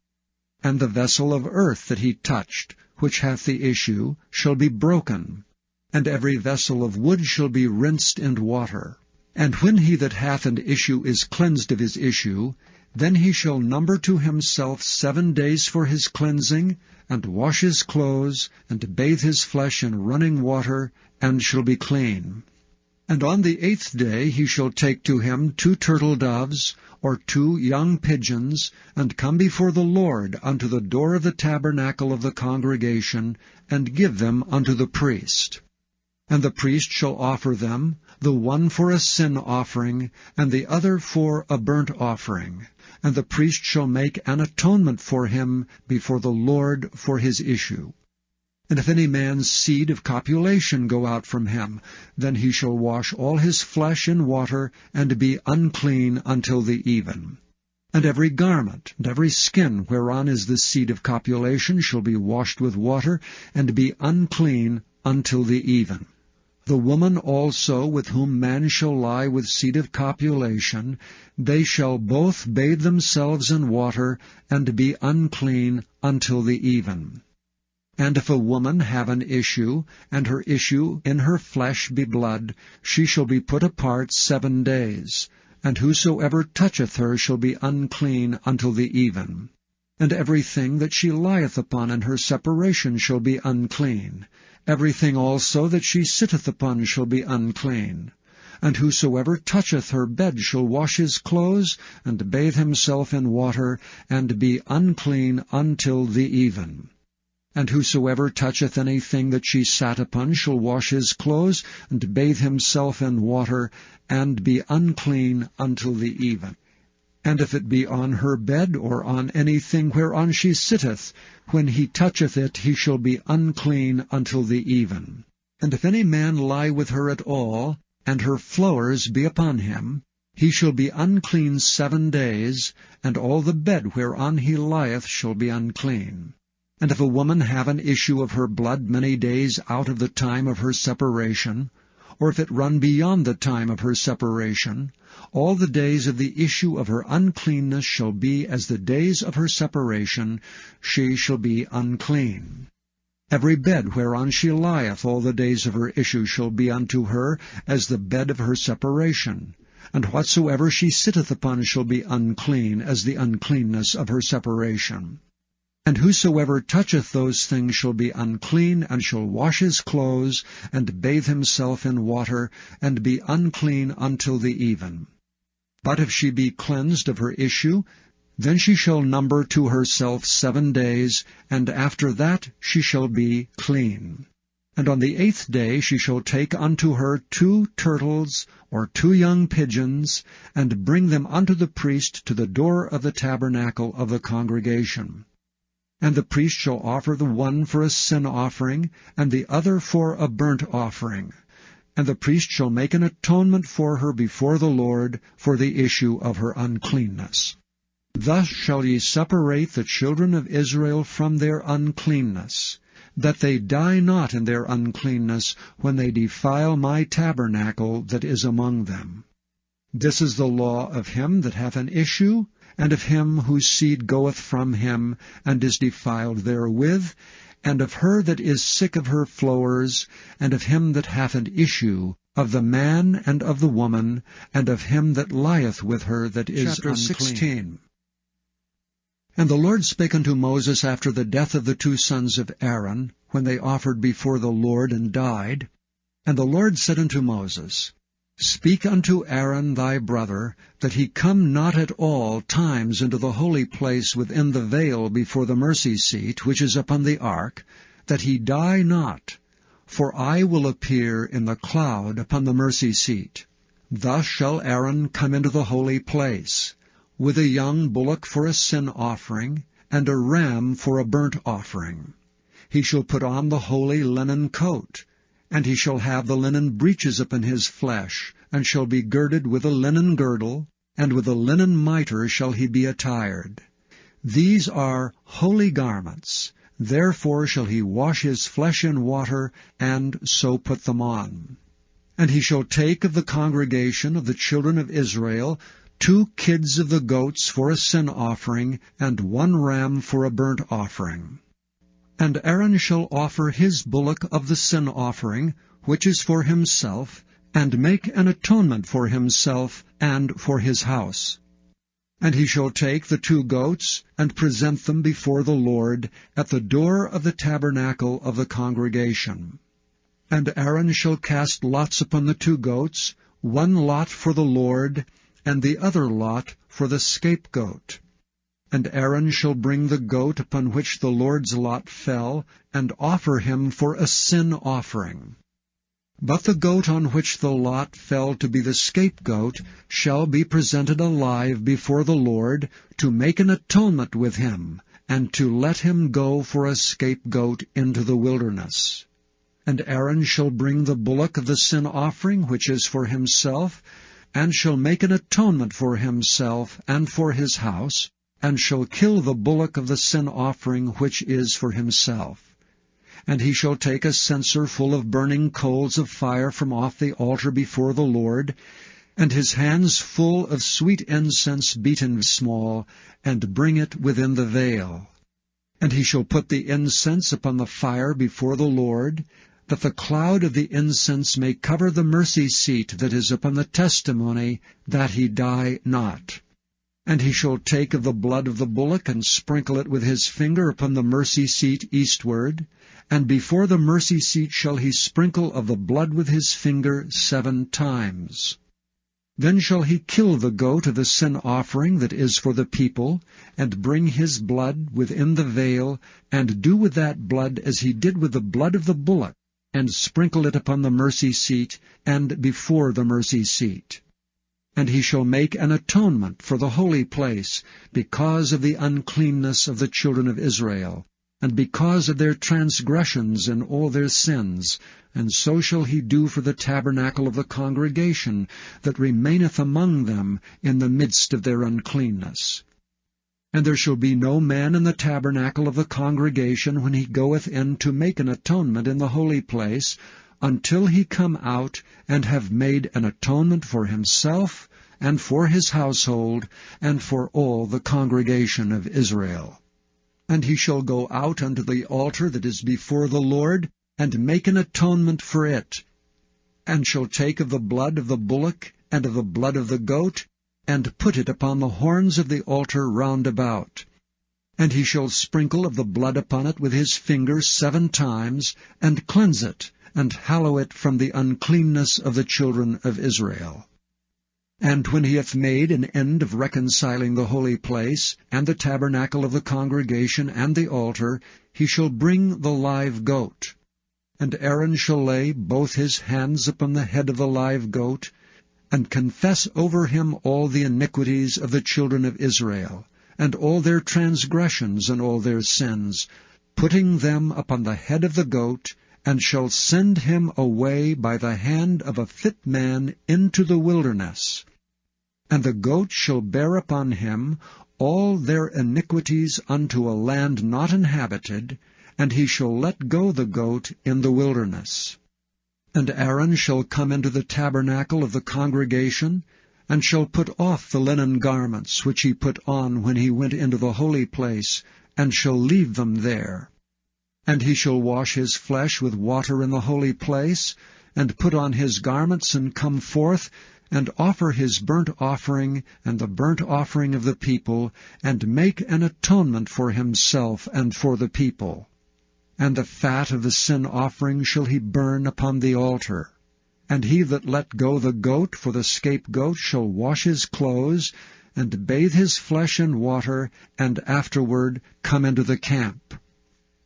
And the vessel of earth that he touched, which hath the issue, shall be broken, and every vessel of wood shall be rinsed in water. And when he that hath an issue is cleansed of his issue, then he shall number to himself 7 days for his cleansing, and wash his clothes, and bathe his flesh in running water, and shall be clean. And on the 8th day he shall take to him 2 turtle doves, or 2 young pigeons, and come before the Lord unto the door of the tabernacle of the congregation, and give them unto the priest. And the priest shall offer them, the one for a sin offering, and the other for a burnt offering. And the priest shall make an atonement for him before the Lord for his issue. And if any man's seed of copulation go out from him, then he shall wash all his flesh in water, and be unclean until the even. And every garment, and every skin whereon is the seed of copulation shall be washed with water, and be unclean until the even. The woman also with whom man shall lie with seed of copulation, they shall both bathe themselves in water, and be unclean until the even. And if a woman have an issue, and her issue in her flesh be blood, she shall be put apart 7 days. And whosoever toucheth her shall be unclean until the even. And everything that she lieth upon in her separation shall be unclean. Everything also that she sitteth upon shall be unclean. And whosoever toucheth her bed shall wash his clothes, and bathe himself in water, and be unclean until the even. And whosoever toucheth anything that she sat upon shall wash his clothes, and bathe himself in water, and be unclean until the even. And if it be on her bed, or on anything whereon she sitteth, when he toucheth it, he shall be unclean until the even. And if any man lie with her at all, and her flowers be upon him, He shall be unclean 7 days, and all the bed whereon he lieth shall be unclean. And if a woman have an issue of her blood many days out of the time of her separation, or if it run beyond the time of her separation, all the days of the issue of her uncleanness shall be as the days of her separation, she shall be unclean. Every bed whereon she lieth all the days of her issue shall be unto her as the bed of her separation, and whatsoever she sitteth upon shall be unclean as the uncleanness of her separation. And whosoever toucheth those things shall be unclean, and shall wash his clothes, and bathe himself in water, and be unclean until the even. But if she be cleansed of her issue, then she shall number to herself 7 days, and after that she shall be clean. And on the 8th day she shall take unto her 2 turtles, or 2 young pigeons, and bring them unto the priest to the door of the tabernacle of the congregation. And the priest shall offer the one for a sin offering, and the other for a burnt offering. And the priest shall make an atonement for her before the Lord for the issue of her uncleanness. Thus shall ye separate the children of Israel from their uncleanness, that they die not in their uncleanness when they defile my tabernacle that is among them. This is the law of him that hath an issue, and of him whose seed goeth from him, and is defiled therewith, and of her that is sick of her flowers, and of him that hath an issue, of the man and of the woman, and of him that lieth with her that is Chapter unclean. 16. And the Lord spake unto Moses after the death of the 2 sons of Aaron, when they offered before the Lord and died. And the Lord said unto Moses, Speak unto Aaron thy brother, that he come not at all times into the holy place within the veil before the mercy seat, which is upon the ark, that he die not. For I will appear in the cloud upon the mercy seat. Thus shall Aaron come into the holy place, with a young bullock for a sin offering, and a ram for a burnt offering. He shall put on the holy linen coat, and he shall have the linen breeches upon his flesh, and shall be girded with a linen girdle, and with a linen mitre shall he be attired. These are holy garments, therefore shall he wash his flesh in water, and so put them on. And he shall take of the congregation of the children of Israel 2 kids of the goats for a sin offering, and 1 ram for a burnt offering. And Aaron shall offer his bullock of the sin offering, which is for himself, and make an atonement for himself and for his house. And he shall take the 2 goats, and present them before the Lord at the door of the tabernacle of the congregation. And Aaron shall cast lots upon the 2 goats, 1 lot for the Lord, and the other lot for the scapegoat. And Aaron shall bring the goat upon which the Lord's lot fell, and offer him for a sin offering. But the goat on which the lot fell to be the scapegoat shall be presented alive before the Lord, to make an atonement with him, and to let him go for a scapegoat into the wilderness. And Aaron shall bring the bullock of the sin offering, which is for himself, and shall make an atonement for himself and for his house, and shall kill the bullock of the sin offering which is for himself. And he shall take a censer full of burning coals of fire from off the altar before the Lord, and his hands full of sweet incense beaten small, and bring it within the veil. And he shall put the incense upon the fire before the Lord, that the cloud of the incense may cover the mercy seat that is upon the testimony, that he die not. And he shall take of the blood of the bullock, and sprinkle it with his finger upon the mercy seat eastward, and before the mercy seat shall he sprinkle of the blood with his finger 7 times. Then shall he kill the goat of the sin offering that is for the people, and bring his blood within the veil, and do with that blood as he did with the blood of the bullock, and sprinkle it upon the mercy seat, and before the mercy seat. And he shall make an atonement for the holy place, because of the uncleanness of the children of Israel. and because of their transgressions and all their sins, and so shall he do for the tabernacle of the congregation that remaineth among them in the midst of their uncleanness. And there shall be no man in the tabernacle of the congregation when he goeth in to make an atonement in the holy place, until he come out and have made an atonement for himself, and for his household, and for all the congregation of Israel. And he shall go out unto the altar that is before the Lord, and make an atonement for it, and shall take of the blood of the bullock, and of the blood of the goat, and put it upon the horns of the altar round about. And he shall sprinkle of the blood upon it with his finger 7 times, and cleanse it, and hallow it from the uncleanness of the children of Israel. And when he hath made an end of reconciling the holy place, and the tabernacle of the congregation, and the altar, he shall bring the live goat. And Aaron shall lay both his hands upon the head of the live goat, and confess over him all the iniquities of the children of Israel, and all their transgressions and all their sins, putting them upon the head of the goat, and shall send him away by the hand of a fit man into the wilderness. And the goat shall bear upon him all their iniquities unto a land not inhabited, and he shall let go the goat in the wilderness. And Aaron shall come into the tabernacle of the congregation, and shall put off the linen garments which he put on when he went into the holy place, and shall leave them there. And he shall wash his flesh with water in the holy place, and put on his garments, and come forth, and offer his burnt offering, and the burnt offering of the people, and make an atonement for himself and for the people. And the fat of the sin offering shall he burn upon the altar. And he that let go the goat for the scapegoat shall wash his clothes, and bathe his flesh in water, and afterward come into the camp.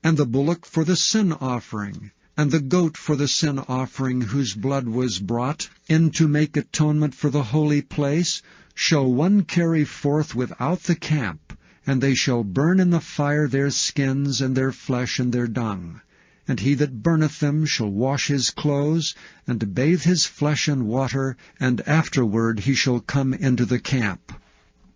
And the bullock for the sin offering, and the goat for the sin offering whose blood was brought in to make atonement for the holy place, shall one carry forth without the camp, and they shall burn in the fire their skins and their flesh and their dung. And he that burneth them shall wash his clothes, and bathe his flesh in water, and afterward he shall come into the camp.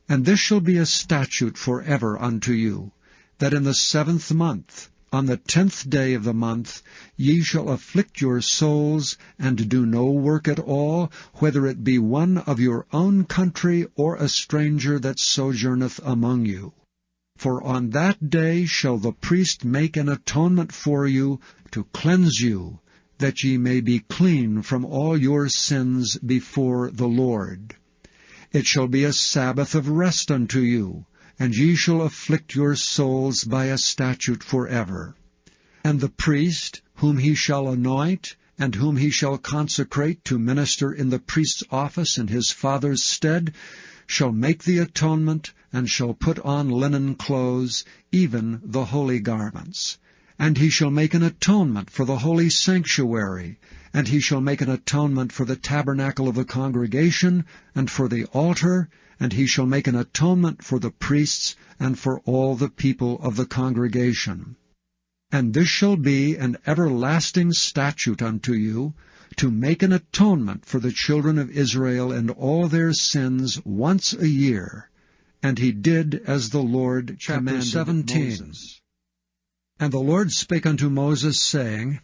And this shall be a statute forever unto you, that in the 7th month, on the 10th day of the month, ye shall afflict your souls, and do no work at all, whether it be one of your own country, or a stranger that sojourneth among you. For on that day shall the priest make an atonement for you, to cleanse you, that ye may be clean from all your sins before the Lord. It shall be a Sabbath of rest unto you, and ye shall afflict your souls by a statute forever. And the priest, whom he shall anoint, and whom he shall consecrate to minister in the priest's office in his father's stead, shall make the atonement, and shall put on linen clothes, even the holy garments. And he shall make an atonement for the holy sanctuary, and he shall make an atonement for the tabernacle of the congregation, and for the altar, and he shall make an atonement for the priests, and for all the people of the congregation. And this shall be an everlasting statute unto you, to make an atonement for the children of Israel and all their sins once a year. And he did as the Lord commanded 17. Moses. And the Lord spake unto Moses, saying,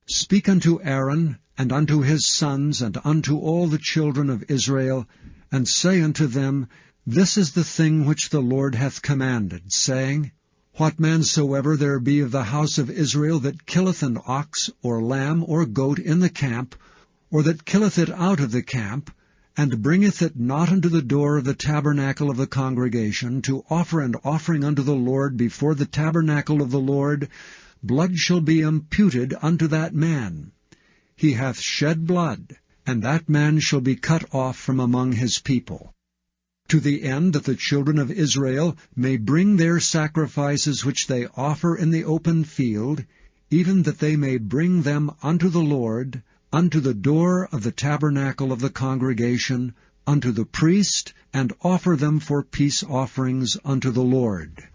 Speak unto Aaron, and unto his sons, and unto all the children of Israel, and say unto them, This is the thing which the Lord hath commanded, saying, What man soever there be of the house of Israel that killeth an ox, or lamb, or goat in the camp, or that killeth it out of the camp, and bringeth it not unto the door of the tabernacle of the congregation, to offer an offering unto the Lord before the tabernacle of the Lord, blood shall be imputed unto that man. He hath shed blood, and that man shall be cut off from among his people. To the end that the children of Israel may bring their sacrifices which they offer in the open field, even that they may bring them unto the Lord, unto the door of the tabernacle of the congregation, unto the priest, and offer them for peace offerings unto the Lord.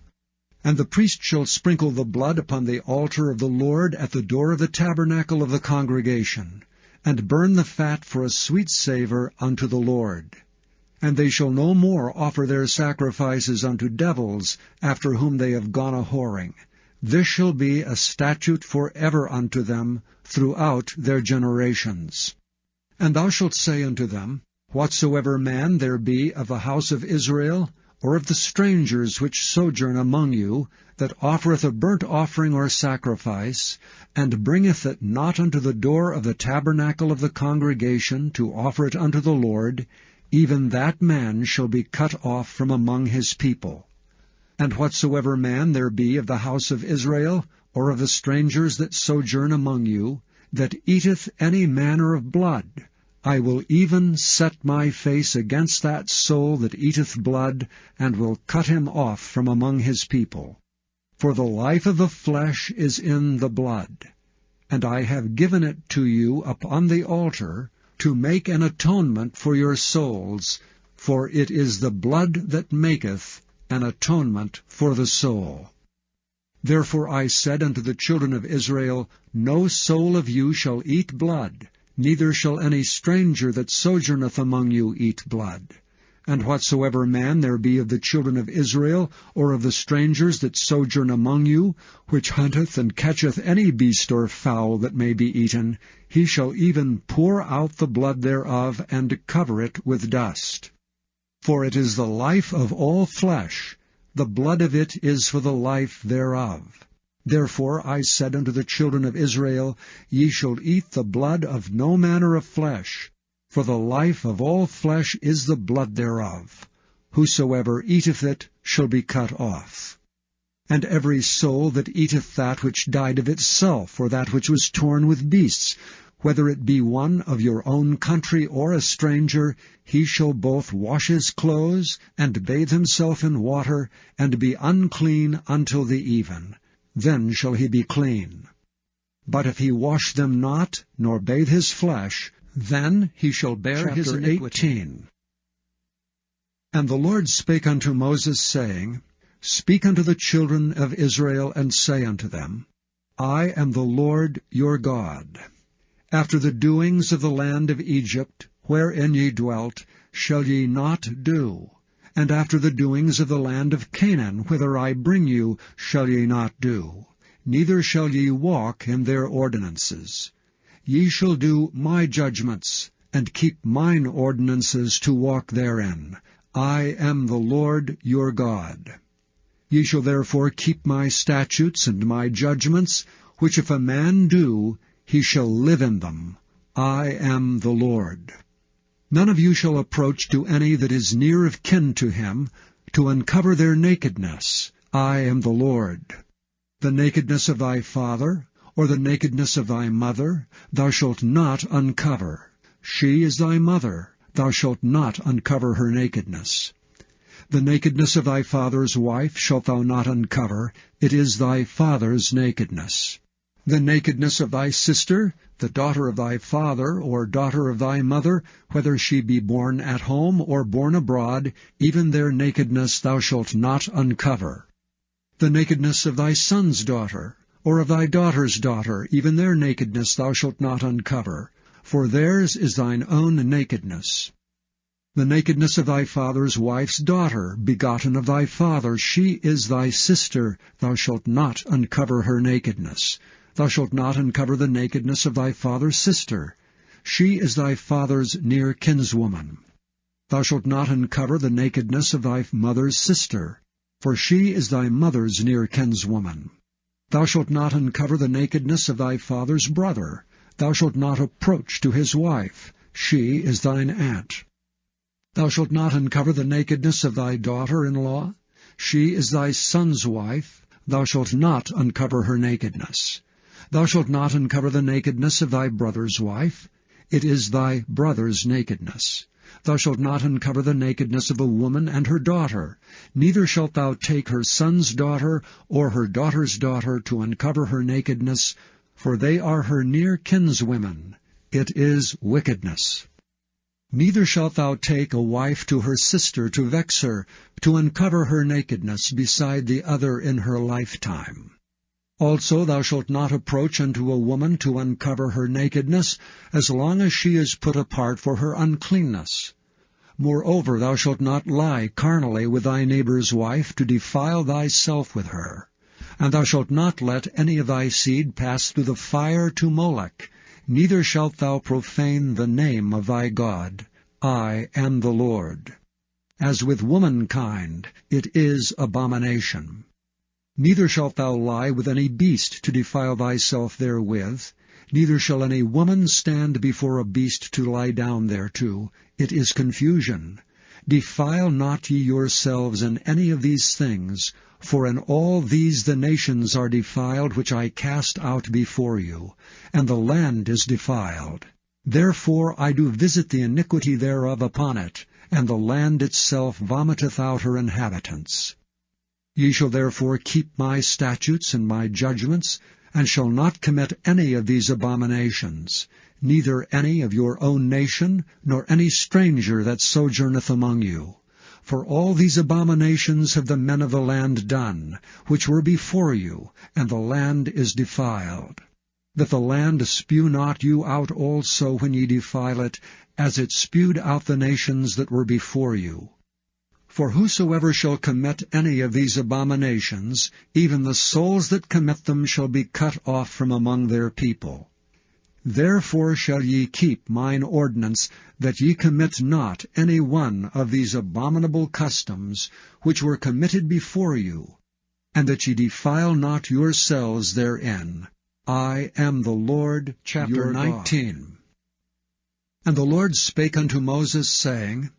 And the priest shall sprinkle the blood upon the altar of the Lord at the door of the tabernacle of the congregation, and burn the fat for a sweet savour unto the Lord. And they shall no more offer their sacrifices unto devils, after whom they have gone a-whoring. This shall be a statute for ever unto them throughout their generations. And thou shalt say unto them, Whatsoever man there be of the house of Israel, or of the strangers which sojourn among you, that offereth a burnt offering or sacrifice, and bringeth it not unto the door of the tabernacle of the congregation to offer it unto the Lord, even that man shall be cut off from among his people. And whatsoever man there be of the house of Israel, or of the strangers that sojourn among you, that eateth any manner of blood, I will even set my face against that soul that eateth blood, and will cut him off from among his people. For the life of the flesh is in the blood, and I have given it to you upon the altar, to make an atonement for your souls, for it is the blood that maketh an atonement for the soul. Therefore I said unto the children of Israel, No soul of you shall eat blood, neither shall any stranger that sojourneth among you eat blood. And whatsoever man there be of the children of Israel, or of the strangers that sojourn among you, which hunteth and catcheth any beast or fowl that may be eaten, he shall even pour out the blood thereof, and cover it with dust. For it is the life of all flesh, the blood of it is for the life thereof. Therefore I said unto the children of Israel, Ye shall eat the blood of no manner of flesh, for the life of all flesh is the blood thereof. Whosoever eateth it shall be cut off. And every soul that eateth that which died of itself, or that which was torn with beasts, whether it be one of your own country or a stranger, he shall both wash his clothes, and bathe himself in water, and be unclean until the even. Then shall he be clean. But if he wash them not, nor bathe his flesh, then he shall bear his iniquity. 18. And the Lord spake unto Moses, saying, Speak unto the children of Israel, and say unto them, I am the Lord your God. After the doings of the land of Egypt, wherein ye dwelt, shall ye not do, and after the doings of the land of Canaan, whither I bring you, shall ye not do, neither shall ye walk in their ordinances. Ye shall do my judgments, and keep mine ordinances to walk therein. I am the Lord your God. Ye shall therefore keep my statutes and my judgments, which if a man do, he shall live in them. I am the Lord. None of you shall approach to any that is near of kin to him, to uncover their nakedness. I am the Lord. The nakedness of thy father, or the nakedness of thy mother, thou shalt not uncover. She is thy mother, thou shalt not uncover her nakedness. The nakedness of thy father's wife shalt thou not uncover, it is thy father's nakedness. The nakedness of thy sister, the daughter of thy father, or daughter of thy mother, whether she be born at home or born abroad, even their nakedness thou shalt not uncover. The nakedness of thy son's daughter, or of thy daughter's daughter, even their nakedness thou shalt not uncover, for theirs is thine own nakedness. The nakedness of thy father's wife's daughter, begotten of thy father, she is thy sister, thou shalt not uncover her nakedness. Thou shalt not uncover the nakedness of thy father's sister. She is thy father's near kinswoman. Thou shalt not uncover the nakedness of thy mother's sister, for she is thy mother's near kinswoman. Thou shalt not uncover the nakedness of thy father's brother. Thou shalt not approach to his wife. She is thine aunt. Thou shalt not uncover the nakedness of thy daughter-in-law. She is thy son's wife. Thou shalt not uncover her nakedness. Thou shalt not uncover the nakedness of thy brother's wife. It is thy brother's nakedness. Thou shalt not uncover the nakedness of a woman and her daughter. Neither shalt thou take her son's daughter or her daughter's daughter to uncover her nakedness, for they are her near kinswomen. It is wickedness. Neither shalt thou take a wife to her sister to vex her, to uncover her nakedness beside the other in her lifetime. Also thou shalt not approach unto a woman to uncover her nakedness, as long as she is put apart for her uncleanness. Moreover, thou shalt not lie carnally with thy neighbor's wife, to defile thyself with her. And thou shalt not let any of thy seed pass through the fire to Molech, neither shalt thou profane the name of thy God. I am the Lord. As with womankind, it is abomination. Neither shalt thou lie with any beast to defile thyself therewith, neither shall any woman stand before a beast to lie down thereto. It is confusion. Defile not ye yourselves in any of these things, for in all these the nations are defiled which I cast out before you, and the land is defiled. Therefore I do visit the iniquity thereof upon it, and the land itself vomiteth out her inhabitants. Ye shall therefore keep my statutes and my judgments, and shall not commit any of these abominations, neither any of your own nation, nor any stranger that sojourneth among you. For all these abominations have the men of the land done, which were before you, and the land is defiled. That the land spew not you out also when ye defile it, as it spewed out the nations that were before you. For whosoever shall commit any of these abominations, even the souls that commit them shall be cut off from among their people. Therefore shall ye keep mine ordinance, that ye commit not any one of these abominable customs, which were committed before you, and that ye defile not yourselves therein. I am the Lord. Chapter 19. And the Lord spake unto Moses, saying,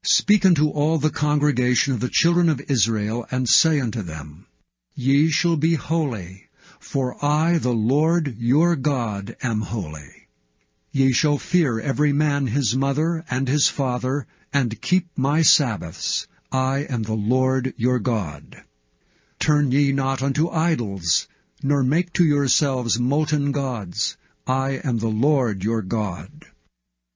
Speak unto all the congregation of the children of Israel, and say unto them, Ye shall be holy, for I, the Lord your God, am holy. Ye shall fear every man his mother and his father, and keep my Sabbaths. I am the Lord your God. Turn ye not unto idols, nor make to yourselves molten gods. I am the Lord your God.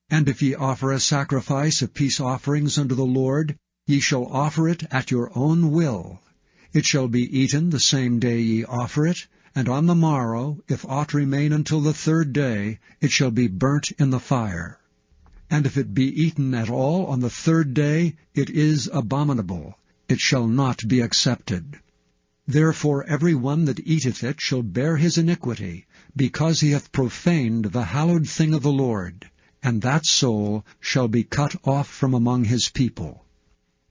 And if ye offer a sacrifice of peace offerings unto the Lord, ye shall offer it at your own will. It shall be eaten the same day ye offer it, and on the morrow, if aught remain until the third day, it shall be burnt in the fire. And if it be eaten at all on the third day, it is abominable. It shall not be accepted. Therefore every one that eateth it shall bear his iniquity, because he hath profaned the hallowed thing of the Lord. And that soul shall be cut off from among his people.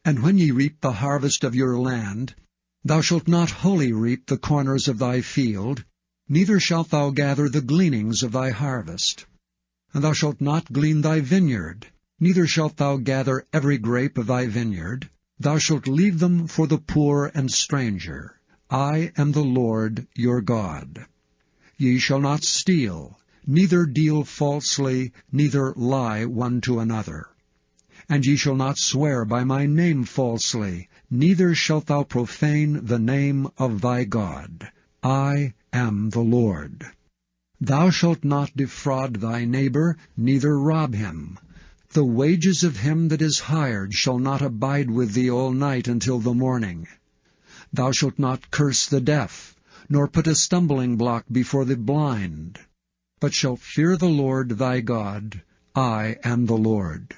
And when ye reap the harvest of your land, thou shalt not wholly reap the corners of thy field, neither shalt thou gather the gleanings of thy harvest. And thou shalt not glean thy vineyard, neither shalt thou gather every grape of thy vineyard. Thou shalt leave them for the poor and stranger. I am the Lord your God. Ye shall not steal, neither deal falsely, neither lie one to another. And ye shall not swear by my name falsely, neither shalt thou profane the name of thy God. I am the Lord. Thou shalt not defraud thy neighbor, neither rob him. The wages of him that is hired shall not abide with thee all night until the morning. Thou shalt not curse the deaf, nor put a stumbling block before the blind, but shalt fear the Lord thy God. I am the Lord.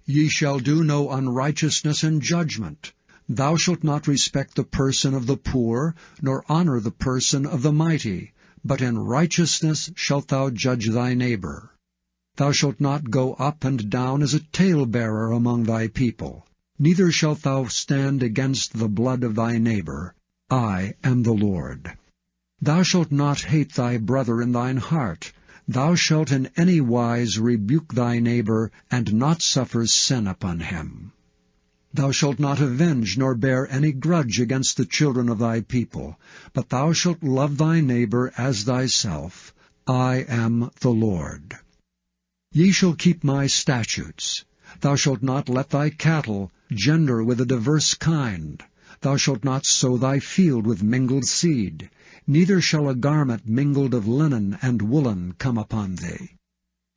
Ye shall do no unrighteousness in judgment. Thou shalt not respect the person of the poor, nor honor the person of the mighty, but in righteousness shalt thou judge thy neighbor. Thou shalt not go up and down as a talebearer among thy people, neither shalt thou stand against the blood of thy neighbor. I am the Lord. Thou shalt not hate thy brother in thine heart. Thou shalt in any wise rebuke thy neighbor, and not suffer sin upon him. Thou shalt not avenge nor bear any grudge against the children of thy people, but thou shalt love thy neighbor as thyself. I am the Lord. Ye shall keep my statutes. Thou shalt not let thy cattle gender with a diverse kind. Thou shalt not sow thy field with mingled seed, neither shall a garment mingled of linen and woolen come upon thee.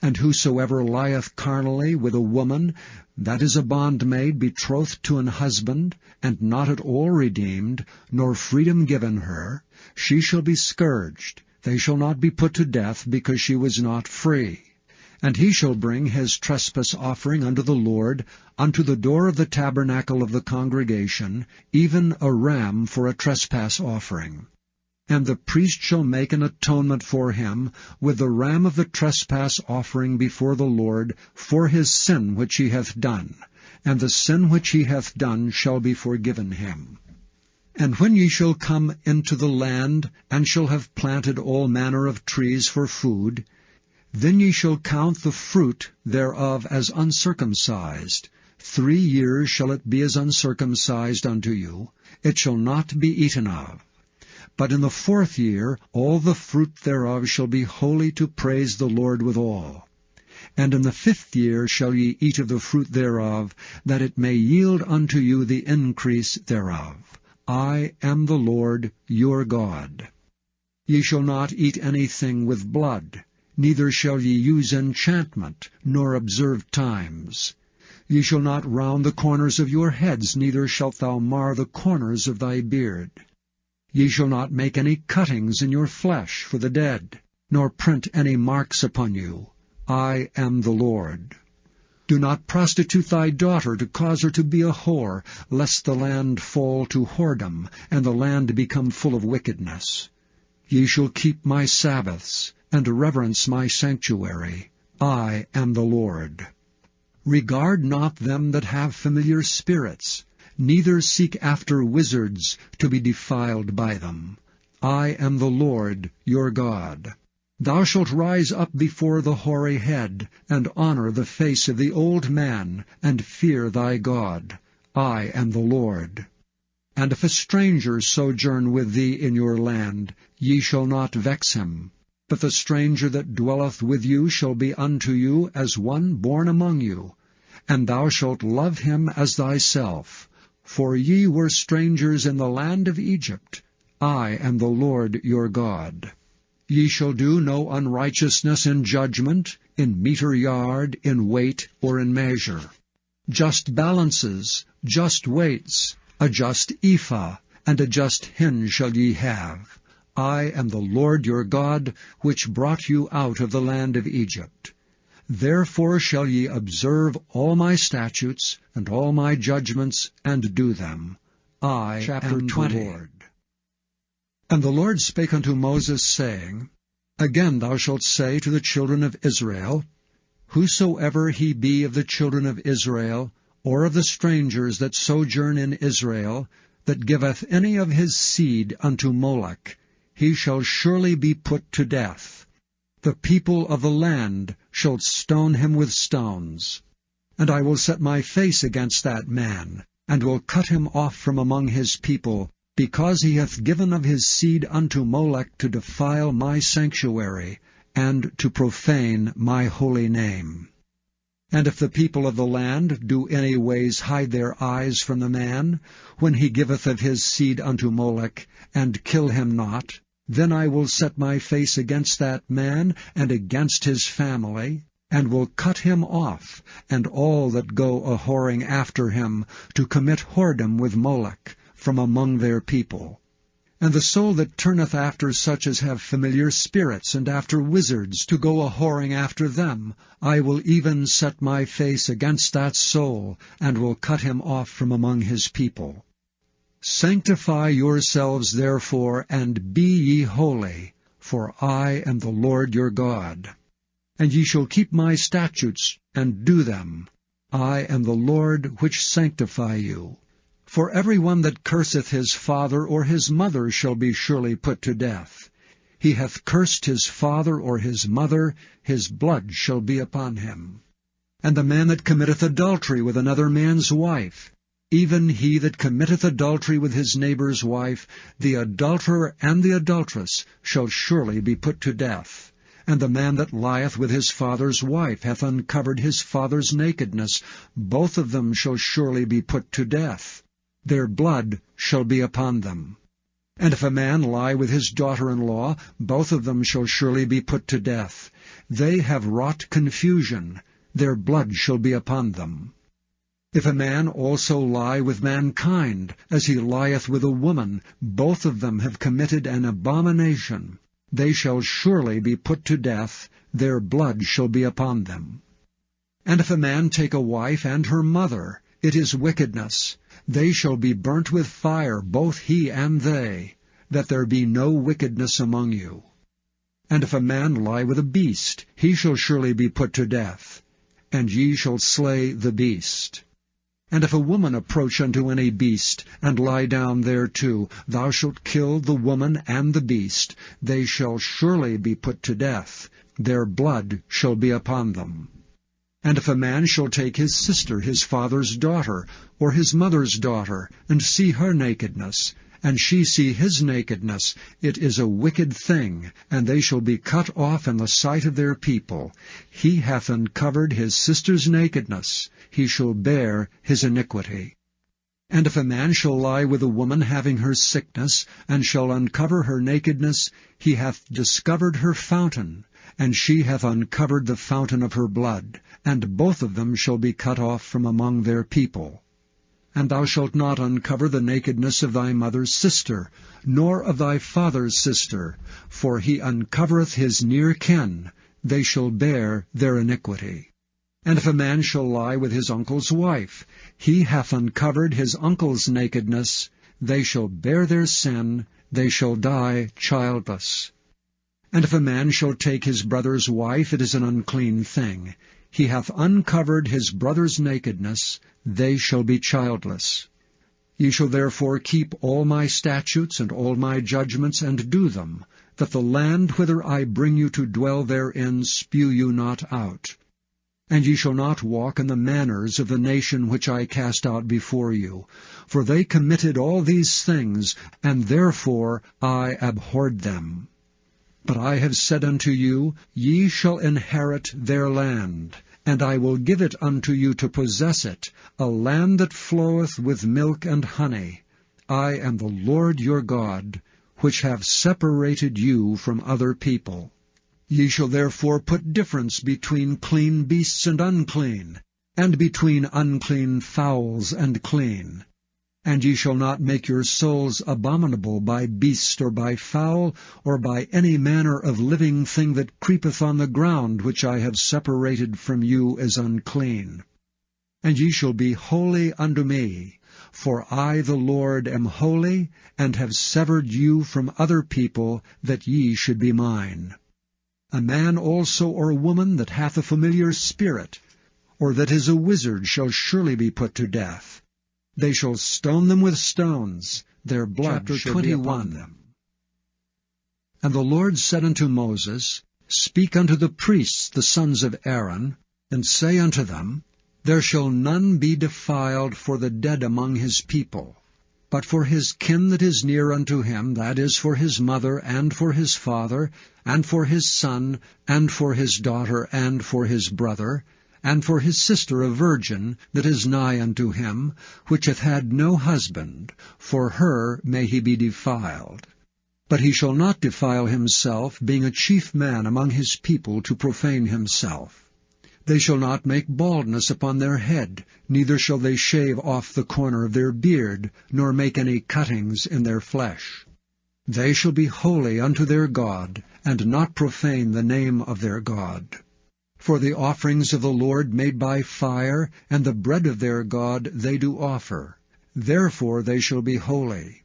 And whosoever lieth carnally with a woman, that is a bondmaid betrothed to an husband, and not at all redeemed, nor freedom given her, she shall be scourged. They shall not be put to death, because she was not free. And he shall bring his trespass offering unto the Lord, unto the door of the tabernacle of the congregation, even a ram for a trespass offering. And the priest shall make an atonement for him with the ram of the trespass offering before the Lord for his sin which he hath done, and the sin which he hath done shall be forgiven him. And when ye shall come into the land, and shall have planted all manner of trees for food, then ye shall count the fruit thereof as uncircumcised. 3 years shall it be as uncircumcised unto you. It shall not be eaten of. But in the 4th year all the fruit thereof shall be holy to praise the Lord withal. And in the 5th year shall ye eat of the fruit thereof, that it may yield unto you the increase thereof. I am the Lord your God. Ye shall not eat anything with blood, neither shall ye use enchantment, nor observe times. Ye shall not round the corners of your heads, neither shalt thou mar the corners of thy beard. Ye shall not make any cuttings in your flesh for the dead, nor print any marks upon you. I am the Lord. Do not prostitute thy daughter to cause her to be a whore, lest the land fall to whoredom, and the land become full of wickedness. Ye shall keep my Sabbaths, and reverence my sanctuary. I am the Lord. Regard not them that have familiar spirits, neither seek after wizards to be defiled by them. I am the Lord your God. Thou shalt rise up before the hoary head, and honor the face of the old man, and fear thy God. I am the Lord. And if a stranger sojourn with thee in your land, ye shall not vex him. But the stranger that dwelleth with you shall be unto you as one born among you, and thou shalt love him as thyself. For ye were strangers in the land of Egypt. I am the Lord your God. Ye shall do no unrighteousness in judgment, in meter yard, in weight, or in measure. Just balances, just weights, a just ephah, and a just hin shall ye have. I am the Lord your God, which brought you out of the land of Egypt. Therefore shall ye observe all my statutes and all my judgments, and do them. I am the Lord. And the Lord spake unto Moses, saying, Again thou shalt say to the children of Israel, Whosoever he be of the children of Israel, or of the strangers that sojourn in Israel, that giveth any of his seed unto Molech, he shall surely be put to death. The people of the land shall stone him with stones. And I will set my face against that man, and will cut him off from among his people, because he hath given of his seed unto Molech to defile my sanctuary, and to profane my holy name. And if the people of the land do any ways hide their eyes from the man, when he giveth of his seed unto Molech, and kill him not, then I will set my face against that man, and against his family, and will cut him off, and all that go a-whoring after him, to commit whoredom with Molech, from among their people. And the soul that turneth after such as have familiar spirits, and after wizards, to go a-whoring after them, I will even set my face against that soul, and will cut him off from among his people. Sanctify yourselves therefore, and be ye holy, for I am the Lord your God. And ye shall keep my statutes, and do them. I am the Lord which sanctify you. For every one that curseth his father or his mother shall be surely put to death. He hath cursed his father or his mother, his blood shall be upon him. And the man that committeth adultery with another man's wife, even he that committeth adultery with his neighbour's wife, the adulterer and the adulteress shall surely be put to death. And the man that lieth with his father's wife hath uncovered his father's nakedness. Both of them shall surely be put to death. Their blood shall be upon them. And if a man lie with his daughter-in-law, both of them shall surely be put to death. they have wrought confusion, their blood shall be upon them. If a man also lie with mankind, as he lieth with a woman, both of them have committed an abomination. They shall surely be put to death, their blood shall be upon them. And if a man take a wife and her mother, it is wickedness. They shall be burnt with fire, both he and they, that there be no wickedness among you. And if a man lie with a beast, he shall surely be put to death, and ye shall slay the beast. And if a woman approach unto any beast, and lie down thereto, thou shalt kill the woman and the beast. They shall surely be put to death. Their blood shall be upon them. And if a man shall take his sister, his father's daughter, or his mother's daughter, and see her nakedness, and she see his nakedness, it is a wicked thing, and they shall be cut off in the sight of their people. He hath uncovered his sister's nakedness, he shall bear his iniquity. And if a man shall lie with a woman having her sickness, and shall uncover her nakedness, he hath discovered her fountain, and she hath uncovered the fountain of her blood, and both of them shall be cut off from among their people. And thou shalt not uncover the nakedness of thy mother's sister, nor of thy father's sister, for he uncovereth his near kin, they shall bear their iniquity. And if a man shall lie with his uncle's wife, he hath uncovered his uncle's nakedness, they shall bear their sin, they shall die childless. And if a man shall take his brother's wife, it is an unclean thing. He hath uncovered his brother's nakedness, they shall be childless. Ye shall therefore keep all my statutes and all my judgments, and do them, that the land whither I bring you to dwell therein spew you not out. And ye shall not walk in the manners of the nation which I cast out before you, for they committed all these things, and therefore I abhorred them. But I have said unto you, ye shall inherit their land, and I will give it unto you to possess it, a land that floweth with milk and honey. I am the Lord your God, which have separated you from other people. Ye shall therefore put difference between clean beasts and unclean, and between unclean fowls and clean. And ye shall not make your souls abominable by beast, or by fowl, or by any manner of living thing that creepeth on the ground, which I have separated from you as unclean. And ye shall be holy unto me, for I the Lord am holy, and have severed you from other people, that ye should be mine. A man also or a woman that hath a familiar spirit, or that is a wizard, shall surely be put to death. They shall stone them with stones, their blood shall be upon them. And the Lord said unto Moses, Speak unto the priests, the sons of Aaron, and say unto them, There shall none be defiled for the dead among his people, but for his kin that is near unto him, that is, for his mother, and for his father, and for his son, and for his daughter, and for his brother, and for his sister a virgin, that is nigh unto him, which hath had no husband, for her may he be defiled. But he shall not defile himself, being a chief man among his people, to profane himself. They shall not make baldness upon their head, neither shall they shave off the corner of their beard, nor make any cuttings in their flesh. They shall be holy unto their God, and not profane the name of their God. For the offerings of the Lord made by fire, and the bread of their God they do offer. Therefore they shall be holy.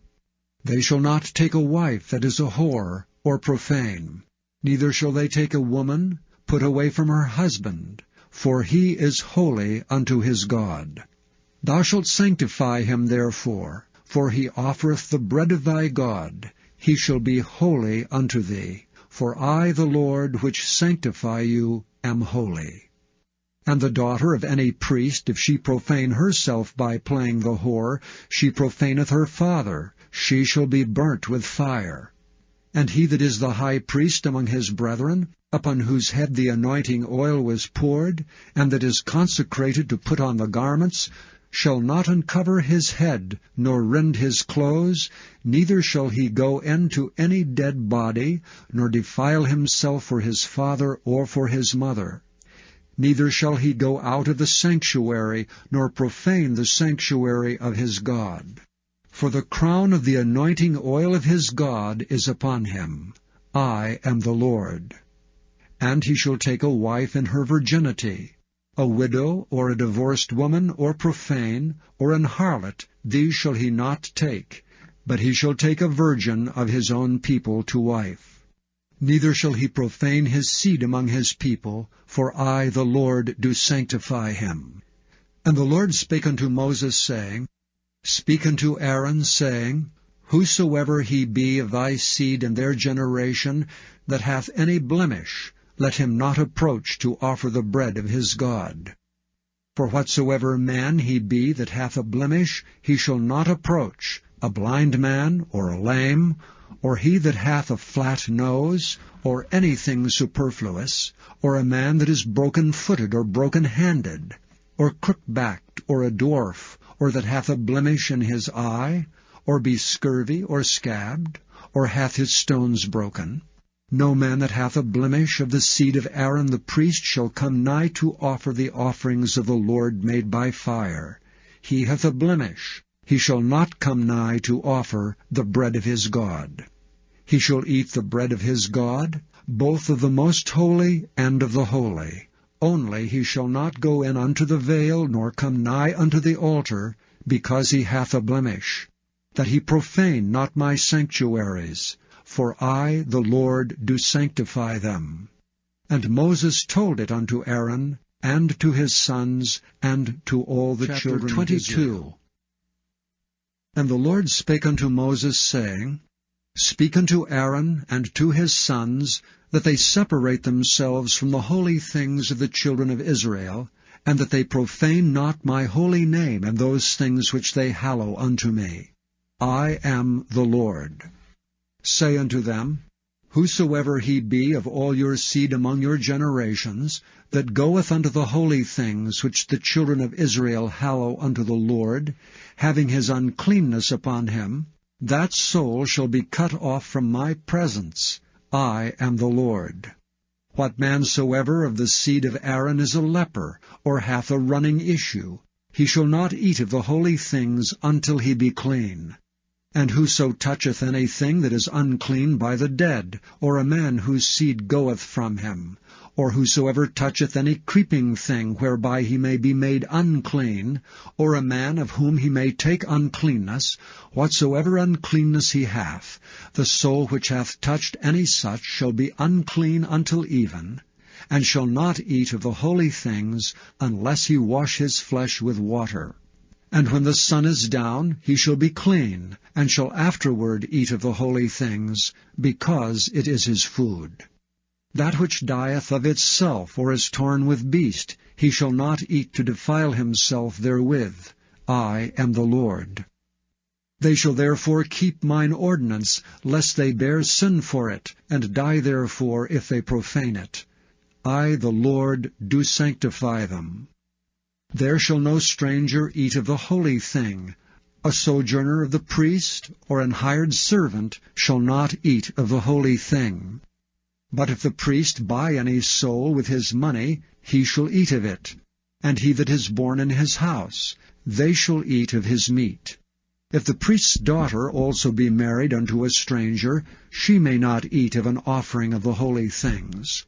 They shall not take a wife that is a whore, or profane. Neither shall they take a woman put away from her husband, for he is holy unto his God. Thou shalt sanctify him therefore, for he offereth the bread of thy God. He shall be holy unto thee. For I, the Lord, which sanctify you, am holy. And the daughter of any priest, if she profane herself by playing the whore, she profaneth her father, she shall be burnt with fire. And he that is the high priest among his brethren, upon whose head the anointing oil was poured, and that is consecrated to put on the garments, shall not uncover his head, nor rend his clothes, neither shall he go in to any dead body, nor defile himself for his father or for his mother. Neither shall he go out of the sanctuary, nor profane the sanctuary of his God. For the crown of the anointing oil of his God is upon him. I am the Lord. And he shall take a wife in her virginity. A widow, or a divorced woman, or profane, or an harlot, these shall he not take, but he shall take a virgin of his own people to wife. Neither shall he profane his seed among his people, for I, the Lord, do sanctify him. And the Lord spake unto Moses, saying, Speak unto Aaron, saying, Whosoever he be of thy seed in their generation, that hath any blemish, let him not approach to offer the bread of his God. For whatsoever man he be that hath a blemish, he shall not approach, a blind man, or a lame, or he that hath a flat nose, or anything superfluous, or a man that is broken-footed or broken-handed, or crook-backed, or a dwarf, or that hath a blemish in his eye, or be scurvy, or scabbed, or hath his stones broken. No man that hath a blemish of the seed of Aaron the priest shall come nigh to offer the offerings of the Lord made by fire. He hath a blemish. He shall not come nigh to offer the bread of his God. He shall eat the bread of his God, both of the most holy and of the holy. Only he shall not go in unto the veil, nor come nigh unto the altar, because he hath a blemish, that he profane not my sanctuaries. For I, the Lord, do sanctify them. And Moses told it unto Aaron, and to his sons, and to all the children 22. Of Israel. And the Lord spake unto Moses, saying, Speak unto Aaron and to his sons, that they separate themselves from the holy things of the children of Israel, and that they profane not my holy name in those things which they hallow unto me. I am the Lord. Say unto them, Whosoever he be of all your seed among your generations, that goeth unto the holy things which the children of Israel hallow unto the Lord, having his uncleanness upon him, that soul shall be cut off from my presence. I am the Lord. What man soever of the seed of Aaron is a leper, or hath a running issue, he shall not eat of the holy things until he be clean. And whoso toucheth anything that is unclean by the dead, or a man whose seed goeth from him, or whosoever toucheth any creeping thing whereby he may be made unclean, or a man of whom he may take uncleanness, whatsoever uncleanness he hath, the soul which hath touched any such shall be unclean until even, and shall not eat of the holy things, unless he wash his flesh with water. And when the sun is down, he shall be clean, and shall afterward eat of the holy things, because it is his food. That which dieth of itself, or is torn with beast, he shall not eat to defile himself therewith. I am the Lord. They shall therefore keep mine ordinance, lest they bear sin for it, and die therefore if they profane it. I, the Lord, do sanctify them. There shall no stranger eat of the holy thing. A sojourner of the priest, or an hired servant, shall not eat of the holy thing. But if the priest buy any soul with his money, he shall eat of it. And he that is born in his house, they shall eat of his meat. If the priest's daughter also be married unto a stranger, she may not eat of an offering of the holy things.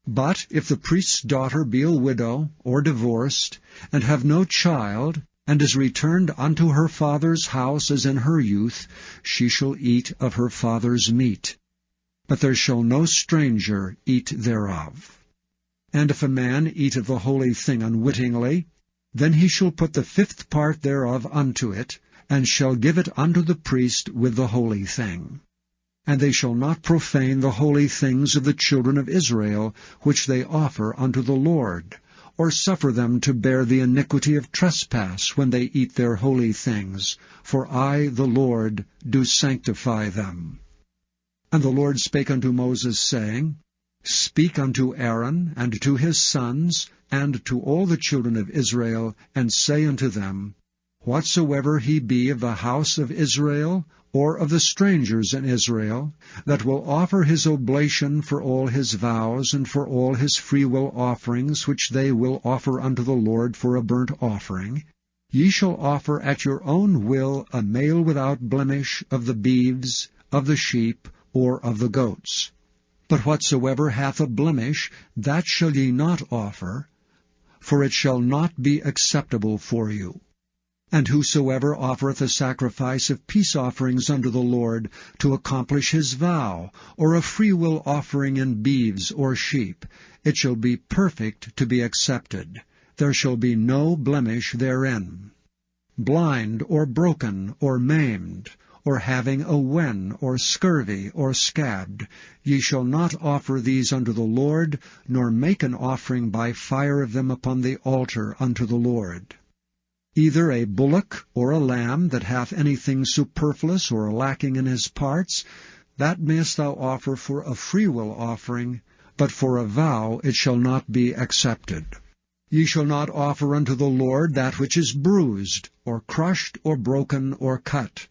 But if the priest's daughter be a widow, or divorced, and have no child, and is returned unto her father's house as in her youth, she shall eat of her father's meat. But there shall no stranger eat thereof. And if a man eat of the holy thing unwittingly, then he shall put the 5th part thereof unto it, and shall give it unto the priest with the holy thing. And they shall not profane the holy things of the children of Israel, which they offer unto the Lord, or suffer them to bear the iniquity of trespass when they eat their holy things, for I, the Lord, do sanctify them. And the Lord spake unto Moses, saying, Speak unto Aaron, and to his sons, and to all the children of Israel, and say unto them, whatsoever he be of the house of Israel, or of the strangers in Israel, that will offer his oblation for all his vows, and for all his freewill offerings, which they will offer unto the Lord for a burnt offering, ye shall offer at your own will a male without blemish of the beeves, of the sheep, or of the goats. But whatsoever hath a blemish, that shall ye not offer, for it shall not be acceptable for you. And whosoever offereth a sacrifice of peace offerings unto the Lord, to accomplish his vow, or a freewill offering in beeves or sheep, it shall be perfect to be accepted. There shall be no blemish therein. Blind, or broken, or maimed, or having a wen, or scurvy, or scabbed, ye shall not offer these unto the Lord, nor make an offering by fire of them upon the altar unto the Lord. Either a bullock or a lamb that hath anything superfluous or lacking in his parts, that mayest thou offer for a freewill offering, but for a vow it shall not be accepted. Ye shall not offer unto the Lord that which is bruised, or crushed, or broken, or cut,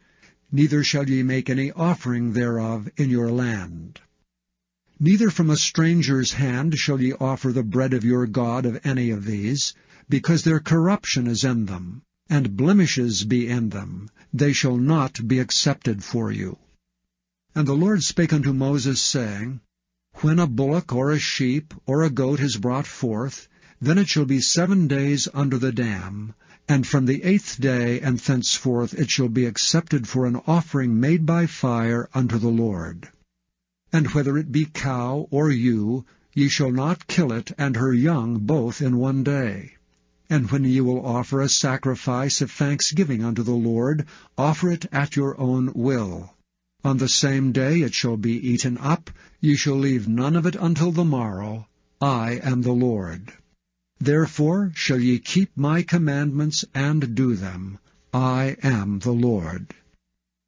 neither shall ye make any offering thereof in your land. Neither from a stranger's hand shall ye offer the bread of your God of any of these, because their corruption is in them, and blemishes be in them, they shall not be accepted for you. And the Lord spake unto Moses, saying, When a bullock or a sheep or a goat is brought forth, then it shall be 7 days under the dam, and from the 8th day and thenceforth it shall be accepted for an offering made by fire unto the Lord. And whether it be cow or ewe, ye shall not kill it and her young both in 1 day. And when ye will offer a sacrifice of thanksgiving unto the Lord, offer it at your own will. On the same day it shall be eaten up, ye shall leave none of it until the morrow. I am the Lord. Therefore shall ye keep my commandments and do them. I am the Lord.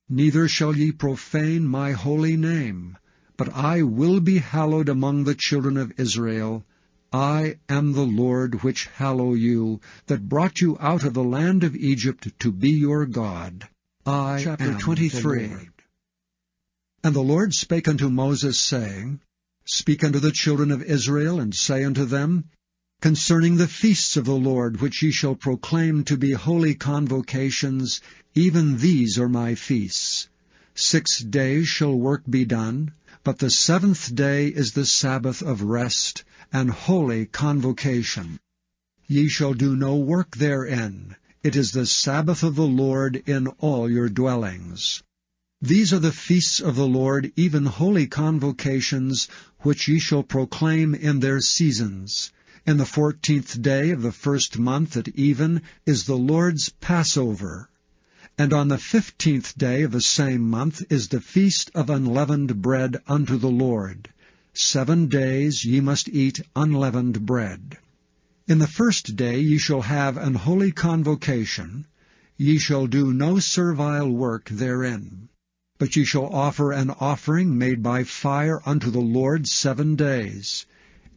Neither shall ye profane my holy name, but I will be hallowed among the children of Israel. I am the Lord which hallow you, that brought you out of the land of Egypt to be your God. I Chapter am 23. the Lord. And the Lord spake unto Moses, saying, Speak unto the children of Israel, and say unto them, Concerning the feasts of the Lord, which ye shall proclaim to be holy convocations, even these are my feasts. 6 days shall work be done, but the 7th day is the Sabbath of rest, and holy convocation. Ye shall do no work therein. It is the Sabbath of the Lord in all your dwellings. These are the feasts of the Lord, even holy convocations, which ye shall proclaim in their seasons. In the 14th day of the 1st month at even is the Lord's Passover. And on the 15th day of the same month is the feast of unleavened bread unto the Lord. 7 days ye must eat unleavened bread. In the 1st day ye shall have an holy convocation. Ye shall do no servile work therein. But ye shall offer an offering made by fire unto the Lord 7 days.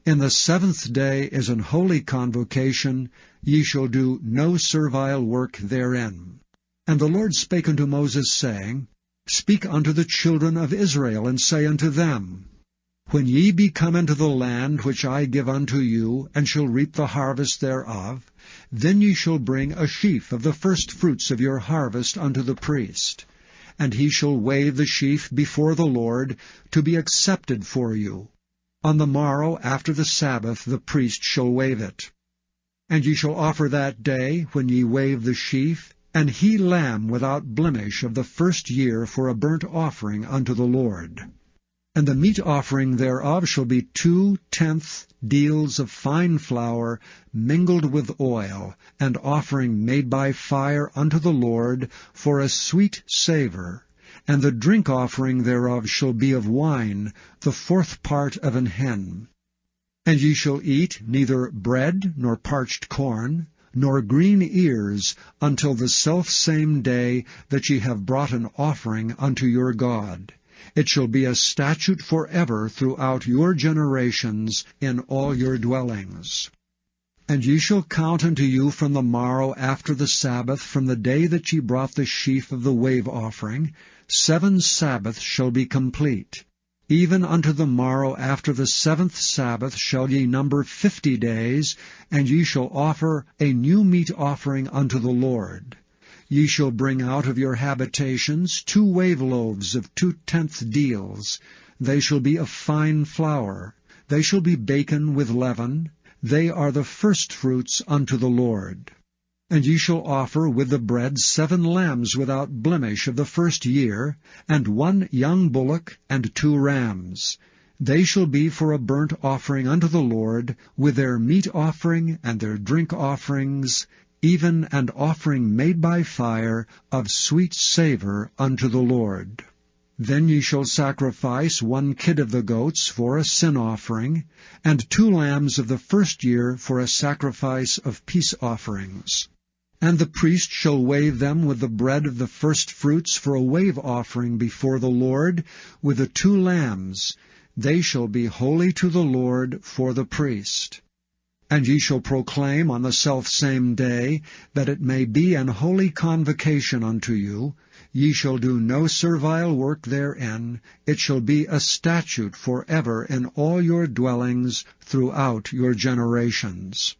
In the 7th day is an holy convocation. Ye shall do no servile work therein. And the Lord spake unto Moses, saying, Speak unto the children of Israel, and say unto them, When ye be come into the land which I give unto you, and shall reap the harvest thereof, then ye shall bring a sheaf of the firstfruits of your harvest unto the priest. And he shall wave the sheaf before the Lord, to be accepted for you. On the morrow after the Sabbath the priest shall wave it. And ye shall offer that day, when ye wave the sheaf, an he lamb without blemish of the 1st year for a burnt offering unto the Lord. And the meat offering thereof shall be 2/10 deals of fine flour mingled with oil, an offering made by fire unto the Lord for a sweet savour. And the drink offering thereof shall be of wine, the 4th part of an hin. And ye shall eat neither bread, nor parched corn, nor green ears, until the selfsame day that ye have brought an offering unto your God. It shall be a statute forever throughout your generations in all your dwellings. And ye shall count unto you from the morrow after the Sabbath, from the day that ye brought the sheaf of the wave offering, 7 Sabbaths shall be complete. Even unto the morrow after the 7th Sabbath shall ye number 50 days, and ye shall offer a new meat offering unto the Lord. Ye shall bring out of your habitations 2 wave loaves of 2/10 deals. They shall be of fine flour. They shall be baken with leaven. They are the firstfruits unto the Lord. And ye shall offer with the bread 7 lambs without blemish of the first year, and 1 young bullock, and 2 rams. They shall be for a burnt offering unto the Lord, with their meat offering and their drink offerings, even an offering made by fire of sweet savour unto the Lord. Then ye shall sacrifice 1 kid of the goats for a sin offering, and 2 lambs of the first year for a sacrifice of peace offerings. And the priest shall wave them with the bread of the firstfruits for a wave offering before the Lord, with the 2 lambs. They shall be holy to the Lord for the priest. And ye shall proclaim on the selfsame day, that it may be an holy convocation unto you. Ye shall do no servile work therein. It shall be a statute forever in all your dwellings throughout your generations.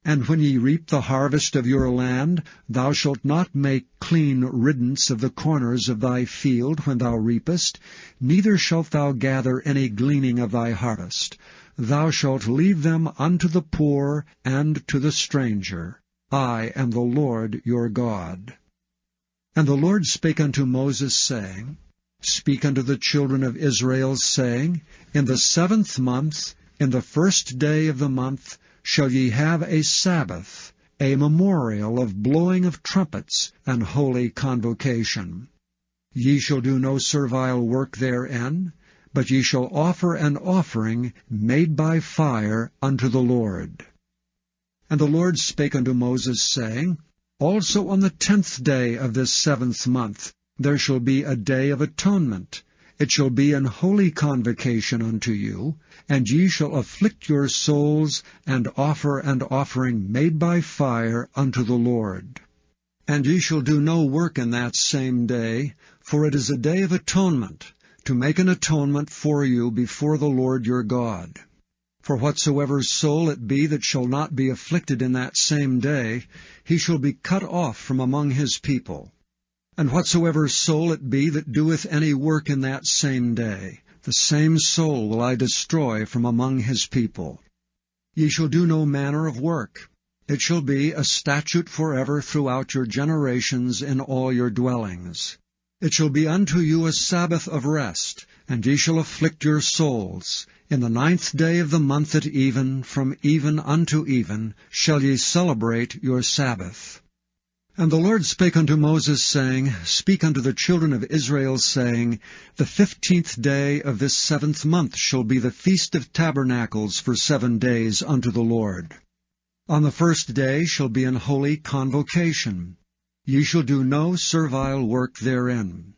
And when ye reap the harvest of your land, thou shalt not make clean riddance of the corners of thy field when thou reapest, neither shalt thou gather any gleaning of thy harvest. Thou shalt leave them unto the poor and to the stranger. I am the Lord your God. And the Lord spake unto Moses, saying, Speak unto the children of Israel, saying, In the 7th month, in the 1st day of the month, shall ye have a Sabbath, a memorial of blowing of trumpets, and holy convocation. Ye shall do no servile work therein, but ye shall offer an offering made by fire unto the Lord. And the Lord spake unto Moses, saying, Also on the 10th day of this 7th month there shall be a day of atonement. It shall be an holy convocation unto you, and ye shall afflict your souls, and offer an offering made by fire unto the Lord. And ye shall do no work in that same day, for it is a day of atonement, to make an atonement for you before the Lord your God. For whatsoever soul it be that shall not be afflicted in that same day, he shall be cut off from among his people. And whatsoever soul it be that doeth any work in that same day, the same soul will I destroy from among his people. Ye shall do no manner of work. It shall be a statute forever throughout your generations in all your dwellings. It shall be unto you a Sabbath of rest, and ye shall afflict your souls. In the 9th day of the month at even, from even unto even, shall ye celebrate your Sabbath. And the Lord spake unto Moses, saying, Speak unto the children of Israel, saying, The 15th day of this 7th month shall be the Feast of Tabernacles for 7 days unto the Lord. On the 1st day shall be an holy convocation. Ye shall do no servile work therein.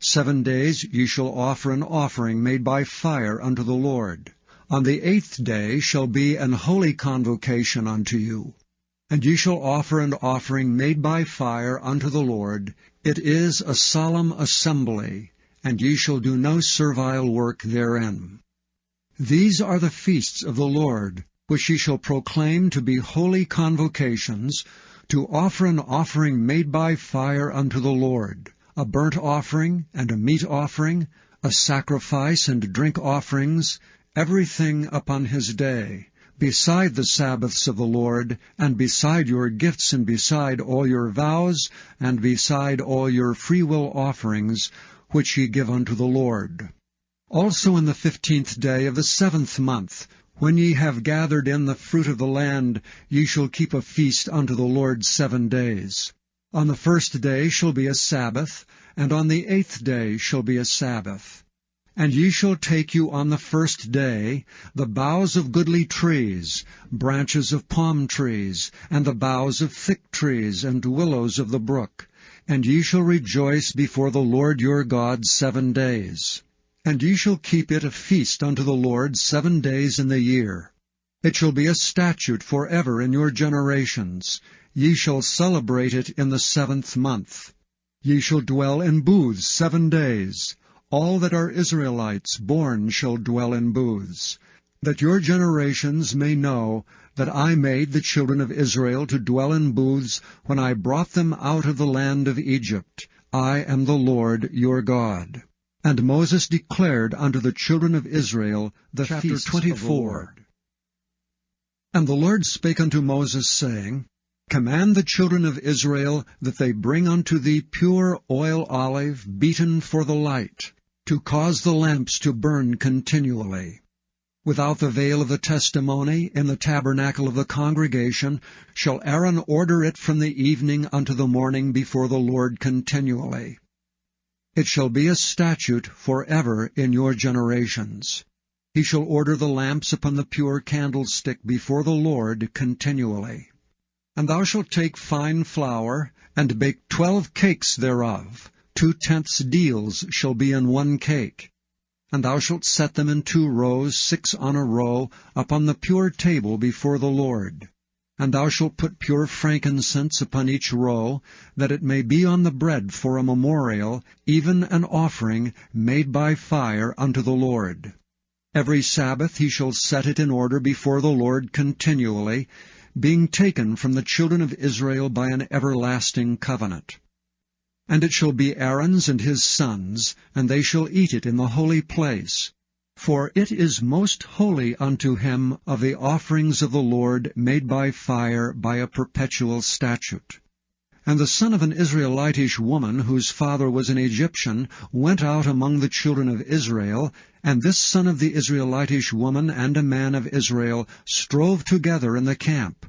7 days ye shall offer an offering made by fire unto the Lord. On the 8th day shall be an holy convocation unto you. And ye shall offer an offering made by fire unto the Lord. It is a solemn assembly, and ye shall do no servile work therein. These are the feasts of the Lord, which ye shall proclaim to be holy convocations, to offer an offering made by fire unto the Lord, a burnt offering and a meat offering, a sacrifice and drink offerings, everything upon his day, beside the Sabbaths of the Lord, and beside your gifts, and beside all your vows, and beside all your freewill offerings, which ye give unto the Lord. Also in the 15th day of the 7th month, when ye have gathered in the fruit of the land, ye shall keep a feast unto the Lord 7 days. On the 1st day shall be a Sabbath, and on the 8th day shall be a Sabbath. And ye shall take you on the 1st day the boughs of goodly trees, branches of palm trees, and the boughs of thick trees, and willows of the brook. And ye shall rejoice before the Lord your God 7 days. And ye shall keep it a feast unto the Lord 7 days in the year. It shall be a statute forever in your generations. Ye shall celebrate it in the 7th month. Ye shall dwell in booths 7 days. All that are Israelites born shall dwell in booths, that your generations may know that I made the children of Israel to dwell in booths when I brought them out of the land of Egypt. I am the Lord your God. And Moses declared unto the children of Israel the feasts of the Lord. And the Lord spake unto Moses, saying, Command the children of Israel that they bring unto thee pure oil olive beaten for the light, to cause the lamps to burn continually. Without the veil of the testimony, in the tabernacle of the congregation, shall Aaron order it from the evening unto the morning before the Lord continually. It shall be a statute forever in your generations. He shall order the lamps upon the pure candlestick before the Lord continually. And thou shalt take fine flour, and bake 12 cakes thereof. 2/10 deals shall be in 1 cake. And thou shalt set them in 2 rows, 6 on a row, upon the pure table before the Lord. And thou shalt put pure frankincense upon each row, that it may be on the bread for a memorial, even an offering made by fire unto the Lord. Every Sabbath he shall set it in order before the Lord continually, being taken from the children of Israel by an everlasting covenant. And it shall be Aaron's and his sons, and they shall eat it in the holy place. For it is most holy unto him of the offerings of the Lord made by fire by a perpetual statute. And the son of an Israelitish woman, whose father was an Egyptian, went out among the children of Israel, and this son of the Israelitish woman and a man of Israel strove together in the camp.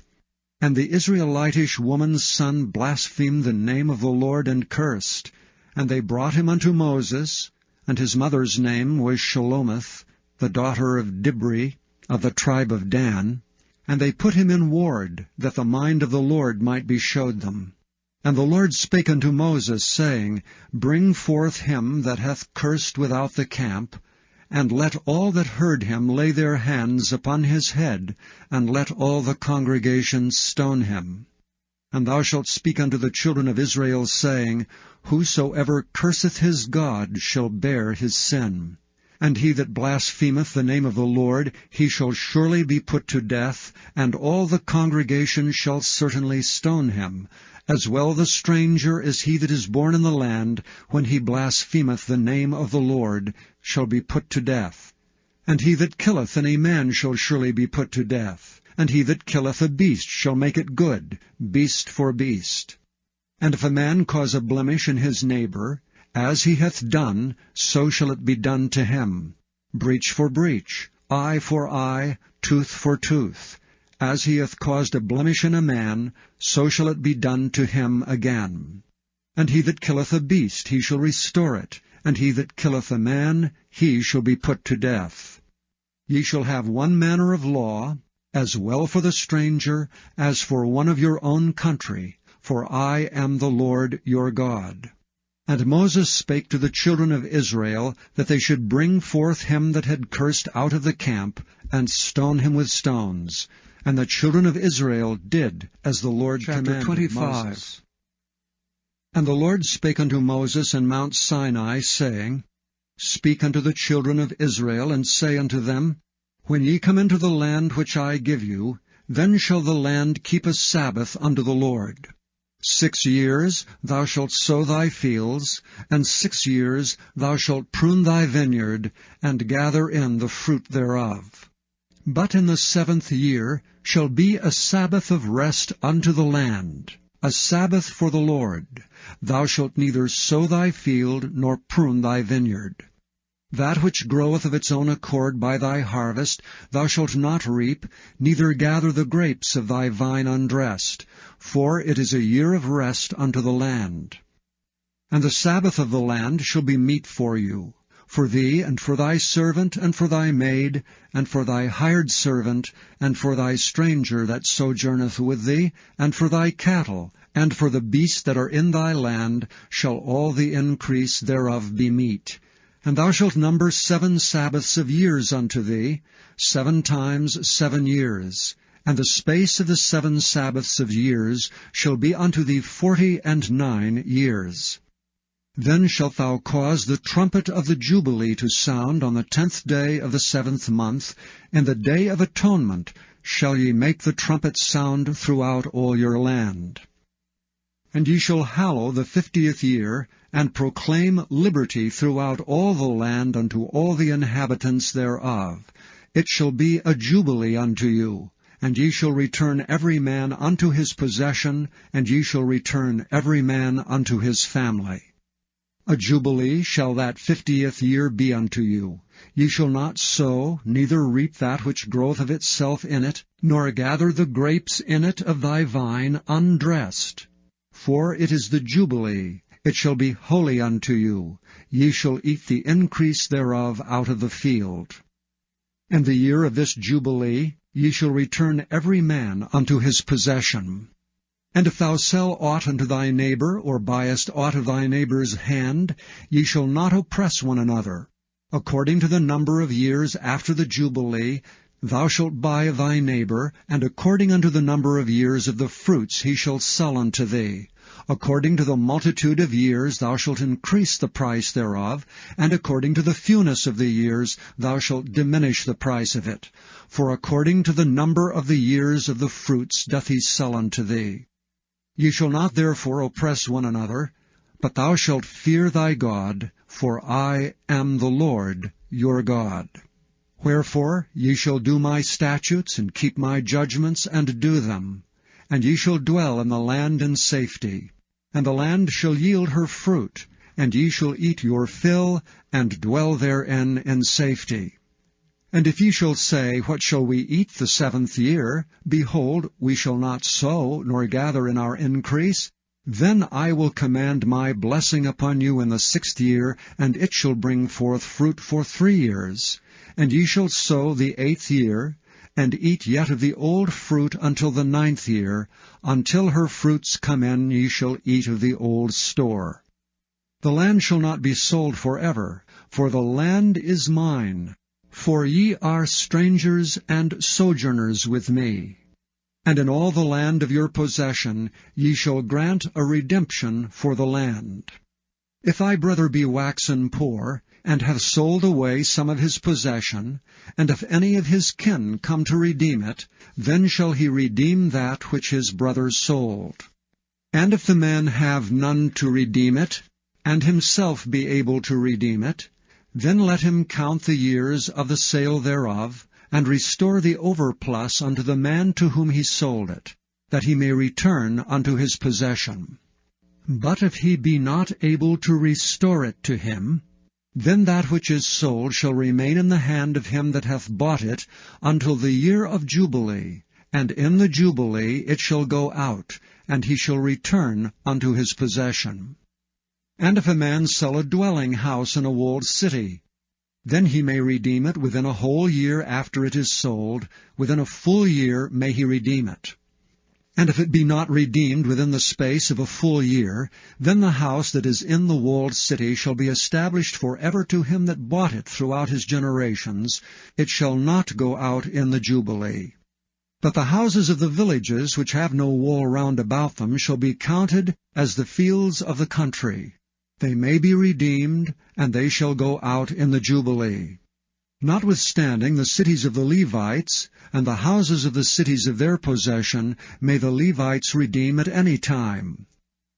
And the Israelitish woman's son blasphemed the name of the Lord and cursed. And they brought him unto Moses, and his mother's name was Shelomith, the daughter of Dibri, of the tribe of Dan. And they put him in ward, that the mind of the Lord might be showed them. And the Lord spake unto Moses, saying, Bring forth him that hath cursed without the camp, and let all that heard him lay their hands upon his head, and let all the congregation stone him. And thou shalt speak unto the children of Israel, saying, Whosoever curseth his God shall bear his sin. And he that blasphemeth the name of the Lord, he shall surely be put to death, and all the congregation shall certainly stone him, as well the stranger as he that is born in the land, when he blasphemeth the name of the Lord, shall be put to death. And he that killeth any man shall surely be put to death. And he that killeth a beast shall make it good, beast for beast. And if a man cause a blemish in his neighbor, as he hath done, so shall it be done to him. Breach for breach, eye for eye, tooth for tooth. As he hath caused a blemish in a man, so shall it be done to him again. And he that killeth a beast, he shall restore it, and he that killeth a man, he shall be put to death. Ye shall have one manner of law, as well for the stranger as for one of your own country, for I am the Lord your God. And Moses spake to the children of Israel that they should bring forth him that had cursed out of the camp, and stone him with stones. And the children of Israel did as the Lord commanded 25. Moses. And the Lord spake unto Moses in Mount Sinai, saying, Speak unto the children of Israel, and say unto them, When ye come into the land which I give you, then shall the land keep a Sabbath unto the Lord. 6 years thou shalt sow thy fields, and 6 years thou shalt prune thy vineyard, and gather in the fruit thereof. But in the 7th year shall be a Sabbath of rest unto the land, a Sabbath for the Lord. Thou shalt neither sow thy field, nor prune thy vineyard. That which groweth of its own accord by thy harvest thou shalt not reap, neither gather the grapes of thy vine undressed, for it is a year of rest unto the land. And the Sabbath of the land shall be meat for you, for thee, and for thy servant, and for thy maid, and for thy hired servant, and for thy stranger that sojourneth with thee, and for thy cattle, and for the beasts that are in thy land, shall all the increase thereof be meat. And thou shalt number 7 Sabbaths of years unto thee, 7 times 7 years. And the space of the 7 Sabbaths of years shall be unto thee 49 years. Then shalt thou cause the trumpet of the Jubilee to sound on the 10th day of the 7th month. In the day of atonement shall ye make the trumpet sound throughout all your land. And ye shall hallow the 50th year, and proclaim liberty throughout all the land unto all the inhabitants thereof. It shall be a jubilee unto you, and ye shall return every man unto his possession, and ye shall return every man unto his family. A jubilee shall that 50th year be unto you. Ye shall not sow, neither reap that which groweth of itself in it, nor gather the grapes in it of thy vine undressed. For it is the Jubilee, it shall be holy unto you. Ye shall eat the increase thereof out of the field. In the year of this Jubilee ye shall return every man unto his possession. And if thou sell aught unto thy neighbor, or buyest aught of thy neighbor's hand, ye shall not oppress one another. According to the number of years after the Jubilee, thou shalt buy of thy neighbor, and according unto the number of years of the fruits he shall sell unto thee. According to the multitude of years thou shalt increase the price thereof, and according to the fewness of the years thou shalt diminish the price of it. For according to the number of the years of the fruits doth he sell unto thee. Ye shall not therefore oppress one another, but thou shalt fear thy God, for I am the Lord your God. Wherefore ye shall do my statutes, and keep my judgments, and do them. And ye shall dwell in the land in safety. And the land shall yield her fruit, and ye shall eat your fill, and dwell therein in safety. And if ye shall say, What shall we eat the 7th year? Behold, we shall not sow, nor gather in our increase. Then I will command my blessing upon you in the 6th year, and it shall bring forth fruit for 3 years. And ye shall sow the 8th year, and eat yet of the old fruit until the 9th year. Until her fruits come in ye shall eat of the old store. The land shall not be sold forever, for the land is mine. For ye are strangers and sojourners with me. And in all the land of your possession ye shall grant a redemption for the land. If thy brother be waxen poor, and hath sold away some of his possession, and if any of his kin come to redeem it, then shall he redeem that which his brother sold. And if the man have none to redeem it, and himself be able to redeem it, then let him count the years of the sale thereof, and restore the overplus unto the man to whom he sold it, that he may return unto his possession. But if he be not able to restore it to him, then that which is sold shall remain in the hand of him that hath bought it until the year of Jubilee, and in the Jubilee it shall go out, and he shall return unto his possession. And if a man sell a dwelling house in a walled city, then he may redeem it within a whole year after it is sold. Within a full year may he redeem it. And if it be not redeemed within the space of a full year, then the house that is in the walled city shall be established forever to him that bought it throughout his generations. It shall not go out in the Jubilee. But the houses of the villages which have no wall round about them shall be counted as the fields of the country. They may be redeemed, and they shall go out in the Jubilee. Notwithstanding the cities of the Levites, and the houses of the cities of their possession, may the Levites redeem at any time.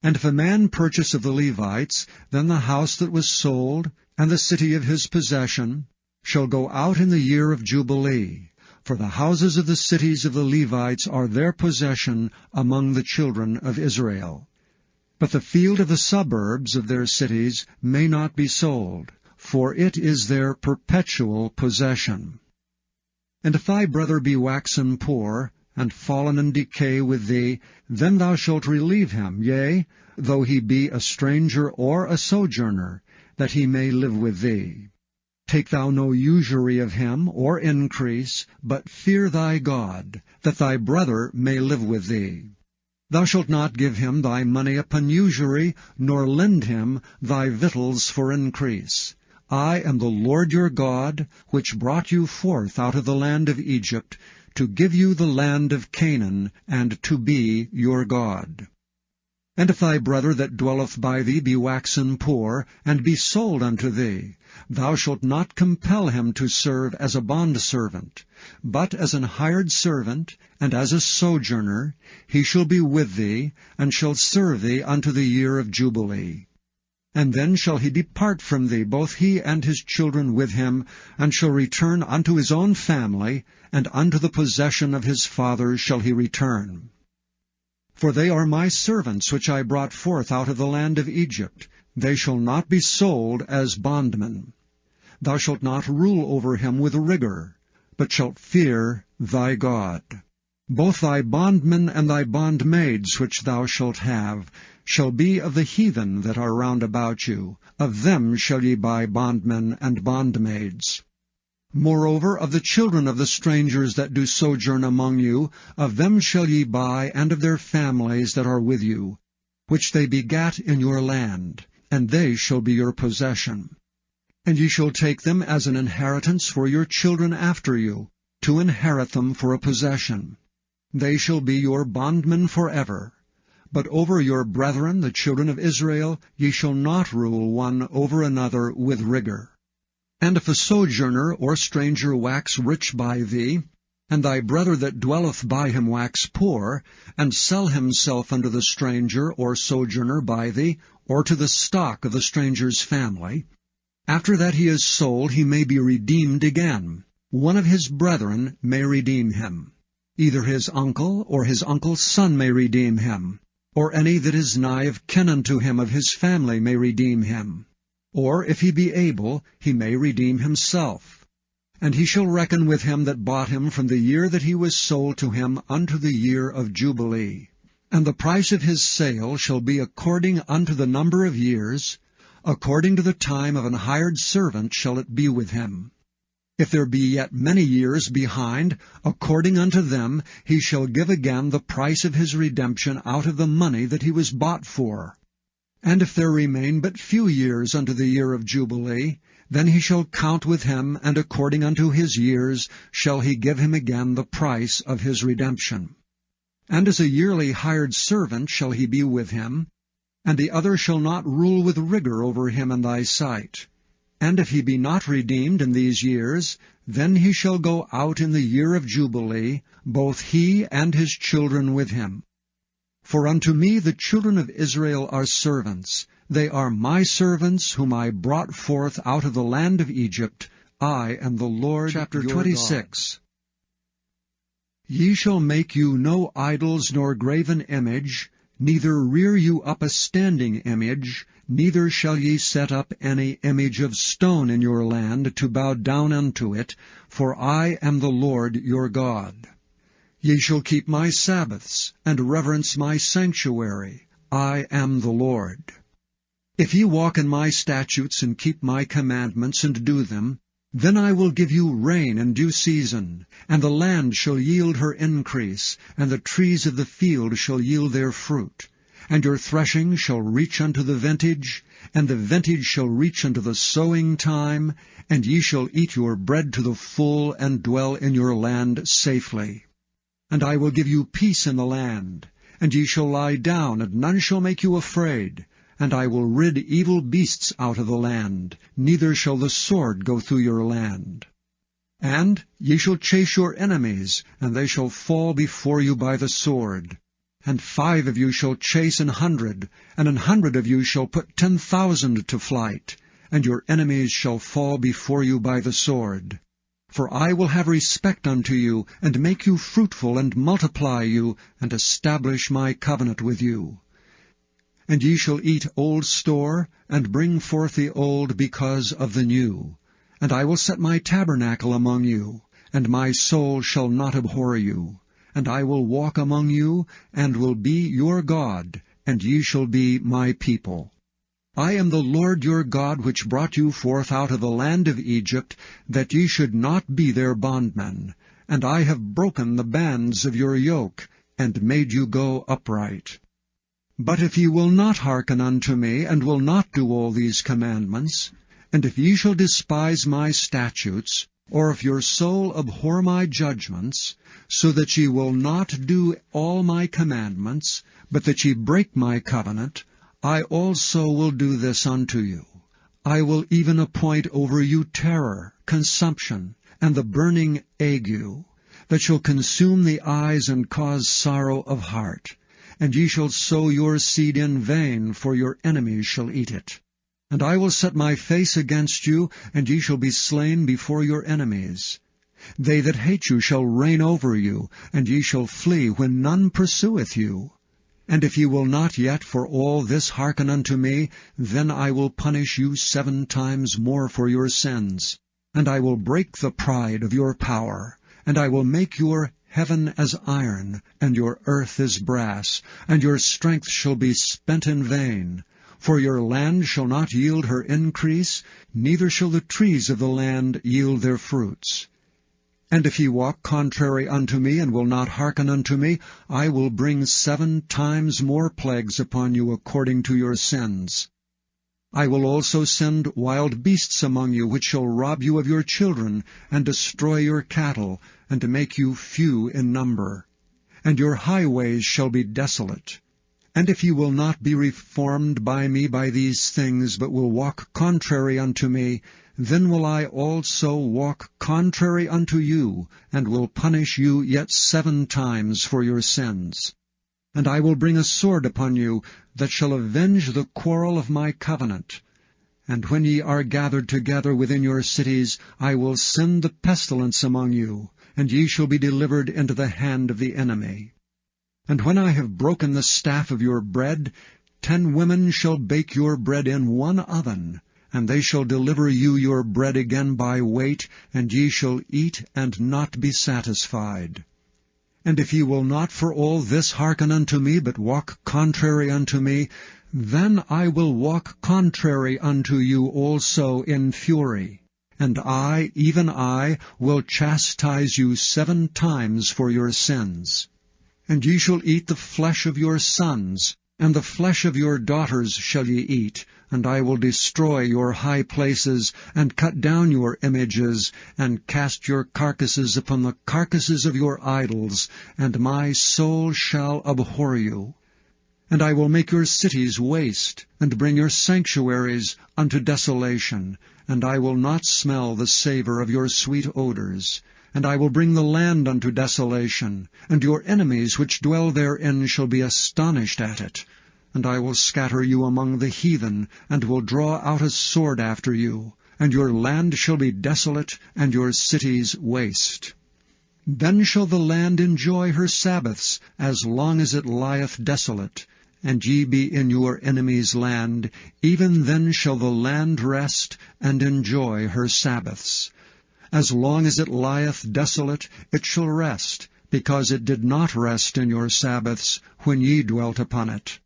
And if a man purchase of the Levites, then the house that was sold, and the city of his possession, shall go out in the year of Jubilee. For the houses of the cities of the Levites are their possession among the children of Israel. But the field of the suburbs of their cities may not be sold, for it is their perpetual possession. And if thy brother be waxen poor, and fallen in decay with thee, then thou shalt relieve him, yea, though he be a stranger or a sojourner, that he may live with thee. Take thou no usury of him, or increase, but fear thy God, that thy brother may live with thee. Thou shalt not give him thy money upon usury, nor lend him thy victuals for increase. I am the Lord your God, which brought you forth out of the land of Egypt, to give you the land of Canaan, and to be your God. And if thy brother that dwelleth by thee be waxen poor, and be sold unto thee, thou shalt not compel him to serve as a bondservant, but as an hired servant, and as a sojourner, he shall be with thee, and shall serve thee unto the year of Jubilee. And then shall he depart from thee, both he and his children with him, and shall return unto his own family, and unto the possession of his fathers shall he return. For they are my servants which I brought forth out of the land of Egypt. They shall not be sold as bondmen. Thou shalt not rule over him with rigor, but shalt fear thy God. Both thy bondmen and thy bondmaids which thou shalt have shall be of the heathen that are round about you. Of them shall ye buy bondmen and bondmaids. Moreover, of the children of the strangers that do sojourn among you, of them shall ye buy, and of their families that are with you, which they begat in your land, and they shall be your possession. And ye shall take them as an inheritance for your children after you, to inherit them for a possession. They shall be your bondmen forever. But over your brethren, the children of Israel, ye shall not rule one over another with rigor. And if a sojourner or stranger wax rich by thee, and thy brother that dwelleth by him wax poor, and sell himself unto the stranger or sojourner by thee, or to the stock of the stranger's family, after that he is sold he may be redeemed again. One of his brethren may redeem him. Either his uncle or his uncle's son may redeem him, or any that is nigh of kin unto him of his family may redeem him. Or, if he be able, he may redeem himself. And he shall reckon with him that bought him from the year that he was sold to him unto the year of Jubilee. And the price of his sale shall be according unto the number of years, according to the time of an hired servant shall it be with him. If there be yet many years behind, according unto them he shall give again the price of his redemption out of the money that he was bought for. And if there remain but few years unto the year of Jubilee, then he shall count with him, and according unto his years shall he give him again the price of his redemption. And as a yearly hired servant shall he be with him, and the other shall not rule with rigor over him in thy sight. And if he be not redeemed in these years, then he shall go out in the year of Jubilee, both he and his children with him. For unto me the children of Israel are servants. They are my servants, whom I brought forth out of the land of Egypt. I am the Lord your 26. God. Ye shall make you no idols nor graven image, neither rear you up a standing image, neither shall ye set up any image of stone in your land to bow down unto it, for I am the Lord your God. Ye shall keep my Sabbaths, and reverence my sanctuary. I am the Lord. If ye walk in my statutes, and keep my commandments, and do them, then I will give you rain in due season, and the land shall yield her increase, and the trees of the field shall yield their fruit. And your threshing shall reach unto the vintage, and the vintage shall reach unto the sowing time, and ye shall eat your bread to the full, and dwell in your land safely. And I will give you peace in the land, and ye shall lie down, and none shall make you afraid. And I will rid evil beasts out of the land, neither shall the sword go through your land. And ye shall chase your enemies, and they shall fall before you by the sword. And 5 of you shall chase 100, and 100 of you shall put 10,000 to flight, and your enemies shall fall before you by the sword. For I will have respect unto you, and make you fruitful, and multiply you, and establish my covenant with you. And ye shall eat old store, and bring forth the old because of the new. And I will set my tabernacle among you, and my soul shall not abhor you. And I will walk among you, and will be your God, and ye shall be my people. I am the Lord your God, which brought you forth out of the land of Egypt, that ye should not be their bondmen. And I have broken the bands of your yoke, and made you go upright. But if ye will not hearken unto me, and will not do all these commandments, And if ye shall despise my statutes, or if your soul abhor my judgments, so that ye will not do all my commandments, but that ye break my covenant, I also will do this unto you. I will even appoint over you terror, consumption, and the burning ague, that shall consume the eyes and cause sorrow of heart. And ye shall sow your seed in vain, for your enemies shall eat it. And I will set my face against you, and ye shall be slain before your enemies. They that hate you shall reign over you, and ye shall flee when none pursueth you. And if ye will not yet for all this hearken unto me, then I will punish you 7 times more for your sins. And I will break the pride of your power, and I will make your heaven as iron, and your earth as brass, and your strength shall be spent in vain. For your land shall not yield her increase, neither shall the trees of the land yield their fruits. And if ye walk contrary unto me, and will not hearken unto me, I will bring 7 times more plagues upon you according to your sins. I will also send wild beasts among you, which shall rob you of your children, and destroy your cattle, and to make you few in number. And your highways shall be desolate. And if ye will not be reformed by me by these things, but will walk contrary unto me, then will I also walk contrary unto you, and will punish you yet 7 times for your sins. And I will bring a sword upon you, that shall avenge the quarrel of my covenant. And when ye are gathered together within your cities, I will send the pestilence among you, and ye shall be delivered into the hand of the enemy. And when I have broken the staff of your bread, 10 women shall bake your bread in one oven, and they shall deliver you your bread again by weight, and ye shall eat and not be satisfied. And if ye will not for all this hearken unto me, but walk contrary unto me, then I will walk contrary unto you also in fury. And I, even I, will chastise you 7 times for your sins. And ye shall eat the flesh of your sons, and the flesh of your daughters shall ye eat, and I will destroy your high places, and cut down your images, and cast your carcasses upon the carcasses of your idols, and my soul shall abhor you. And I will make your cities waste, and bring your sanctuaries unto desolation, and I will not smell the savour of your sweet odours. And I will bring the land unto desolation, and your enemies which dwell therein shall be astonished at it. And I will scatter you among the heathen, and will draw out a sword after you, and your land shall be desolate, and your cities waste. Then shall the land enjoy her Sabbaths, as long as it lieth desolate, and ye be in your enemy's land, even then shall the land rest, and enjoy her Sabbaths. As long as it lieth desolate, it shall rest, because it did not rest in your Sabbaths, when ye dwelt upon it.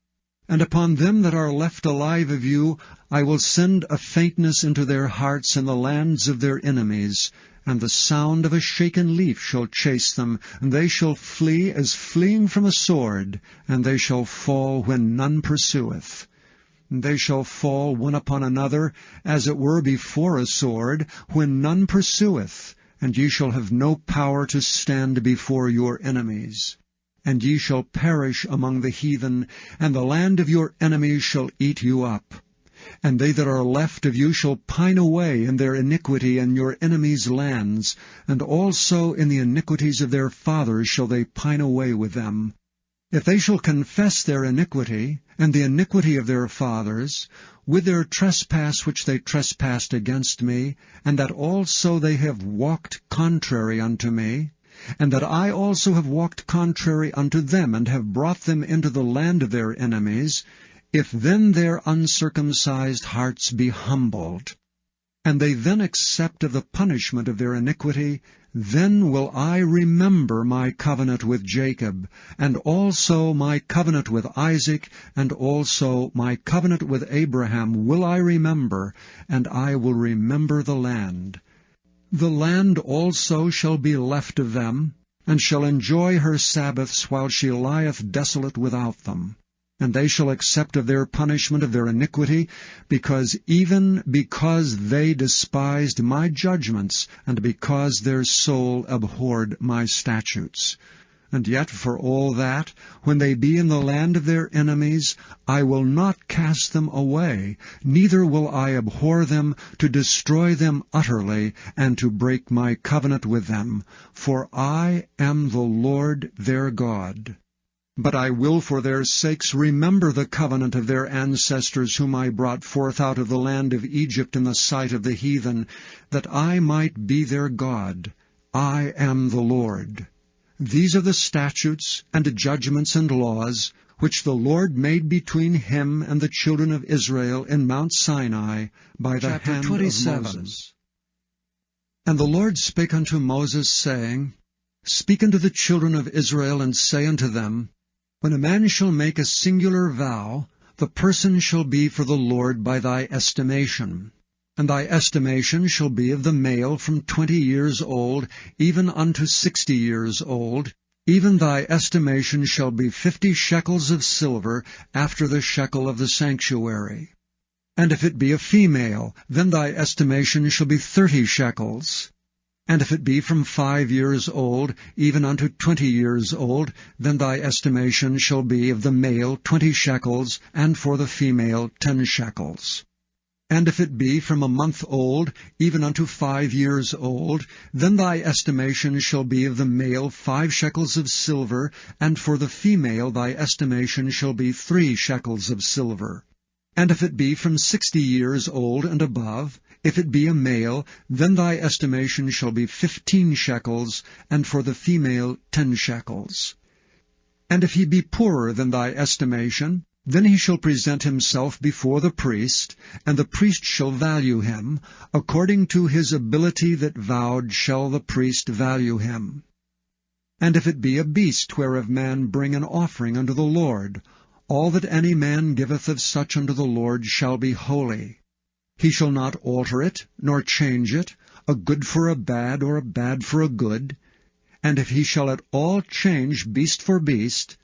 And upon them that are left alive of you, I will send a faintness into their hearts in the lands of their enemies, and the sound of a shaken leaf shall chase them, and they shall flee as fleeing from a sword, and they shall fall when none pursueth. They shall fall one upon another, as it were before a sword, when none pursueth, and ye shall have no power to stand before your enemies. And ye shall perish among the heathen, and the land of your enemies shall eat you up. And they that are left of you shall pine away in their iniquity in your enemies' lands, and also in the iniquities of their fathers shall they pine away with them. If they shall confess their iniquity, and the iniquity of their fathers, with their trespass which they trespassed against me, and that also they have walked contrary unto me, and that I also have walked contrary unto them, and have brought them into the land of their enemies, if then their uncircumcised hearts be humbled, and they then accept of the punishment of their iniquity, then will I remember my covenant with Jacob, and also my covenant with Isaac, and also my covenant with Abraham will I remember, and I will remember the land. The land also shall be left of them, and shall enjoy her Sabbaths while she lieth desolate without them. And they shall accept of their punishment of their iniquity, because they despised my judgments, and because their soul abhorred my statutes. And yet for all that, when they be in the land of their enemies, I will not cast them away, neither will I abhor them, to destroy them utterly, and to break my covenant with them. For I am the Lord their God. But I will for their sakes remember the covenant of their ancestors, whom I brought forth out of the land of Egypt in the sight of the heathen, that I might be their God. I am the Lord. These are the statutes and judgments and laws, which the Lord made between him and the children of Israel in Mount Sinai by the hand 27. Of Moses. And the Lord spake unto Moses, saying, Speak unto the children of Israel, and say unto them, When a man shall make a singular vow, the person shall be for the Lord by thy estimation. And thy estimation shall be of the male from 20 years old, even unto 60 years old. Even thy estimation shall be 50 shekels of silver, after the shekel of the sanctuary. And if it be a female, then thy estimation shall be 30 shekels. And if it be from 5 years old, even unto 20 years old, then thy estimation shall be of the male 20 shekels, and for the female 10 shekels. And if it be from a month old, even unto 5 years old, then thy estimation shall be of the male 5 shekels of silver, and for the female thy estimation shall be 3 shekels of silver. And if it be from 60 years old and above, if it be a male, then thy estimation shall be 15 shekels, and for the female 10 shekels. And if he be poorer than thy estimation, then he shall present himself before the priest, and the priest shall value him. According to his ability that vowed shall the priest value him. And if it be a beast whereof man bring an offering unto the Lord, all that any man giveth of such unto the Lord shall be holy. He shall not alter it, nor change it, a good for a bad, or a bad for a good. And if he shall at all change beast for beast,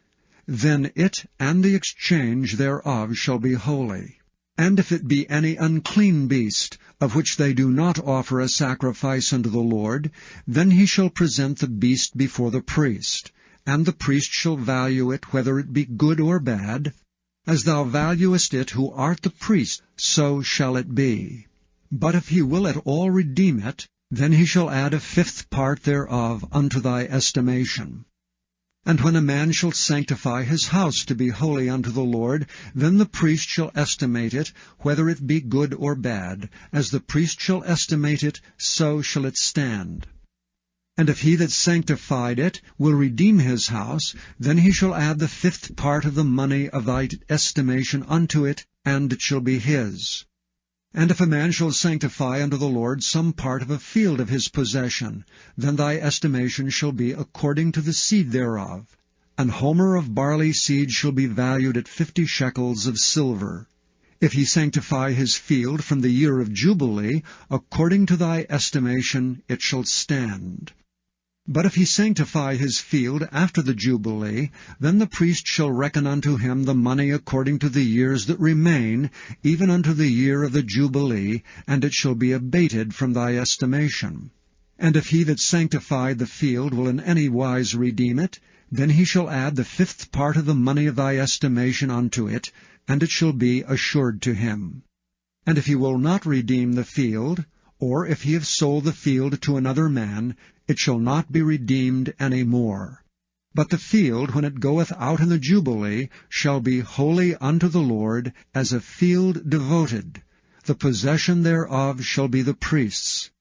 then it and the exchange thereof shall be holy. And if it be any unclean beast, of which they do not offer a sacrifice unto the Lord, then he shall present the beast before the priest, and the priest shall value it, whether it be good or bad. As thou valuest it who art the priest, so shall it be. But if he will at all redeem it, then he shall add a 5th part thereof unto thy estimation. And when a man shall sanctify his house to be holy unto the Lord, then the priest shall estimate it, whether it be good or bad. As the priest shall estimate it, so shall it stand. And if he that sanctified it will redeem his house, then he shall add the 5th part of the money of thy estimation unto it, and it shall be his. And if a man shall sanctify unto the Lord some part of a field of his possession, then thy estimation shall be according to the seed thereof. An homer of barley seed shall be valued at 50 shekels of silver. If he sanctify his field from the year of Jubilee, according to thy estimation it shall stand. But if he sanctify his field after the Jubilee, then the priest shall reckon unto him the money according to the years that remain, even unto the year of the Jubilee, and it shall be abated from thy estimation. And if he that sanctified the field will in any wise redeem it, then he shall add the 5th part of the money of thy estimation unto it, and it shall be assured to him. And if he will not redeem the field, or if he have sold the field to another man, it shall not be redeemed any more. But the field, when it goeth out in the Jubilee, shall be holy unto the Lord, as a field devoted. The possession thereof shall be the priest's.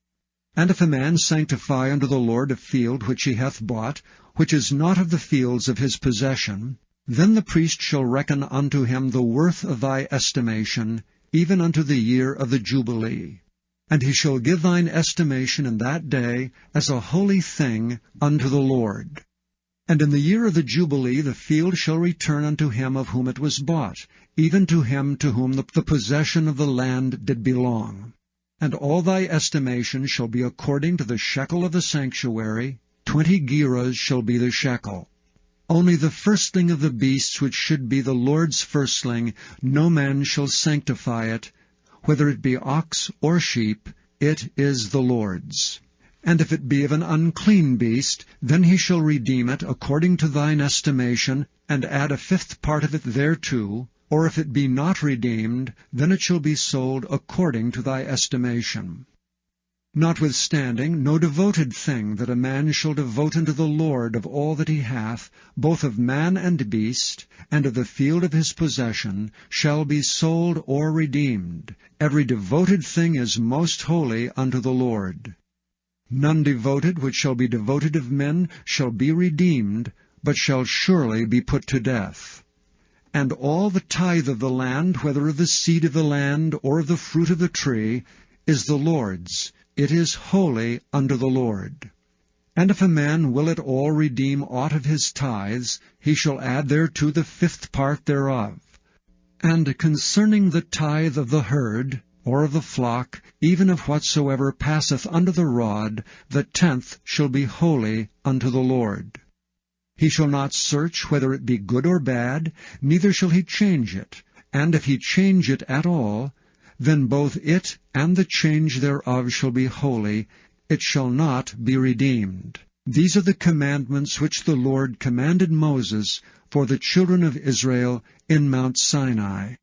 And if a man sanctify unto the Lord a field which he hath bought, which is not of the fields of his possession, then the priest shall reckon unto him the worth of thy estimation, even unto the year of the Jubilee. And he shall give thine estimation in that day as a holy thing unto the Lord. And in the year of the Jubilee the field shall return unto him of whom it was bought, even to him to whom the possession of the land did belong. And all thy estimation shall be according to the shekel of the sanctuary. 20 gerahs shall be the shekel. Only the firstling of the beasts which should be the Lord's firstling, no man shall sanctify it, whether it be ox or sheep, it is the Lord's. And if it be of an unclean beast, then he shall redeem it according to thine estimation, and add a fifth part of it thereto, or if it be not redeemed, then it shall be sold according to thy estimation. Notwithstanding, no devoted thing that a man shall devote unto the Lord of all that he hath, both of man and beast, and of the field of his possession, shall be sold or redeemed. Every devoted thing is most holy unto the Lord. None devoted which shall be devoted of men shall be redeemed, but shall surely be put to death. And all the tithe of the land, whether of the seed of the land, or of the fruit of the tree, is the Lord's. It is holy unto the Lord. And if a man will at all redeem aught of his tithes, he shall add thereto the fifth part thereof. And concerning the tithe of the herd, or of the flock, even of whatsoever passeth under the rod, the tenth shall be holy unto the Lord. He shall not search whether it be good or bad, neither shall he change it. And if he change it at all, then both it and the change thereof shall be holy, it shall not be redeemed. These are the commandments which the Lord commanded Moses for the children of Israel in Mount Sinai.